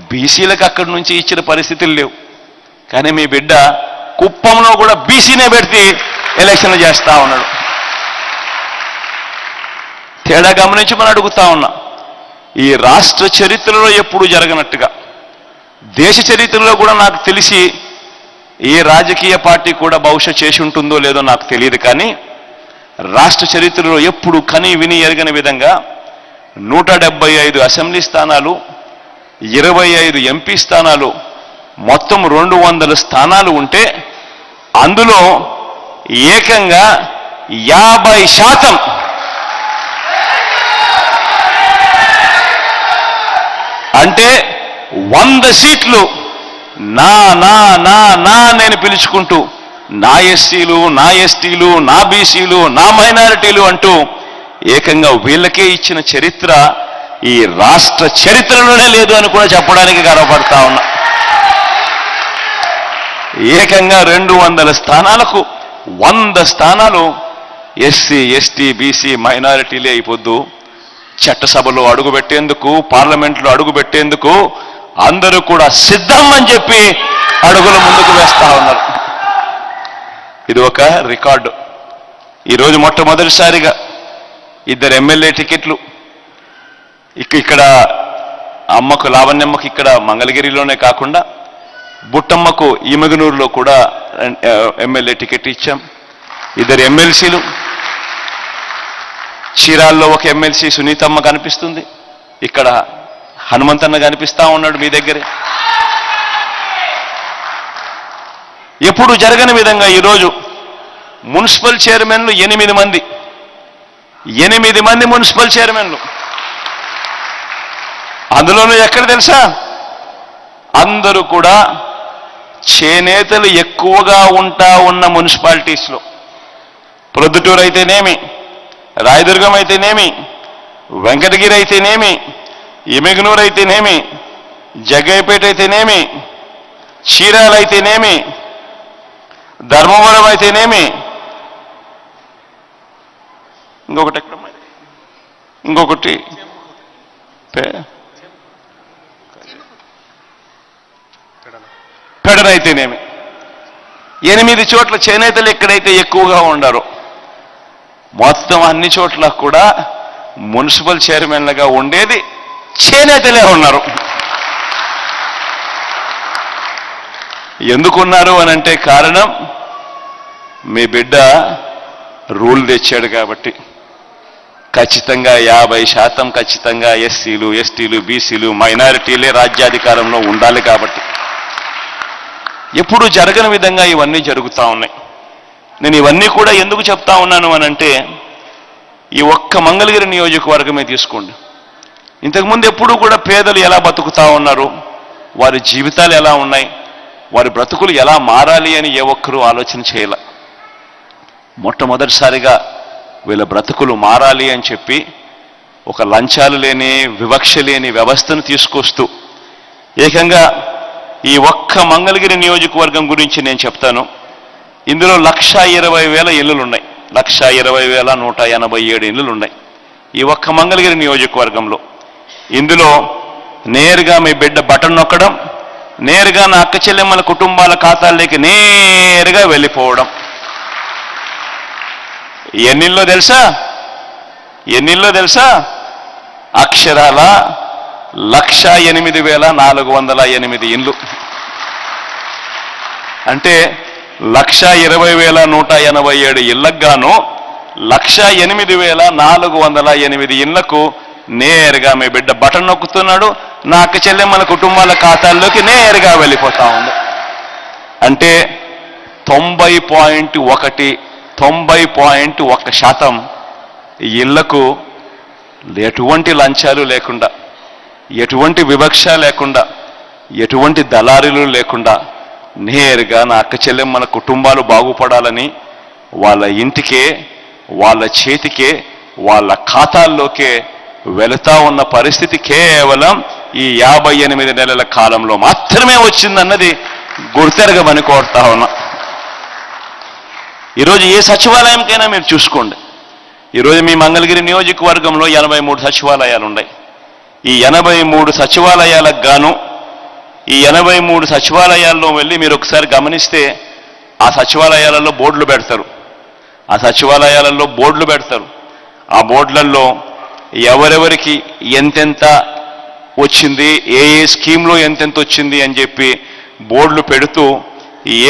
బీసీలకు అక్కడి నుంచి ఇచ్చిన పరిస్థితులు లేవు. కానీ మీ బిడ్డ కుప్పంలో కూడా బీసీనే పెడితే ఎలక్షన్లు చేస్తూ ఉన్నాడు. తేడా గమనించి మనం అడుగుతా ఉన్నా, ఈ రాష్ట్ర చరిత్రలో ఎప్పుడు జరగనట్టుగా, దేశ చరిత్రలో కూడా నాకు తెలిసి ఏ రాజకీయ పార్టీ కూడా బహుశా చేసి ఉంటుందో లేదో నాకు తెలియదు, కానీ రాష్ట్ర చరిత్రలో ఎప్పుడు కని విని ఎరగని విధంగా 175 అసెంబ్లీ స్థానాలు, 25 ఎంపీ స్థానాలు, మొత్తం 200 స్థానాలు ఉంటే అందులో ఏకంగా 50% అంటే 100 సీట్లు నా నా నా నా నేను పిలుచుకుంటూ నా ఎస్సీలు, నా ఎస్టీలు, నా బీసీలు, నా మైనారిటీలు అంటూ ఏకంగా వీళ్ళకే ఇచ్చిన చరిత్ర ఈ రాష్ట్ర చరిత్రలోనే లేదు అని కూడా చెప్పడానికి గర్వపడతా ఉన్నా. ఏకంగా 200 స్థానాలకు 100 స్థానాలు ఎస్సీ, ఎస్టీ, బీసీ, మైనారిటీలే అయిపోద్దు. చట్టసభలో అడుగుపెట్టేందుకు, పార్లమెంట్లో అడుగుపెట్టేందుకు అందరూ కూడా సిద్ధం అని చెప్పి అడుగులు ముందుకు వేస్తా ఉన్నారు. ఇది ఒక రికార్డు. ఈరోజు మొట్టమొదటిసారిగా 2 ఎమ్మెల్యే టికెట్లు ఇక్కడ అమ్మకు, లావణ్యమ్మకు ఇక్కడ మంగళగిరిలోనే కాకుండా బుట్టమ్మకు ఈమగనూరులో కూడా ఎమ్మెల్యే టికెట్ ఇచ్చాం. 2 ఎమ్మెల్సీలు, చీరాల్లో ఒక ఎమ్మెల్సీ సునీతమ్మ కనిపిస్తుంది, ఇక్కడ హనుమంతన్న కనిపిస్తా ఉన్నాడు మీ దగ్గరే. ఎప్పుడు జరగని విధంగా ఈరోజు మున్సిపల్ చైర్మన్లు 8 మంది, 8 మంది మున్సిపల్ చైర్మన్లు. అందులోనూ ఎక్కడ తెలుసా, అందరూ కూడా చేనేతలు ఎక్కువగా ఉన్న మున్సిపాలిటీస్లో. ప్రొద్దుటూరు అయితేనేమి, రాయదుర్గం అయితేనేమి, వెంకటగిరి అయితేనేమి, ఎమ్మిగనూరు అయితేనేమి, జగ్గయ్యపేట అయితేనేమి, చీరాల అయితేనేమి, ధర్మవరం అయితేనేమి, ఇంకొకటి పెడనైతేనేమి, 8 చోట్ల చేనేతలు ఎక్కడైతే ఎక్కువగా ఉండారో మొత్తం అన్ని చోట్ల కూడా మున్సిపల్ చైర్మన్లుగా ఉండేది చేనేతలే ఉన్నారు. ఎందుకున్నారు అనంటే కారణం మీ బిడ్డ రూల్ తెచ్చాడు కాబట్టి. ఖచ్చితంగా 50% ఖచ్చితంగా ఎస్సీలు, ఎస్టీలు, బీసీలు, మైనారిటీలే రాజ్యాధికారంలో ఉండాలి కాబట్టి ఎప్పుడు జరగని విధంగా ఇవన్నీ జరుగుతూ ఉన్నాయి. నేను ఇవన్నీ కూడా ఎందుకు చెప్తా ఉన్నాను అనంటే, ఈ ఒక్క మంగళగిరి నియోజకవర్గమే తీసుకోండి. ఇంతకుముందు ఎప్పుడూ కూడా పేదలు ఎలా బతుకుతా ఉన్నారు, వారి జీవితాలు ఎలా ఉన్నాయి, వారి బ్రతుకులు ఎలా మారాలి అని ఏ ఒక్కరూ ఆలోచన చేయాల. మొట్టమొదటిసారిగా వీళ్ళ బ్రతుకులు మారాలి అని చెప్పి ఒక లంచాలు లేని, వివక్ష లేని వ్యవస్థను తీసుకొస్తూ ఏకంగా ఈ ఒక్క మంగళగిరి నియోజకవర్గం గురించి నేను చెప్తాను. ఇందులో 1,20,000 ఇళ్ళు ఉన్నాయి. 1,20,187 ఇళ్ళు ఉన్నాయి ఈ ఒక్క మంగళగిరి నియోజకవర్గంలో. ఇందులో నేరుగా మీ బిడ్డ బటన్ నొక్కడం, నేరుగా నా అక్క చెల్లెమ్మల కుటుంబాల ఖాతాల్లోకి నేరుగా వెళ్ళిపోవడం. ఎన్నిల్లో తెలుసా? అక్షరాల 1,08,408 ఇండ్లు. అంటే 1,20,187 ఇళ్లకు గాను 1,08,408 ఇళ్లకు నేరుగా మీ బిడ్డ బటన్ నొక్కుతున్నాడు. నా అక్క చెల్లెమ్మల కుటుంబాల ఖాతాల్లోకి నేరుగా వెళ్ళిపోతా ఉంది. అంటే 90.1% ఇళ్లకు ఎటువంటి లంచాలు లేకుండా, ఎటువంటి వివక్ష లేకుండా, ఎటువంటి దళారీలు లేకుండా నేరుగా నా అక్క చెల్లెమ్మల కుటుంబాలు బాగుపడాలని వాళ్ళ ఇంటికే, వాళ్ళ చేతికే, వాళ్ళ ఖాతాల్లోకే వెళుతా ఉన్న పరిస్థితి కేవలం ఈ 58 నెలల కాలంలో మాత్రమే వచ్చిందన్నది గుర్తెరగమని కోరుతా ఉన్నా. ఈరోజు ఏ సచివాలయంకైనా మీరు చూసుకోండి. ఈరోజు మీ మంగళగిరి నియోజకవర్గంలో 83 సచివాలయాలు ఉన్నాయి. ఈ 83 సచివాలయాలకు గాను ఈ 83 సచివాలయాల్లో వెళ్ళి మీరు ఒకసారి గమనిస్తే ఆ సచివాలయాలలో బోర్డులు పెడతారు. ఆ బోర్డులలో ఎవరెవరికి ఎంతెంత వచ్చింది, ఏ స్కీమ్లో ఎంతెంత వచ్చింది అని చెప్పి బోర్డులు పెడుతూ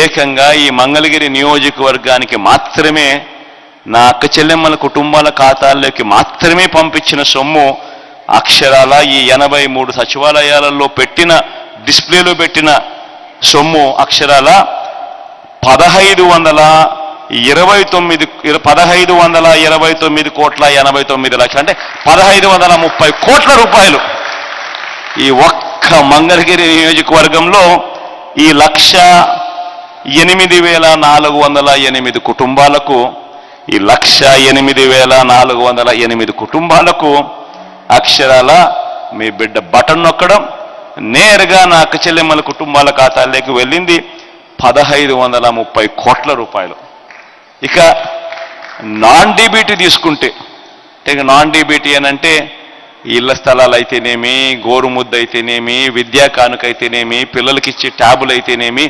ఏకంగా ఈ మంగళగిరి నియోజకవర్గానికి మాత్రమే, నా అక్క చెల్లెమ్మల కుటుంబాల ఖాతాల్లోకి మాత్రమే పంపించిన సొమ్ము అక్షరాల ఈ 83 సచివాలయాలలో పెట్టిన, డిస్ప్లేలో పెట్టిన సొమ్ము అక్షరాల 1,529 కోట్ల 89 లక్షలు, అంటే 1,530 కోట్ల రూపాయలు ఈ ఒక్క మంగళగిరి నియోజకవర్గంలో ఈ 1,08,408 కుటుంబాలకు, ఈ 1,08,408 కుటుంబాలకు అక్షరాల మీ బిడ్డ బటన్ నొక్కడం, నేరుగా నా అక్క చెల్లెమ్మల కుటుంబాల ఖాతాల్లోకి వెళ్ళింది 1,530 కోట్ల రూపాయలు. ఇక నాన్ డీబీటీ తీసుకుంటే, నాన్ డీబీటీ అనంటే ఇళ్ల స్థలాలు అయితేనేమి, గోరుముద్ద అయితేనేమి, విద్యా కానుక అయితేనేమి, పిల్లలకిచ్చే ట్యాబులు అయితేనేమి,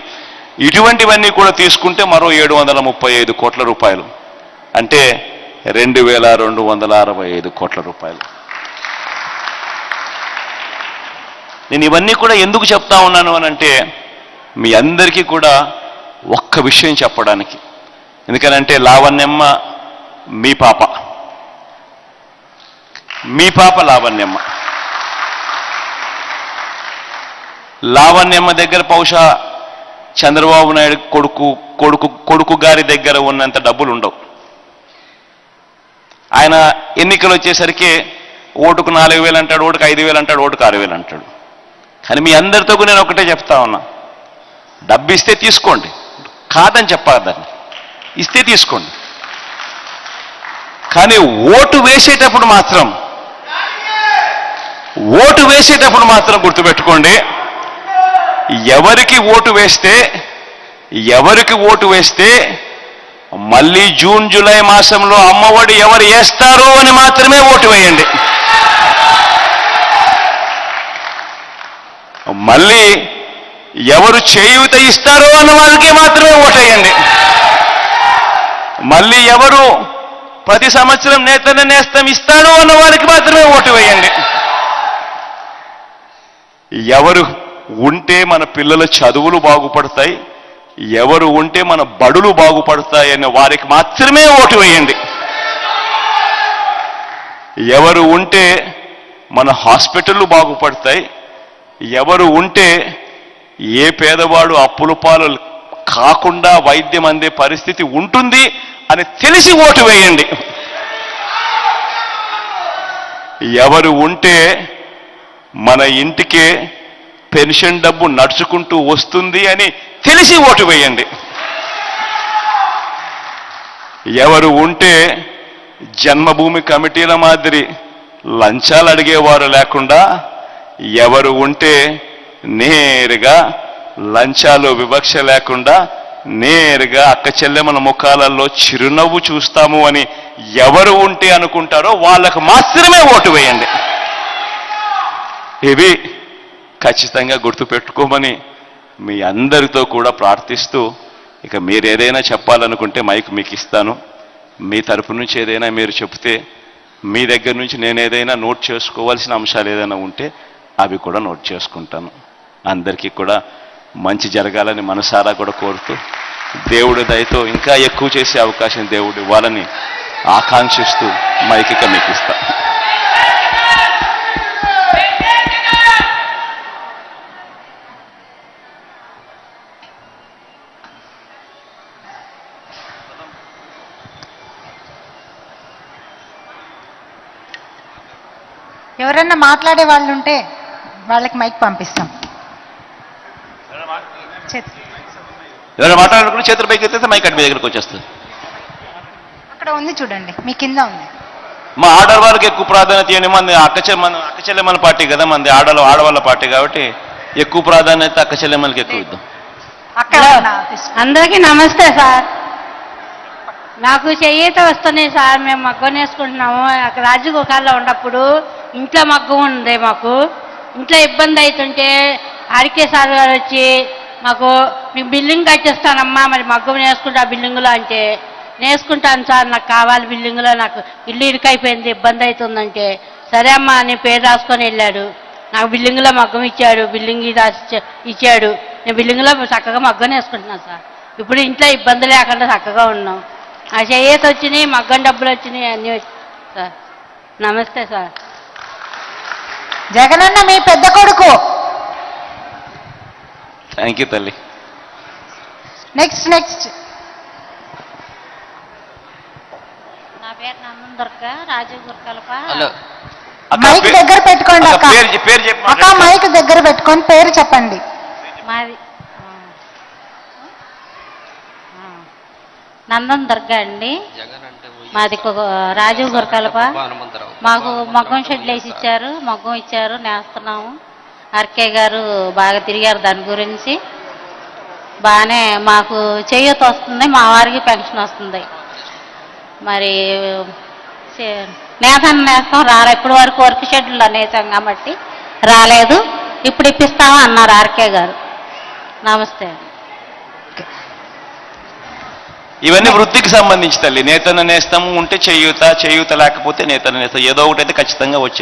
ఇటువంటివన్నీ కూడా తీసుకుంటే మరో 735 కోట్ల రూపాయలు, అంటే 2,265 కోట్ల రూపాయలు. నేను ఇవన్నీ కూడా ఎందుకు చెప్తా ఉన్నాను అనంటే, మీ అందరికీ కూడా ఒక్క విషయం చెప్పడానికి. ఎందుకనంటే లావణ్యమ్మ మీ పాప లావణ్యమ్మ దగ్గర బహుశా చంద్రబాబు నాయుడు కొడుకు గారి దగ్గర ఉన్నంత డబ్బులు ఉండవు. ఆయన ఎన్నికలు వచ్చేసరికి ఓటుకు 4,000 అంటాడు, ఓటుకు 5,000 అంటాడు, ఓటుకు 6,000 అంటాడు. కానీ మీ అందరితో నేను ఒకటే చెప్తా ఉన్నా, డబ్బు ఇస్తే తీసుకోండి, కాదని చెప్పాలని, ఇస్తే తీసుకోండి. కానీ ఓటు వేసేటప్పుడు మాత్రం గుర్తుపెట్టుకోండి, ఎవరికి ఓటు వేస్తే మళ్ళీ జూన్ జూలై మాసంలో అమ్మఒడి ఎవరు వేస్తారు అని మాత్రమే ఓటు వేయండి. మళ్ళీ ఎవరు చేయూత ఇస్తారో అన్న వాళ్ళకే మాత్రమే ఓటేయండి. మళ్ళీ ఎవరు ప్రతి సంవత్సరం నేతన్న నేస్తం ఇస్తాను అన్న వారికి మాత్రమే ఓటు వేయండి. ఎవరు ఉంటే మన పిల్లల చదువులు బాగుపడతాయి, ఎవరు ఉంటే మన బడులు బాగుపడతాయి అనే వారికి మాత్రమే ఓటు వేయండి. ఎవరు ఉంటే మన హాస్పిటళ్ళు బాగుపడతాయి, ఎవరు ఉంటే ఏ పేదవాడు అప్పుల పాలు కాకుండా వైద్యం అందే పరిస్థితి ఉంటుంది అని తెలిసి ఓటు వేయండి. ఎవరు ఉంటే మన ఇంటికే పెన్షన్ డబ్బు నడుచుకుంటూ వస్తుంది అని తెలిసి ఓటు వేయండి. ఎవరు ఉంటే జన్మభూమి కమిటీల మాదిరి లంచాలు అడిగేవారు లేకుండా, ఎవరు ఉంటే నేరుగా లంచాలు వివక్ష లేకుండా నేరుగా అక్క చెల్లెమల ముఖాలలో చిరునవ్వు చూస్తాము అని ఎవరు ఉంటే అనుకుంటారో వాళ్ళకు మాత్రమే ఓటు వేయండి. ఇవి ఖచ్చితంగా గుర్తుపెట్టుకోమని మీ అందరితో కూడా ప్రార్థిస్తూ, ఇక మీరు ఏదైనా చెప్పాలనుకుంటే మైక్ మీకు ఇస్తాను. మీ తరపు నుంచి ఏదైనా మీరు చెప్తే, మీ దగ్గర నుంచి నేను ఏదైనా నోట్ చేసుకోవాల్సిన అంశాలు ఏదైనా ఉంటే అవి కూడా నోట్ చేసుకుంటాను. అందరికీ కూడా మంచి జరగాలని మనసారా కూడా కోరుతూ, దేవుడి దయతో ఇంకా ఎక్కువ చేసే అవకాశం దేవుడు ఇవ్వాలని ఆకాంక్షిస్తూ మైక్ ఇక మీకు ఇస్తాను.
ఎవరన్నా మాట్లాడే వాళ్ళు ఉంటే వాళ్ళకి మైక్ పంపిస్తాం.
ఎవరైనా మాట్లాడాలనుకుంటే చేతులు పైకి ఎత్తితే మైక్ అటు మీ దగ్గరకు వచ్చేస్తుంది.
అక్కడ ఉంది చూడండి, మీ కింద ఉంది.
మా ఆడవాళ్ళకి ఎక్కువ ప్రాధాన్యత ఇవ్వండి. మన అక్క చెల్లెమ్మల పార్టీ కదా, మనది ఆడవాళ్ళ పార్టీ కాబట్టి ఎక్కువ ప్రాధాన్యత అక్క చెల్లెమ్మలకి ఎక్కువ ఇద్దాం.
అందరికీ నమస్తే సార్. నాకు చేయూత వస్తున్నాయి సార్. మేము మగ్గం వేసుకుంటున్నాము. అక్కడ రాజగోకాల్లో ఉన్నప్పుడు ఇంట్లో మగ్గం ఉంది. మాకు ఇంట్లో ఇబ్బంది అవుతుంటే ఆర్కే సార్ గారు వచ్చి మాకు మీకు బిల్డింగ్ కట్టిస్తానమ్మా, మరి మగ్గం నేసుకుంటా బిల్డింగ్లో అంటే, నేసుకుంటాను సార్, నాకు కావాలి బిల్డింగ్లో, నాకు ఇల్లు ఇరుకైపోయింది, ఇబ్బంది అవుతుందంటే, సరే అమ్మా అని పేరు రాసుకొని వెళ్ళాడు. నాకు బిల్డింగ్లో మగ్గం ఇచ్చాడు, బిల్డింగ్ ఇచ్చాడు. నేను బిల్డింగ్లో చక్కగా మగ్గం వేసుకుంటున్నాను సార్. ఇప్పుడు ఇంట్లో ఇబ్బంది లేకుండా చక్కగా ఉన్నాం. ఆ చేయూత వచ్చినాయి, మగ్గం డబ్బులు వచ్చినాయి, అన్నీ వచ్చాయి సార్. నమస్తే సార్.
జగనన్న మీ పెద్ద కొడుకు.
థ్యాంక్ యూ తల్లి.
నెక్స్ట్
నా పేరు నందన్ దుర్గా, రాజీవ్ గుర్కల్ప.
మైక్ దగ్గర పెట్టుకోండి అక్క.
పేరు చెప్పి
అక్క మైక్ దగ్గర పెట్టుకొని పేరు చెప్పండి.
మాది నందన్ దుర్గా అండి. మాది రాజీవ్ గుర్కల్ప. మాకు మగ్గం షెడ్లు వేసి ఇచ్చారు, మగ్గం ఇచ్చారు, నేస్తున్నాము. ఆర్కే గారు బాగా తిరిగారు దాని గురించి. బాగానే మాకు చేయూత వస్తుంది, మా వారికి పెన్షన్ వస్తుంది. మరి నేస్తాం రాలే, ఇప్పటి వరకు వర్క్ షెడ్యూల్లో నేసాం కాబట్టి రాలేదు. ఇప్పుడు ఇప్పిస్తాము అన్నారు ఆర్కే గారు. నమస్తే.
ఇవన్నీ వృత్తికి సంబంధించి తల్లి. నేతన్న నేస్తాము ఉంటే చేయూత లేకపోతే నేతన్న నేస్తం, ఏదో ఒకటి అయితే ఖచ్చితంగా వచ్చే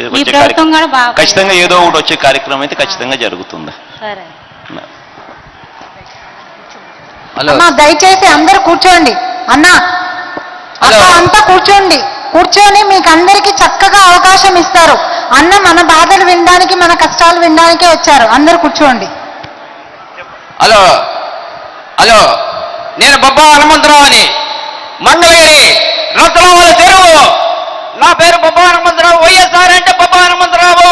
ఖచ్చితంగా ఏదో ఒకటి వచ్చే కార్యక్రమం అయితే ఖచ్చితంగా జరుగుతుంది.
సరే.
అమ్మా దయచేసి అందరూ కూర్చోండి. అన్నా అక్క అంతా కూర్చొని మీకు అందరికీ చక్కగా అవకాశం ఇస్తారు. అన్న మన బాధలు వినడానికి, మన కష్టాలు వినడానికే వచ్చారు. అందరూ కూర్చోండి.
హలో, నేను బొబ్బా హనుమంతరావు అని, మంగళగిరి రత్నవాళ్ళ చెరువు. నా పేరు బొబ్బా హనుమంతరావు. వైఎస్ఆర్ అంటే బొబ్బా హనుమంతరావు.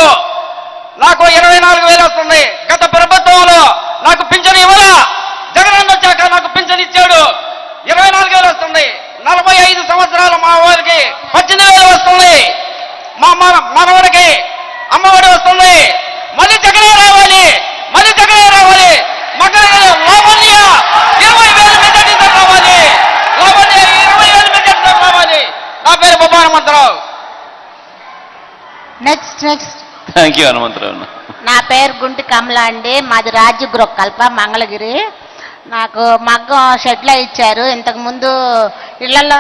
నాకు 24,000 వస్తుంది. గత ప్రభుత్వంలో నాకు పింఛను ఇవ్వలా. జగనన్న వచ్చాక నాకు పింఛను ఇచ్చాడు. 24,000 వస్తుంది. 45 సంవత్సరాలు మా వారికి 18,000 వస్తుంది. మా మనవడికి అమ్మఒడి వస్తుంది. మళ్ళీ జగనే రావాలి, మళ్ళీ జగనే రావాలి. లావణ్య 20,000 మెజార్టీతో రావాలి. లావణ్య 20,000 మెజార్టీతో రావాలి. నా పేరు Bobba Hanumantharao.
Next
thank you Hanumantharao.
నా పేరు గుంటి కమల అండి. మాది రాజీవ్ గుర్కల్ప, మంగళగిరి. నాకు మగ్గం షెడ్లో ఇచ్చారు. ఇంతకుముందు ఇళ్లలో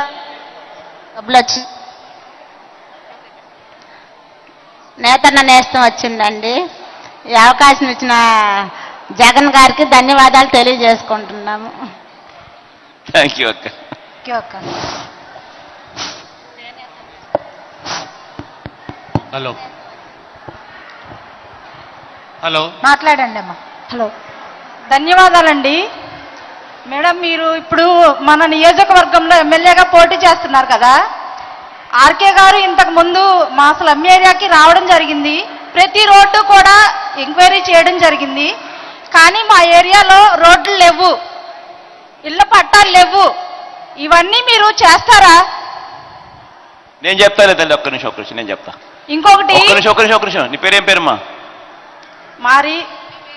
డబ్బులు వచ్చి నేతన్న నేస్తం వచ్చిందండి. ఈ అవకాశం ఇచ్చిన జగన్ గారికి ధన్యవాదాలు తెలియజేసుకుంటున్నాము.
థ్యాంక్ యూ అక్క.
హలో హలో
మాట్లాడండి అమ్మా. హలో, ధన్యవాదాలండి. మేడం, మీరు ఇప్పుడు మన నియోజకవర్గంలో ఎమ్మెల్యేగా పోటీ చేస్తున్నారు కదా. ఆర్కే గారు ఇంతకు ముందు మా స్లమ్ ఏరియాకి రావడం జరిగింది. ప్రతి రోడ్డు కూడా ఎంక్వైరీ చేయడం జరిగింది. కానీ మా ఏరియాలో రోడ్లు లేవు, ఇళ్ల పట్టాలు లేవు. ఇవన్నీ మీరు చేస్తారా?
నేను చెప్తాలే తల్లి, ఒక్క నిమిషం నేను చెప్తా.
ఇంకొకటి,
ఒక్క నిమిషం. నీ పేరేం పేరమ్మా?
మరి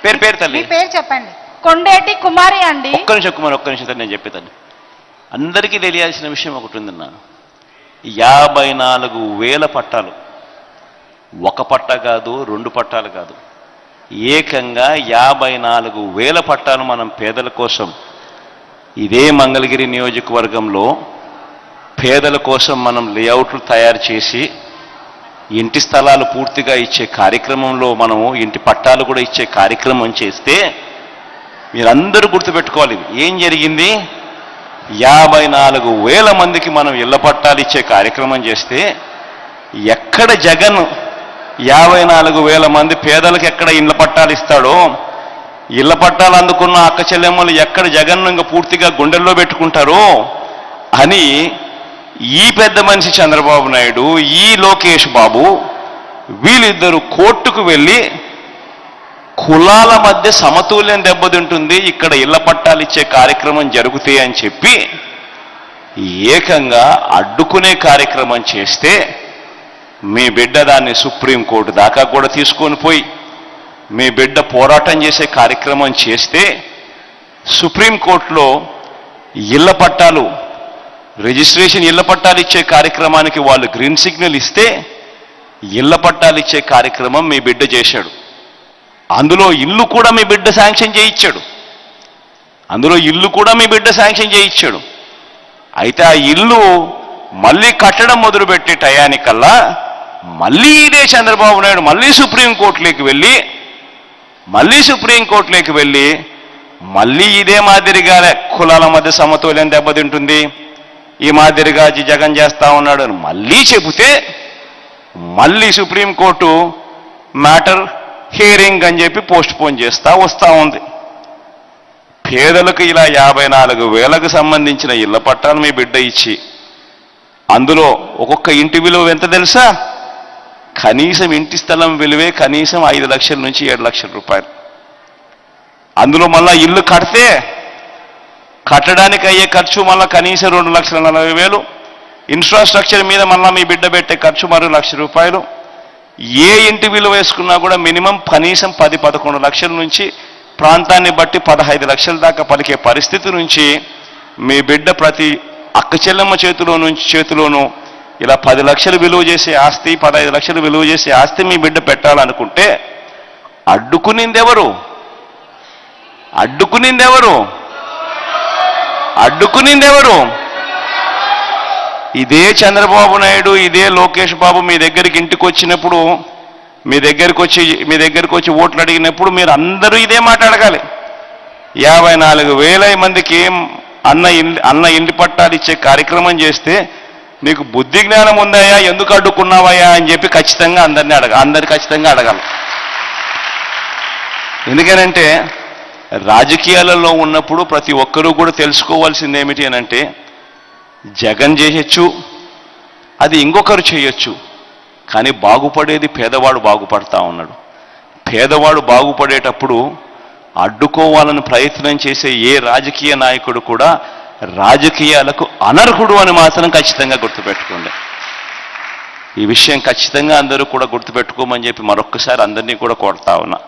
పేరు తల్లి,
పేరు చెప్పండి. కొండేటి కుమారి అండి.
ఒక్క నిమిషం తల్లి, నేను చెప్పే తల్లి. అందరికీ తెలియాల్సిన విషయం ఒకటి ఉందన్నా. 54,000 పట్టాలు, ఒక పట్ట కాదు, 2 పట్టాలు కాదు, ఏకంగా 54,000 పట్టాలు మనం పేదల కోసం ఇదే మంగళగిరి నియోజకవర్గంలో పేదల కోసం మనం లేఅవుట్లు తయారు చేసి ఇంటి స్థలాలు పూర్తిగా ఇచ్చే కార్యక్రమంలో మనము ఇంటి పట్టాలు కూడా ఇచ్చే కార్యక్రమం చేస్తే మీరందరూ గుర్తుపెట్టుకోవాలి ఏం జరిగింది. 54,000 మందికి మనం ఇళ్ల పట్టాలు ఇచ్చే కార్యక్రమం చేస్తే ఎక్కడ జగన్ 54,000 మంది పేదలకు ఎక్కడ ఇళ్ల పట్టాలు ఇస్తాడో, ఇళ్ల పట్టాలు అందుకున్న అక్క చెల్లెమ్మలు ఎక్కడ జగన్ ఇంకా పూర్తిగా గుండెల్లో పెట్టుకుంటారో అని ఈ పెద్ద మనిషి చంద్రబాబు నాయుడు, ఈ లోకేష్ బాబు వీళ్ళిద్దరూ కోర్టుకు వెళ్ళి కులాల మధ్య సమతుల్యం దెబ్బతింటుంది, ఇక్కడ ఇళ్ల పట్టాలు ఇచ్చే కార్యక్రమం జరుగుతాయి అని చెప్పి ఏకంగా అడ్డుకునే కార్యక్రమం చేస్తే మీ బిడ్డ దాన్ని సుప్రీంకోర్టు దాకా కూడా తీసుకొని పోయి మీ బిడ్డ పోరాటం చేసే కార్యక్రమం చేస్తే సుప్రీంకోర్టులో ఇళ్ల పట్టాలు రిజిస్ట్రేషన్ ఇళ్ల పట్టాలు ఇచ్చే కార్యక్రమానికి వాళ్ళు గ్రీన్ సిగ్నల్ ఇస్తే ఇళ్ల పట్టాలు ఇచ్చే కార్యక్రమం మీ బిడ్డ చేశాడు. అందులో ఇల్లు కూడా మీ బిడ్డ శాంక్షన్ చేయించాడు. అయితే ఆ ఇల్లు మళ్ళీ కట్టడం మొదలుపెట్టే టయానికల్లా మళ్ళీ ఇదే చంద్రబాబు నాయుడు మళ్ళీ సుప్రీంకోర్టులోకి వెళ్ళి మళ్ళీ ఇదే మాదిరిగా కులాల మధ్య సమతుల్యం దెబ్బతింటుంది, ఈ మాదిరిగా జగన్ చేస్తా ఉన్నాడు అని మళ్ళీ చెబితే మళ్ళీ సుప్రీంకోర్టు మ్యాటర్ హియరింగ్ అని చెప్పి పోస్ట్ పోన్ చేస్తా వస్తూ ఉంది. పేదలకు ఇలా 54,000కు సంబంధించిన ఇళ్ల పట్టాలు మీ బిడ్డ ఇచ్చి అందులో ఒక్కొక్క ఇంటి విలువ ఎంత తెలుసా? కనీసం ఇంటి స్థలం విలువే కనీసం 5 లక్షల నుంచి 7 లక్షల రూపాయలు. అందులో మళ్ళా ఇల్లు కడితే కట్టడానికి అయ్యే ఖర్చు మళ్ళీ కనీసం 2,40,000. ఇన్ఫ్రాస్ట్రక్చర్ మీద మళ్ళీ మీ బిడ్డ పెట్టే ఖర్చు మరో 1,00,000 రూపాయలు. ఏ ఇంటి విలువ వేసుకున్నా కూడా మినిమం కనీసం 10-11 లక్షల నుంచి ప్రాంతాన్ని బట్టి 15 లక్షల దాకా పలికే పరిస్థితి నుంచి మీ బిడ్డ ప్రతి అక్క చెల్లెమ్మ చేతిలోనూ ఇలా 10 లక్షలు విలువ చేసే ఆస్తి, 15 లక్షలు విలువ చేసే ఆస్తి మీ బిడ్డ పెట్టాలనుకుంటే అడ్డుకునిందెవరు? ఇదే చంద్రబాబు నాయుడు, ఇదే లోకేష్ బాబు మీ దగ్గరికి ఇంటికి వచ్చినప్పుడు, మీ దగ్గరికి వచ్చి ఓట్లు అడిగినప్పుడు మీరు అందరూ ఇదే మాట అడగాలి. 54,000 మందికి అన్న ఇంటి పట్టాలు ఇచ్చే కార్యక్రమం చేస్తే నీకు బుద్ధి జ్ఞానం ఉందాయా, ఎందుకు అడ్డుకున్నావయ్యా అని చెప్పి ఖచ్చితంగా అందరు ఖచ్చితంగా అడగాలి. ఎందుకనంటే రాజకీయాలలో ఉన్నప్పుడు ప్రతి ఒక్కరూ కూడా తెలుసుకోవాల్సింది ఏమిటి అనంటే జగన్ చేయొచ్చు, అది ఇంకొకరు చేయొచ్చు, కానీ బాగుపడేది పేదవాడు బాగుపడతా ఉన్నాడు. పేదవాడు బాగుపడేటప్పుడు అడ్డుకోవాలని ప్రయత్నం చేసే ఏ రాజకీయ నాయకుడు కూడా రాజకీయాలకు అనర్హుడు అని మాత్రం ఖచ్చితంగా గుర్తుపెట్టుకోండి. ఈ విషయం ఖచ్చితంగా అందరూ కూడా గుర్తుపెట్టుకోమని చెప్పి మరొక్కసారి అందరినీ కూడా కోరుతా ఉన్నా.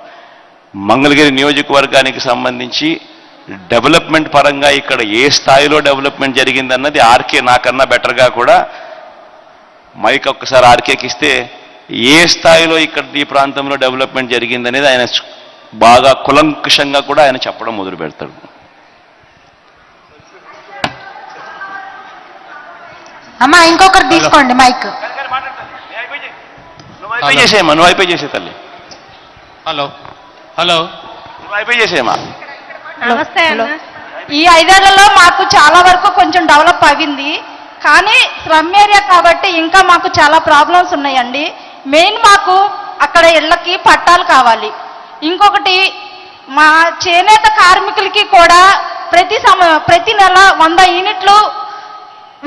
మంగళగిరి నియోజకవర్గానికి సంబంధించి డెవలప్మెంట్ పరంగా ఇక్కడ ఏ స్థాయిలో డెవలప్మెంట్ జరిగిందన్నది ఆర్కే నాకన్నా బెటర్గా కూడా మైక్ ఒక్కసారి ఆర్కేకి ఇస్తే ఏ స్థాయిలో ఇక్కడ ఈ ప్రాంతంలో డెవలప్మెంట్ జరిగిందనేది ఆయన బాగా కులంకుషంగా కూడా ఆయన చెప్పడం మొదలు పెడతాడు.
అమ్మా ఇంకొకరు తీసుకోండి మైక్.
నువ్వు అయిపోయి చేసేయమ్మా, నువ్వు అయిపోయి చేసే తల్లి.
హలో హలో
నువ్వు అయిపోయి చేసేయమ్మా.
నమస్తే అన్న.
ఈ 5 ఏళ్లలో మాకు చాలా వరకు కొంచెం డెవలప్ అయింది, కానీ స్లమ్ ఏరియా కాబట్టి ఇంకా మాకు చాలా ప్రాబ్లమ్స్ ఉన్నాయండి. మెయిన్ మాకు అక్కడ ఇళ్ళకి పట్టాలు కావాలి. ఇంకొకటి మా చేనేత కార్మికులకి కూడా ప్రతి నెల 100 యూనిట్లు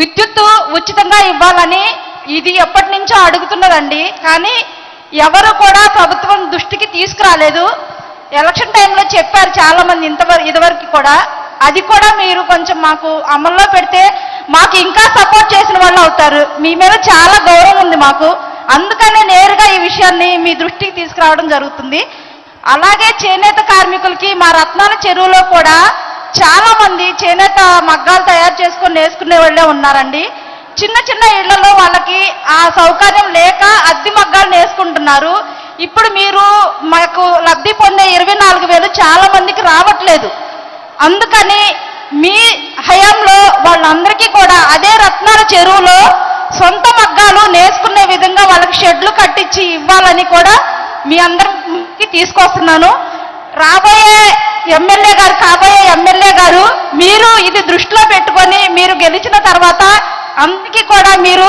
విద్యుత్తు ఉచితంగా ఇవ్వాలని ఇది ఎప్పటి నుంచో అడుగుతున్నదండి. కానీ ఎవరు కూడా ప్రభుత్వం దృష్టికి తీసుకురాలేదు. ఎలక్షన్ టైంలో చెప్పారు చాలా మంది ఇదివరకు కూడా. అది కూడా మీరు కొంచెం మాకు అమల్లో పెడితే మాకు ఇంకా సపోర్ట్ చేసిన వాళ్ళు అవుతారు. మీ మీద చాలా గౌరవం ఉంది మాకు, అందుకనే నేరుగా ఈ విషయాన్ని మీ దృష్టికి తీసుకురావడం జరుగుతుంది. అలాగే చేనేత కార్మికులకి మా రత్నాల చెరువులో కూడా చాలా మంది చేనేత మగ్గాలు తయారు చేసుకొని నేర్చుకునే వాళ్ళే ఉన్నారండి. చిన్న చిన్న ఇళ్లలో వాళ్ళకి ఆ సౌకర్యం లేక అద్దె మగ్గాలు నేర్చుకుంటున్నారు. ఇప్పుడు మీరు మాకు లబ్ధి పొందే 24,000 చాలా మందికి రావట్లేదు. అందుకని మీ హయాంలో వాళ్ళందరికీ కూడా అదే రత్నాల చెరువులో సొంత మగ్గాలు నేర్చుకునే విధంగా వాళ్ళకి షెడ్లు కట్టించి ఇవ్వాలని కూడా మీ అందరికి తీసుకొస్తున్నాను. కాబోయే ఎమ్మెల్యే గారు మీరు ఇది దృష్టిలో పెట్టుకొని మీరు గెలిచిన తర్వాత అందరికీ కూడా మీరు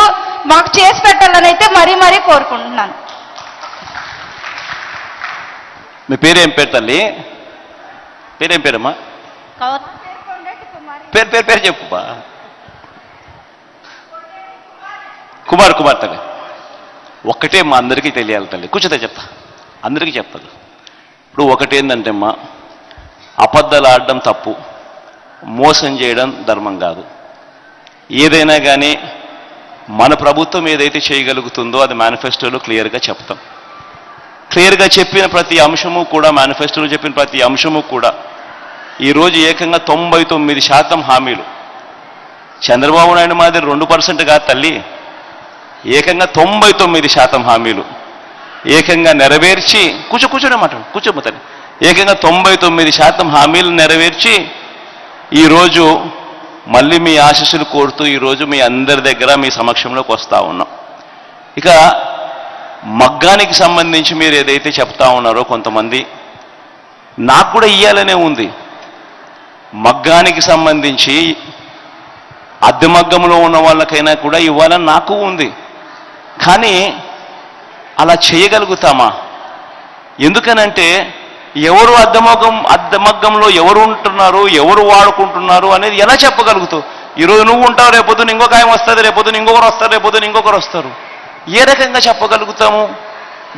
మాకు చేసి పెట్టాలని అయితే మరీ కోరుకుంటున్నాను.
మీ పేరేం పేరు తల్లి? పేరేం పేరమ్మా? పేరు చెప్పుపా. కుమార్ తల్లి. ఒక్కటే మా అందరికీ తెలియాలి తల్లి. కూర్చోతే చెప్తా, అందరికీ చెప్తాను. ఇప్పుడు ఒకటేందంటే అమ్మా, అబద్ధాలు ఆడడం తప్పు, మోసం చేయడం ధర్మం కాదు. ఏదైనా కానీ మన ప్రభుత్వం ఏదైతే చేయగలుగుతుందో అది మేనిఫెస్టోలో క్లియర్గా చెప్తాం. క్లియర్గా చెప్పిన ప్రతి అంశము కూడా, మేనిఫెస్టోలో చెప్పిన ప్రతి అంశము కూడా ఈరోజు ఏకంగా 99% హామీలు. చంద్రబాబు నాయుడు మాదిరి 2% కాదు తల్లి, ఏకంగా 99% హామీలు ఏకంగా నెరవేర్చి కూర్చోమ్మ తల్లి. ఏకంగా 99% హామీలు నెరవేర్చి ఈరోజు మళ్ళీ మీ ఆశీస్సులు కోరుతూ ఈరోజు మీ అందరి దగ్గర మీ సమక్షంలోకి వస్తూ ఉన్నాం. ఇక మగ్గానికి సంబంధించి మీరు ఏదైతే చెప్తా ఉన్నారో కొంతమంది, నాకు కూడా ఇయ్యాలనే ఉంది. మగ్గానికి సంబంధించి అద్దె మగ్గంలో ఉన్న వాళ్ళకైనా కూడా ఇవ్వాలని నాకు ఉంది. కానీ అలా చేయగలుగుతామా? ఎందుకనంటే ఎవరు అద్దె మగ్గంలో ఎవరు ఉంటున్నారు, ఎవరు వాడుకుంటున్నారు అనేది ఎలా చెప్పగలుగుతావు? ఈరోజు నువ్వు ఉంటావు, రేపొద్దున ఇంకొక ఆయన వస్తుంది, రేపొద్దున ఇంకొకరు వస్తారు, రేపొద్దున ఇంకొకరు వస్తారు. ఏ రకంగా చెప్పగలుగుతాము?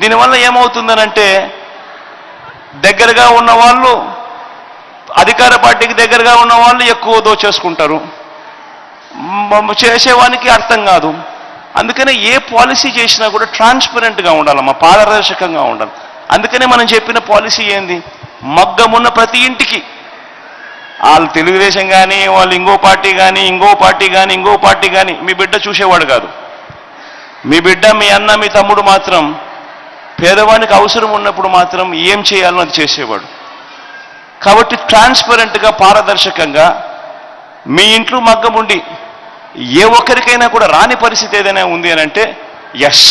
దీనివల్ల ఏమవుతుందనంటే దగ్గరగా ఉన్న వాళ్ళు, అధికార పార్టీకి దగ్గరగా ఉన్న వాళ్ళు ఎక్కువ దోచేసుకుంటారు, చేసేవానికి అర్థం కాదు. అందుకనే ఏ పాలసీ చేసినా కూడా ట్రాన్స్పరెంట్గా ఉండాలమ్మా, పారదర్శకంగా ఉండాలి. అందుకనే మనం చెప్పిన పాలసీ ఏంది? మగ్గమున్న ప్రతి ఇంటికి, వాళ్ళు తెలుగుదేశం కానీ, వాళ్ళు ఇంకో పార్టీ కానీ మీ బిడ్డ చూసేవాడు కాదు. మీ బిడ్డ, మీ అన్న, మీ తమ్ముడు మాత్రం పేదవానికి అవసరం ఉన్నప్పుడు మాత్రం ఏం చేయాలో అది చేసేవాడు. కాబట్టి ట్రాన్స్పరెంట్గా, పారదర్శకంగా మీ ఇంట్లో మగ్గం ఉండి ఏ ఒక్కరికైనా కూడా రాని పరిస్థితి ఏదైనా ఉంది అని అంటే, ఎస్,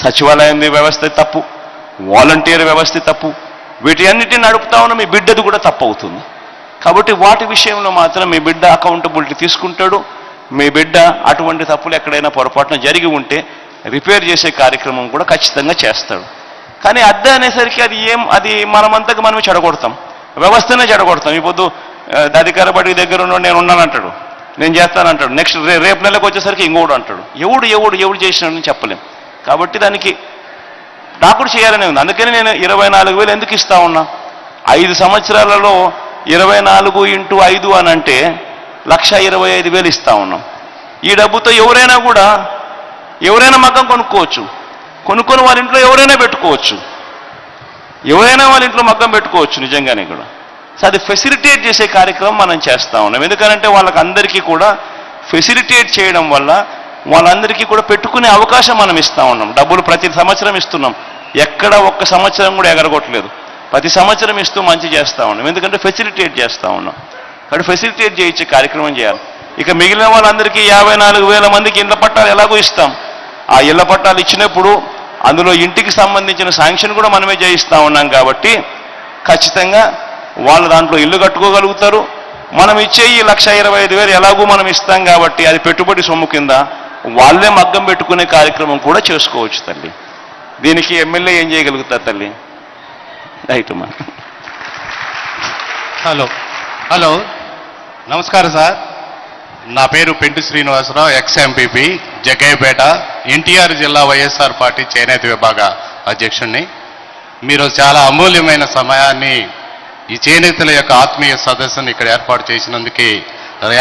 సచివాలయం వ్యవస్థ తప్పు, వాలంటీర్ వ్యవస్థ తప్పు, వీటి అన్నిటిని నడుపుతా ఉన్న మీ బిడ్డది కూడా తప్పు అవుతుంది. కాబట్టి వాటి విషయంలో మాత్రం మీ బిడ్డ అకౌంటబిలిటీ తీసుకుంటాడు. మీ బిడ్డ అటువంటి తప్పులు ఎక్కడైనా పొరపాటున జరిగి ఉంటే రిపేర్ చేసే కార్యక్రమం కూడా ఖచ్చితంగా చేస్తాడు. కానీ అద్దె అనేసరికి అది మనమంతకు మనమే చెడగొడతాం, వ్యవస్థనే చెడగొడతాం. ఇప్పుడు అధికార పార్టీ దగ్గర ఉన్నాడు, నేను ఉన్నానంటాడు, నేను చేస్తానంటాడు, నెక్స్ట్ రేపు నెలకు వచ్చేసరికి ఇంకోడు అంటాడు. ఎవడు చేసినాడని చెప్పలేం. కాబట్టి దానికి నాకు కూడా చేయాలనే ఉంది. అందుకని నేను 24,000 ఎందుకు ఇస్తా ఉన్నా? 5 సంవత్సరాలలో 24 × 5 అని అంటే 1,25,000 ఇస్తా ఉన్నాం. ఈ డబ్బుతో ఎవరైనా మగ్గం కొనుక్కొని వాళ్ళ ఇంట్లో ఎవరైనా పెట్టుకోవచ్చు, వాళ్ళ ఇంట్లో మగ్గం పెట్టుకోవచ్చు నిజంగానే కూడా. సో అది ఫెసిలిటేట్ చేసే కార్యక్రమం మనం చేస్తా ఉన్నాం. ఎందుకంటే వాళ్ళకి అందరికీ కూడా ఫెసిలిటేట్ చేయడం వల్ల వాళ్ళందరికీ కూడా పెట్టుకునే అవకాశం మనం ఇస్తా ఉన్నాం. డబ్బులు ప్రతి సంవత్సరం ఇస్తున్నాం, ఎక్కడ ఒక్క సంవత్సరం కూడా ఎగరగొట్టలేదు. ప్రతి సంవత్సరం ఇస్తూ మంచి చేస్తూ ఉన్నాం, ఎందుకంటే ఫెసిలిటేట్ చేస్తూ ఉన్నాం. కాబట్టి ఫెసిలిటేట్ చేయించే కార్యక్రమం చేయాలి. ఇక మిగిలిన వాళ్ళందరికీ 54,000 మందికి ఇళ్ల పట్టాలు ఎలాగో ఇస్తాం. ఆ ఇళ్ల పట్టాలు ఇచ్చినప్పుడు అందులో ఇంటికి సంబంధించిన శాంక్షన్ కూడా మనమే చేయిస్తా ఉన్నాం కాబట్టి ఖచ్చితంగా వాళ్ళు దాంట్లో ఇల్లు కట్టుకోగలుగుతారు. మనం ఇచ్చే ఈ 1,25,000 ఎలాగూ మనం ఇస్తాం కాబట్టి అది పెట్టుబడి సొమ్ము కింద వాళ్ళే మగ్గం పెట్టుకునే కార్యక్రమం కూడా చేసుకోవచ్చు తల్లి. దీనికి ఎమ్మెల్యే ఏం చేయగలుగుతారు తల్లి? రైట్ అమ్మా.
హలో నమస్కారం సార్. నా పేరు పెంటి శ్రీనివాసరావు, ఎక్స్ ఎంపీపీ జగ్గయ్యపేట, ఎన్టీఆర్ జిల్లా వైఎస్ఆర్ పార్టీ చేనేత విభాగ అధ్యక్షుడిని. మీరు చాలా అమూల్యమైన సమయాన్ని ఈ చేనేతల యొక్క ఆత్మీయ సదస్సును ఇక్కడ ఏర్పాటు చేసినందుకు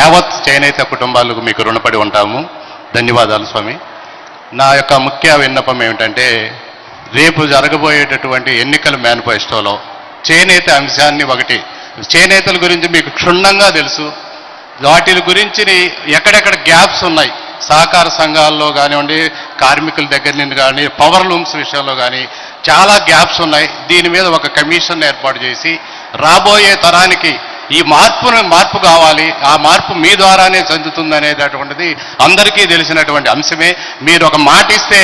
యావత్ చేనేత కుటుంబాలకు మీకు రుణపడి ఉంటాము. ధన్యవాదాలు స్వామి. నా యొక్క ముఖ్య విన్నపం ఏమిటంటే, రేపు జరగబోయేటటువంటి ఎన్నికల మేనిఫెస్టోలో చేనేత అంశాన్ని ఒకటి, చేనేతల గురించి మీకు క్షుణ్ణంగా తెలుసు, వాటి గురించి ఎక్కడెక్కడ గ్యాప్స్ ఉన్నాయి, సహకార సంఘాల్లో కానివ్వండి, కార్మికుల దగ్గర నుండి కానీ, పవర్ లూమ్స్ విషయంలో కానీ చాలా గ్యాప్స్ ఉన్నాయి. దీని మీద ఒక కమిషన్ ఏర్పాటు చేసి రాబోయే తరానికి ఈ మార్పు కావాలి, ఆ మార్పు మీ ద్వారానే చెందుతుంది అనేటటువంటిది అందరికీ తెలిసినటువంటి అంశమే. మీరు ఒక మాట ఇస్తే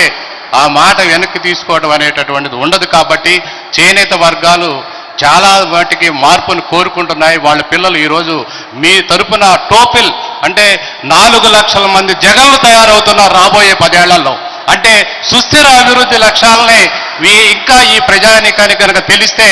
ఆ మాట వెనక్కి తీసుకోవడం అనేటటువంటిది ఉండదు. కాబట్టి చేనేత వర్గాలు చాలా వాటికి మార్పును కోరుకుంటున్నాయి. వాళ్ళ పిల్లలు ఈరోజు మీ తరపున టోపిల్ అంటే 4 లక్షల మంది జగన్లు తయారవుతున్నారు రాబోయే 10 ఏళ్లలో. అంటే సుస్థిర అభివృద్ధి లక్ష్యాలని ఇంకా ఈ ప్రజానీకానికి కనుక తెలిస్తే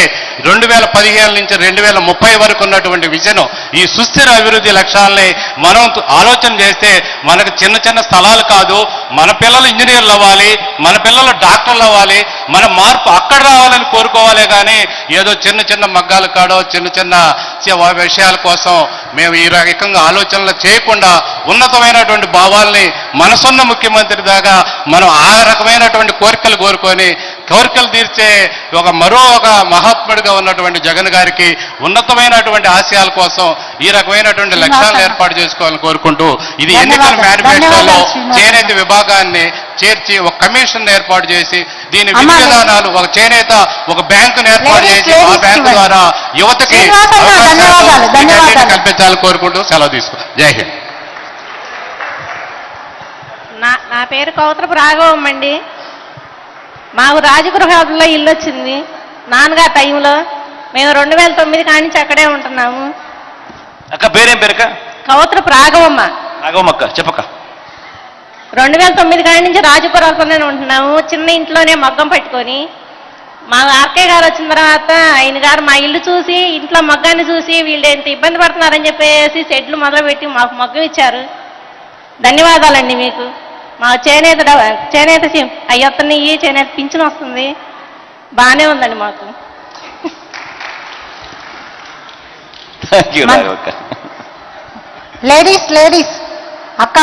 2015 నుంచి 2030 వరకు ఉన్నటువంటి విజన్, ఈ సుస్థిర అభివృద్ధి లక్ష్యాలని మనం ఆలోచన చేస్తే మనకు చిన్న చిన్న స్థలాలు కాదు, మన పిల్లలు ఇంజనీర్లు అవ్వాలి, మన పిల్లలు డాక్టర్లు అవ్వాలి, మన మార్పు అక్కడ రావాలని కోరుకోవాలే కానీ ఏదో చిన్న చిన్న మగ్గాలు కాడో చిన్న చిన్న విషయాల కోసం మేము ఈ రకంగా ఆలోచనలు చేయకుండా ఉన్నతమైనటువంటి భావాల్ని మనసున్న ముఖ్యమంత్రి దాకా మనం ఆ రకమైనటువంటి కోరికలు కోరుకొని కోరికలు తీర్చే ఒక మహాత్ముడిగా ఉన్నటువంటి జగన్ గారికి ఉన్నతమైనటువంటి ఆశయాల కోసం ఈ రకమైనటువంటి లక్ష్యాలను ఏర్పాటు చేసుకోవాలని కోరుకుంటూ, ఇది ఎన్నికల మేనిఫెస్టోలో చేనేత విభాగాన్ని చేర్చి ఒక కమిషన్ ఏర్పాటు చేసి దీని విధి విధానాలు, ఒక చేనేత ఒక బ్యాంకును ఏర్పాటు చేసి ఆ బ్యాంకు ద్వారా యువతకి కల్పించాలని కోరుకుంటూ సెలవు తీసుకున్నాను. జై హింద్.
నా పేరు కౌత్రపు రాఘవమ్మ అండి. మాకు రాజగృహాల్లో ఇల్లు వచ్చింది నాన్నగారి టైంలో. మేము 2009 కానించి అక్కడే ఉంటున్నాము.
అక్క పేరేం పేరుక?
కౌత్రపు రాఘవమ్మ.
రాఘవమ్మక్క చెప్పక్క.
2009 కాడి నుంచి రాజపురాలతోనే ఉంటున్నాము. చిన్న ఇంట్లోనే మగ్గం పెట్టుకొని. మా ఆర్కే గారు వచ్చిన తర్వాత ఆయన గారు మా ఇల్లు చూసి, ఇంట్లో మగ్గాన్ని చూసి వీళ్ళు ఎంత ఇబ్బంది పడుతున్నారని చెప్పేసి షెడ్లు మొదలుపెట్టి మాకు మగ్గం ఇచ్చారు. ధన్యవాదాలండి మీకు. మా చేనేత అయ్యొత్తని చేనేత పింఛన్ వస్తుంది, బాగానే ఉందండి మాకు.
లేడీస్ అక్క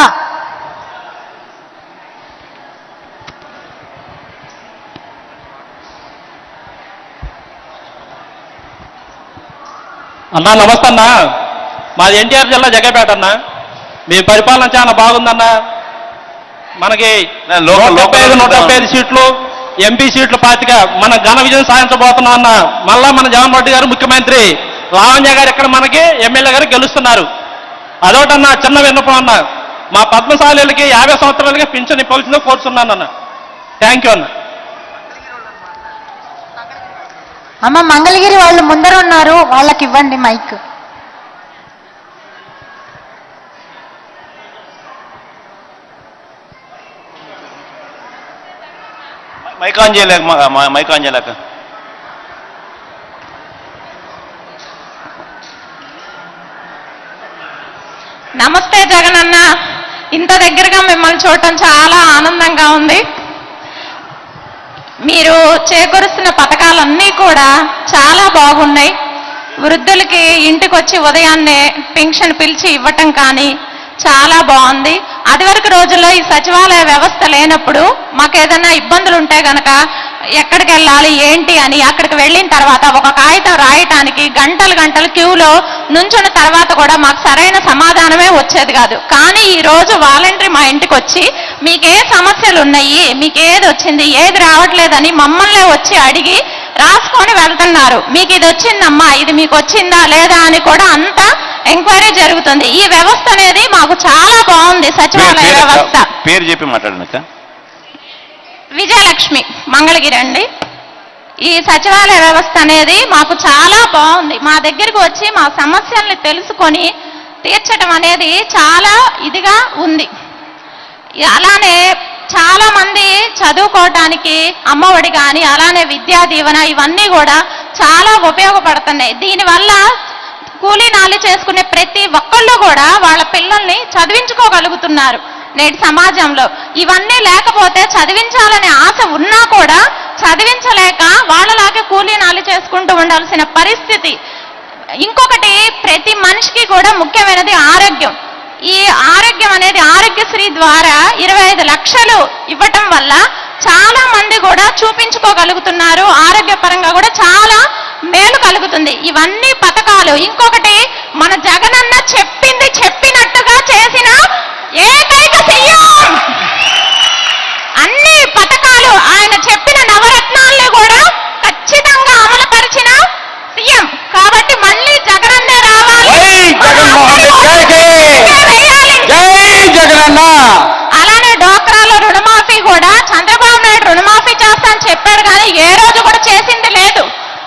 అన్నా నమస్తే అన్నా. మాది ఎన్టీఆర్ జిల్లా జగ్గయ్యపేట అన్న. మీ పరిపాలన చాలా బాగుందన్నా. మనకి 175 సీట్లు, ఎంపీ సీట్లు 25 మన ఘన విజయం సాధించబోతున్నాం అన్న. మళ్ళా మన జగన్మోహన్ రెడ్డి గారు ముఖ్యమంత్రి, లావణ్య గారు ఇక్కడ మనకి ఎమ్మెల్యే గారు గెలుస్తున్నారు. అదొకటన్నా చిన్న విన్నపం అన్న. మా పద్మశాలీలకి 50 సంవత్సరాలకి పింఛన్ ఇవ్వాల్సిందో కోరుతున్నాను అన్న. థ్యాంక్ యూ అన్న.
అమ్మ మంగళగిరి వాళ్ళు ముందర ఉన్నారు, వాళ్ళకి ఇవ్వండి మైక్.
మైక్ ఆన్ చేయలేక
నమస్తే జగన్ అన్న. ఇంత దగ్గరగా మిమ్మల్ని చూడటం చాలా ఆనందంగా ఉంది. మీరు చేకూరుస్తున్న పథకాలన్నీ కూడా చాలా బాగున్నాయి. వృద్ధులకి ఇంటికి వచ్చి ఉదయాన్నే పెన్షన్ పిలిచి ఇవ్వటం కానీ చాలా బాగుంది. అదివరకు రోజుల్లో ఈ సచివాలయ వ్యవస్థ లేనప్పుడు మాకు ఏదైనా ఇబ్బందులు ఉంటే గనక ఎక్కడికి వెళ్ళాలి ఏంటి అని అక్కడికి వెళ్ళిన తర్వాత ఒక కాగితం రాయటానికి గంటలు క్యూలో నుంచున్న తర్వాత కూడా మాకు సరైన సమాధానమే వచ్చేది కాదు. కానీ ఈ రోజు వాలంటరీ మా ఇంటికి వచ్చి మీకు ఏ సమస్యలు ఉన్నాయి, మీకు ఏది వచ్చింది, ఏది రావట్లేదని మమ్మల్ని వచ్చి అడిగి రాసుకొని వెళ్తున్నారు. మీకు ఇది వచ్చిందమ్మా, ఇది మీకు వచ్చిందా లేదా అని కూడా అంతా
ఎంక్వైరీ జరుగుతుంది. ఈ వ్యవస్థ అనేది మాకు చాలా బాగుంది. సచివాలయ వ్యవస్థ.
పేరు చెప్పి మాట్లాడనక్క.
విజయలక్ష్మి, మంగళగిరి అండి. ఈ సచివాలయ వ్యవస్థ అనేది మాకు చాలా బాగుంది. మా దగ్గరికి వచ్చి మా సమస్యల్ని తెలుసుకొని తీర్చడం అనేది చాలా ఇదిగా ఉంది. అలానే చాలా మంది చదువుకోవడానికి అమ్మఒడి కానీ అలానే విద్యా దీవెన ఇవన్నీ కూడా చాలా ఉపయోగపడుతున్నాయి. దీనివల్ల కూలీ నాలి చేసుకునే ప్రతి ఒక్కళ్ళు కూడా వాళ్ళ పిల్లల్ని చదివించుకోగలుగుతున్నారు నేటి సమాజంలో. ఇవన్నీ లేకపోతే చదివించాలనే ఆశ ఉన్నా కూడా చదివించలేక వాళ్ళలాగే కూలీ నాలి చేసుకుంటూ ఉండాల్సిన పరిస్థితి. ఇంకొకటి, ప్రతి మనిషికి కూడా ముఖ్యమైనది ఆరోగ్యం. ఈ ఆరోగ్యం అనేది ఆరోగ్యశ్రీ ద్వారా 25 లక్షలు ఇవ్వటం వల్ల చాలా మంది కూడా చూపించుకోగలుగుతున్నారు. ఆరోగ్యపరంగా కూడా చాలా మేలు కలుగుతుంది. ఇవన్నీ పథకాలు. ఇంకొకటి, మన జగనన్న చెప్పింది చెప్పినట్టుగా చేసిన ఏకైక సీఎం. అన్ని పథకాలు ఆయన చెప్పిన నవరత్నాల్ని కూడా ఖచ్చితంగా అమలుపరిచిన సీఎం. కాబట్టి మళ్ళీ జగనన్నే రావాలి. అలానే డోక్రాలో రుణమాఫీ కూడా చంద్రబాబు నాయుడు రుణమాఫీ చేస్తా అని చెప్పాడు కానీ ఏ రోజు కూడా చేసింది లేదు.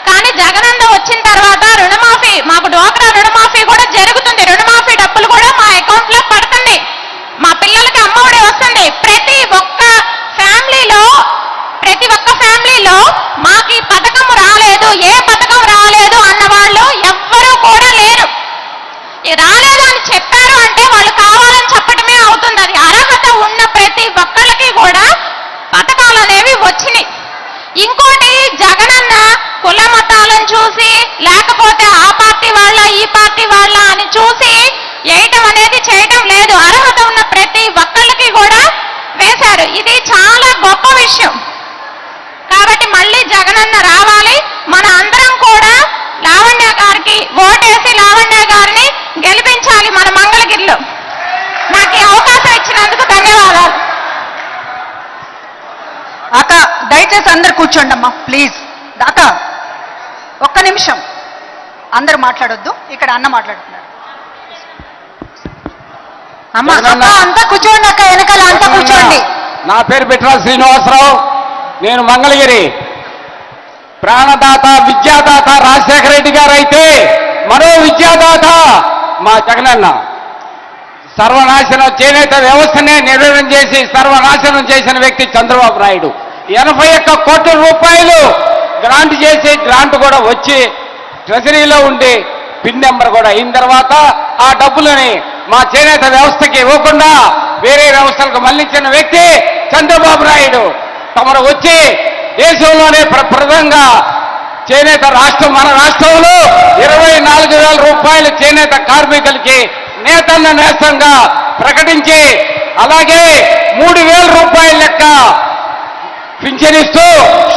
కానీ జగనన్న వచ్చిన తర్వాత రుణమాఫీ, మాకు డోక్రా రుణమాఫీ కూడా జరుగుతుంది. రుణమాఫీ డబ్బులు కూడా మా అకౌంట్ లో పడుతుంది. మా పిల్లలకి అమ్మఒడి వస్తుంది. ప్రతి ఒక్క ఫ్యామిలీలో మాకు ఈ పథకం రాలేదు, ఏ పథకం రాలేదు అన్న వాళ్ళు ఎవ్వరూ కూడా లేరు. రాలేదు అని చెప్పారు అంటే వాళ్ళు కావాలని చెప్పడమే అవుతుంది. అది అర్హత ఉన్న ప్రతి ఒక్కళ్ళకి కూడా పథకాలు అనేవి వచ్చినాయి. ఇంకోటి, జగనన్న కుల మతాలను చూసి లేకపోతే ఆ పార్టీ వాళ్ళ ఈ పార్టీ వాళ్ళ అని చూసి వేయటం అనేది చేయటం లేదు. అర్హత ఉన్న ప్రతి ఒక్కళ్ళకి కూడా వేశారు. ఇది చాలా గొప్ప విషయం. కాబట్టి మళ్ళీ జగనన్న రావాలి. మన అందరం కూడా లావణ్య గారికి ఓటేసి లావణ్య గారిని గెలిపించాలి మన మంగళగిరిలో. నాకు ఈ అవకాశం ఇచ్చినందుకు ధన్యవాదాలు.
అక్క దయచేసి అందరు కూర్చోండి అమ్మా ప్లీజ్. అక్క ఒక్క నిమిషం, అందరు మాట్లాడొద్దు. ఇక్కడ అన్న మాట్లాడుతున్నారు. అమ్మ అక్క అంతా కూర్చోండి. అక్క వెనకాల అంతా కూర్చోండి.
నా పేరు బిట్రా శ్రీనివాసరావు. నేను మంగళగిరి. ప్రాణదాత విద్యాదాత రాజశేఖర రెడ్డి గారు అయితే మరో విద్యాదాత మా జగనన్న. సర్వనాశనం చేనేత వ్యవస్థనే నిర్వహణ చేసి సర్వనాశనం చేసిన వ్యక్తి చంద్రబాబు నాయుడు. 81 కోట్ల రూపాయలు గ్రాంట్ చేసి గ్రాంట్ కూడా వచ్చి ట్రెజరీలో ఉండి పిన్ నెంబర్ కూడా అయిన తర్వాత ఆ డబ్బులని మా చేనేత వ్యవస్థకి ఇవ్వకుండా వేరే వ్యవస్థలకు మళ్లించిన వ్యక్తి చంద్రబాబు నాయుడు. తమరు వచ్చి దేశంలోనే ప్రప్రదంగా చేనేత రాష్ట్రం, మన రాష్ట్రంలో 24,000 రూపాయలు చేనేత కార్మికులకి నేతన్న నేస్తంగా ప్రకటించి అలాగే 3,000 రూపాయల లెక్క పింఛనిస్తూ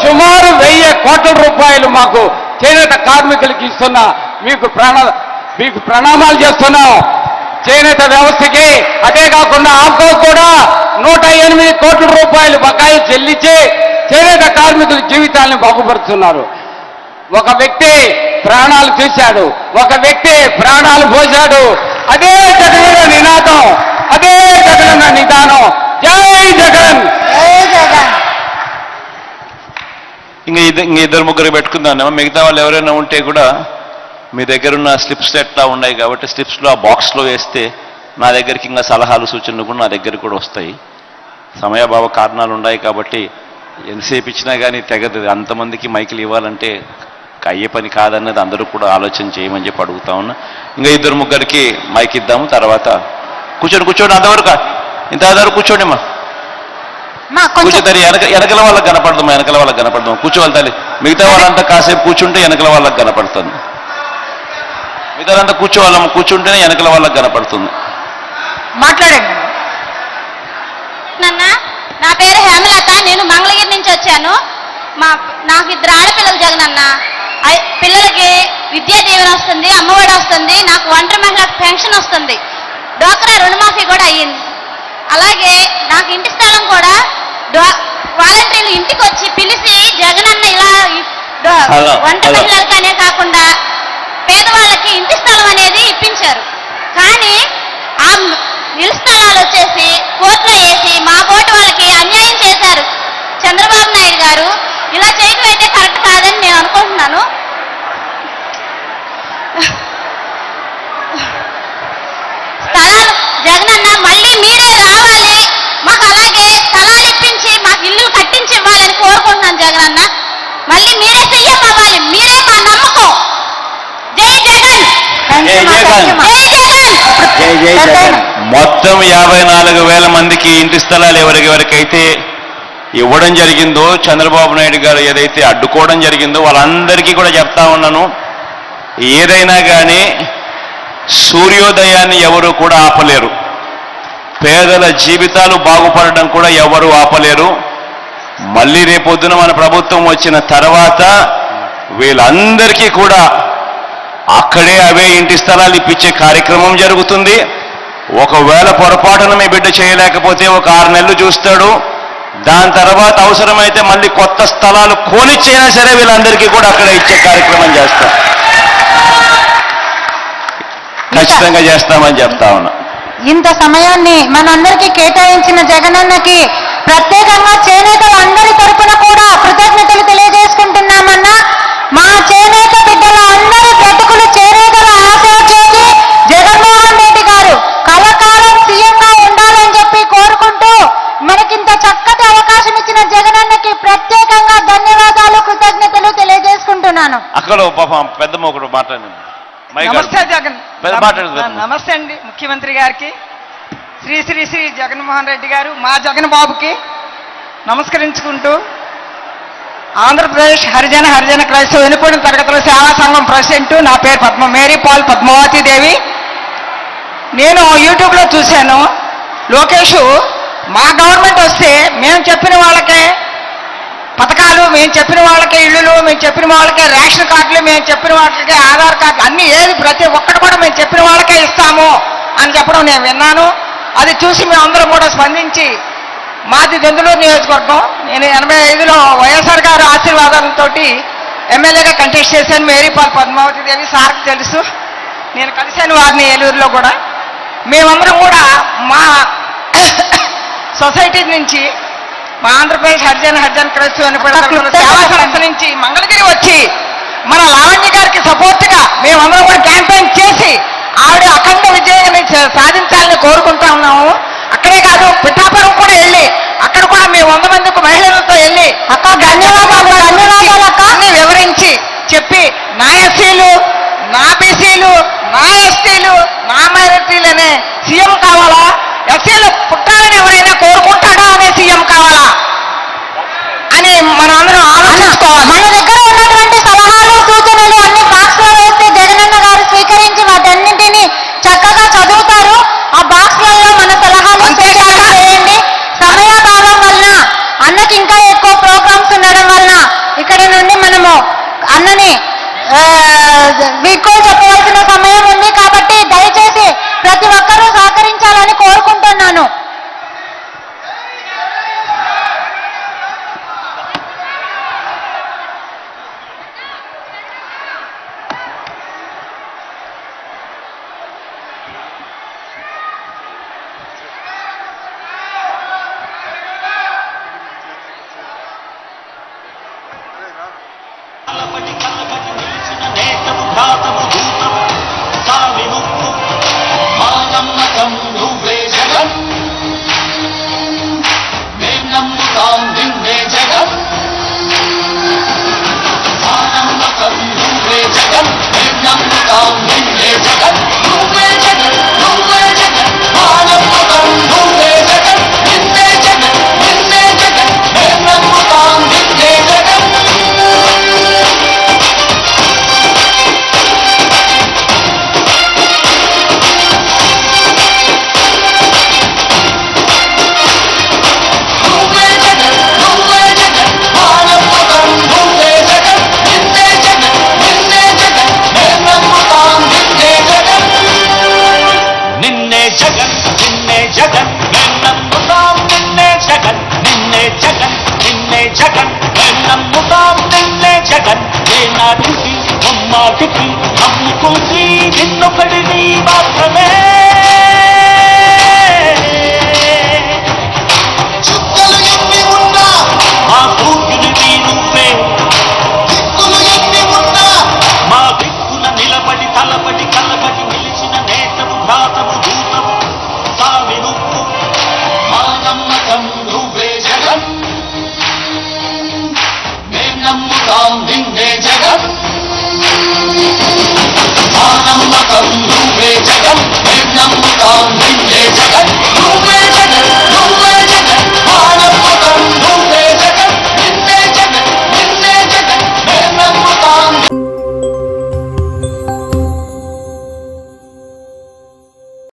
సుమారు 1,000 కోట్ల రూపాయలు మాకు చేనేత కార్మికులకి ఇస్తున్నా మీకు ప్రణామాలు చేస్తున్నాం. చేనేత వ్యవస్థకి అదే కాకుండా ఆప్కో కూడా 108 కోట్ల రూపాయలు బకాయి చెల్లించి చేనేత కార్మికుల జీవితాలను బాగుపరుస్తున్నారు. ఒక వ్యక్తి ప్రాణాలు తీశాడు, ఒక వ్యక్తి ప్రాణాలు పోశాడు. అదే జగనన్న నినాదం, అదే జగనన్న నిదానం. జై జగన్.
ఇంకా ఇద్దరు ముగ్గురు పెట్టుకుందాం. మిగతా వాళ్ళు ఎవరైనా ఉంటే కూడా మీ దగ్గర ఉన్న స్లిప్స్ ఎట్లా ఉన్నాయి కాబట్టి స్లిప్స్లో ఆ బాక్స్లో వేస్తే నా దగ్గరికి ఇంకా సలహాలు సూచనలు కూడా నా దగ్గరికి కూడా వస్తాయి. సమయాభావ కారణాలు ఉన్నాయి కాబట్టి ఎంతసేపు ఇచ్చినా కానీ తెగదు. అంతమందికి మైకులు ఇవ్వాలంటే అయ్యే పని కాదన్నది అందరూ కూడా ఆలోచన చేయమని చెప్పి అడుగుతా ఉన్నా. ఇంకా ఇద్దరు ముగ్గురికి మైక్ ఇద్దాము. తర్వాత కూర్చోండి అంతవరకు ఇంతవరకు కూర్చోండి అమ్మా. కూర్చోతారు. వెనకల వాళ్ళకి కనపడదామా? వెనకల వాళ్ళకి కనపడదాం. కూర్చోవాలి తల్లి. మిగతా వాళ్ళంతా కాసేపు కూర్చుంటే వెనకల వాళ్ళకి కనపడుతుంది. మిగతాదంతా కూర్చోవాలమ్మ. కూర్చుంటేనే వెనకల వాళ్ళకి కనపడుతుంది.
మాట్లాడండి.
నా పేరు హేమలత. నేను మంగళగిరి నుంచి వచ్చాను. నాకు 2 ఆడపిల్లలు జగనన్న. పిల్లలకి విద్యా దీవెన వస్తుంది, అమ్మఒడి వస్తుంది, నాకు ఒంటరి మహిళ పెన్షన్ వస్తుంది, డోక్రా రుణమాఫీ కూడా అయ్యింది. అలాగే నాకు ఇంటి స్థలం కూడా వాలంటీర్లు ఇంటికి వచ్చి పిలిచి జగనన్న ఇలా ఒంటరి మహిళలకనే కాకుండా పేదవాళ్ళకి ఇంటి స్థలం అనేది ఇప్పించారు. కానీ ఆ ఇళ్ల స్థలాలు వచ్చేసి కోర్టులో వేసి మా బోటి వాళ్ళకి అన్యాయం చేశారు చంద్రబాబు నాయుడు గారు. ఇలా చేయడం అయితే కరెక్ట్ కాదని నేను అనుకుంటున్నాను. స్థలాలు జగనన్న మళ్ళీ మీరే రావాలి, మాకు అలాగే స్థలాలు ఇప్పించి మాకు ఇల్లు కట్టించి ఇవ్వాలని కోరుకుంటున్నాను జగనన్న. మళ్ళీ మీరే సీఎం అవ్వాలి, మీరే మా నమ్మకం. జై జగన్,
జై జగన్. మొత్తం 54,000 మందికి ఇంటి స్థలాలు ఎవరికైతే ఇవ్వడం జరిగిందో, చంద్రబాబు నాయుడు గారు ఏదైతే అడ్డుకోవడం జరిగిందో వాళ్ళందరికీ కూడా చెప్తా ఉన్నాను, ఏదైనా కానీ సూర్యోదయాన్ని ఎవరు కూడా ఆపలేరు, పేదల జీవితాలు బాగుపడడం కూడా ఎవరు ఆపలేరు. మళ్ళీ రేపొద్దున మన ప్రభుత్వం వచ్చిన తర్వాత వీళ్ళందరికీ కూడా అక్కడే అవే ఇంటి స్థలాలు ఇప్పించే కార్యక్రమం జరుగుతుంది. ఒకవేళ పొరపాటున మీ బిడ్డ చేయలేకపోతే ఒక 6 నెలలు చూస్తాడు. దాని తర్వాత అవసరమైతే మళ్ళీ కొత్త స్థలాలు కోనిచ్చైనా సరే వీళ్ళందరికీ కూడా అక్కడ ఇచ్చే కార్యక్రమం చేస్తాం, ఖచ్చితంగా చేస్తామని చెప్తా ఉన్నా.
ఇంత సమయాన్ని మనందరికీ కేటాయించిన జగనన్నకి ప్రత్యేకంగా చేనేతలు అందరి తరపున కూడా కృతజ్ఞతలు తెలియజేసుకుంటున్నామన్నా. మా చేనేత బిడ్డల అందరి బ్రతుకులు చేనేతల ఆశయాజ్యోతి జగన్మోహన్ రెడ్డి గారు కలకాలం సీఎంగా ఉండాలని చెప్పి కోరుకుంటూ మనకింత చక్కటి అవకాశం ఇచ్చిన జగనన్నకి ప్రత్యేకంగా ధన్యవాదాలు, కృతజ్ఞతలు తెలియజేసుకుంటున్నాను.
అక్కడ పాపం పెద్ద మొగుడు మాట్లాడండి.
నమస్తే జగన్, నమస్తే అండి ముఖ్యమంత్రి గారికి, శ్రీ శ్రీ శ్రీ జగన్మోహన్ రెడ్డి గారు, మా జగన్ బాబుకి నమస్కరించుకుంటూ, ఆంధ్రప్రదేశ్ హరిజన క్రైస్తవ వెనుకబడిన తరగతుల సేవా సంఘం ప్రెసిడెంట్, నా పేరు మేరీ పాల్ పద్మావతి దేవి. నేను యూట్యూబ్లో చూశాను, లోకేష్ మా గవర్నమెంట్ వస్తే మేము చెప్పిన వాళ్ళకే పథకాలు, మేము చెప్పిన వాళ్ళకే ఇళ్ళు, మేము చెప్పిన వాళ్ళకే రేషన్ కార్డులు, మేము చెప్పిన వాళ్ళకే ఆధార్ కార్డులు, అన్నీ ఏది ప్రతి ఒక్కటి కూడా మేము చెప్పిన వాళ్ళకే ఇస్తాము అని చెప్పడం నేను విన్నాను. అది చూసి మేమందరం కూడా స్పందించి, మాది దెందులూరు నియోజకవర్గం, నేను 85లో వైఎస్ఆర్ గారు ఆశీర్వాదాలతో ఎమ్మెల్యేగా కంటెస్ట్ చేశాను. మేరీపాల్ పద్మావతి దేవి సార్కి తెలుసు, నేను కలిశాను వారిని ఏలూరులో కూడా. మేమందరం కూడా మా సొసైటీ నుంచి, మా ఆంధ్రప్రదేశ్ హరిజన క్రైస్తవ వెనుకబడిన సేవా సంస్థ నుంచి మంగళగిరి వచ్చి మన లావణ్య గారికి సపోర్ట్గా మేమందరం కూడా క్యాంపెయిన్ చేసి ఆవిడ అఖండ విజయాన్ని సాధించాలని కోరుకుంటా ఉన్నాము. అక్కడే కాదు, పిఠాపురం కూడా వెళ్ళి అక్కడ కూడా మేము 100 మందికి మహిళలతో వెళ్ళి అన్ని వివరించి చెప్పి, నా ఎస్సీలు, నా బీసీలు, నా ఎస్టీలు, నా మైనారిటీలు అనే సీఎం కావాలా, ఎస్సీలు పుట్టాలని ఎవరైనా కోరుకుంటాడా అనే సీఎం కావాలా అని మనం అందరం ఆలోచించుకోవాలి.
మన దగ్గర ఉన్నటువంటి సలహాలు, సూచనలు అన్ని బాక్స్ లో వేస్తే జగనన్న గారు స్వీకరించి వాటన్నింటినీ చక్కగా చదువుతారు. ఆ బాక్స్లలో మన సలహాలు సూచనలు చేయండి. సమయాభావం వలన అన్నకి ఇంకా ఎక్కువ ప్రోగ్రామ్స్ ఉండడం వలన ఇక్కడ నుండి మనము అన్నని వీడ్కోలు చెప్పవలసిన సమయం ఉంది. కాబట్టి దయచేసి ప్రతి ఒక్కరూ సహకరించాలని కోరుకుంటున్నాను.
మా నమ్మకం నువ్వే జగన్, మేం నమ్ముతాం నిన్నే జగన్. మా నమ్మకం నువ్వే జగన్, మేం నమ్ముతాం నిన్నే జగన్. నువ్వే జగన్, నువ్వే జగన్, మా నమ్మకం నువ్వే జగన్, నిన్నే జగన్, నిన్నే జగన్, మేం నమ్ముతాం నిన్నే జగన్.
జగన్ నిన్నే జగన్ మేము నమ్ముతాం నిన్నే జగన్ ఏనాటికి మాటికి నమ్ముకుంది నిన్నొకడిని మాత్రమే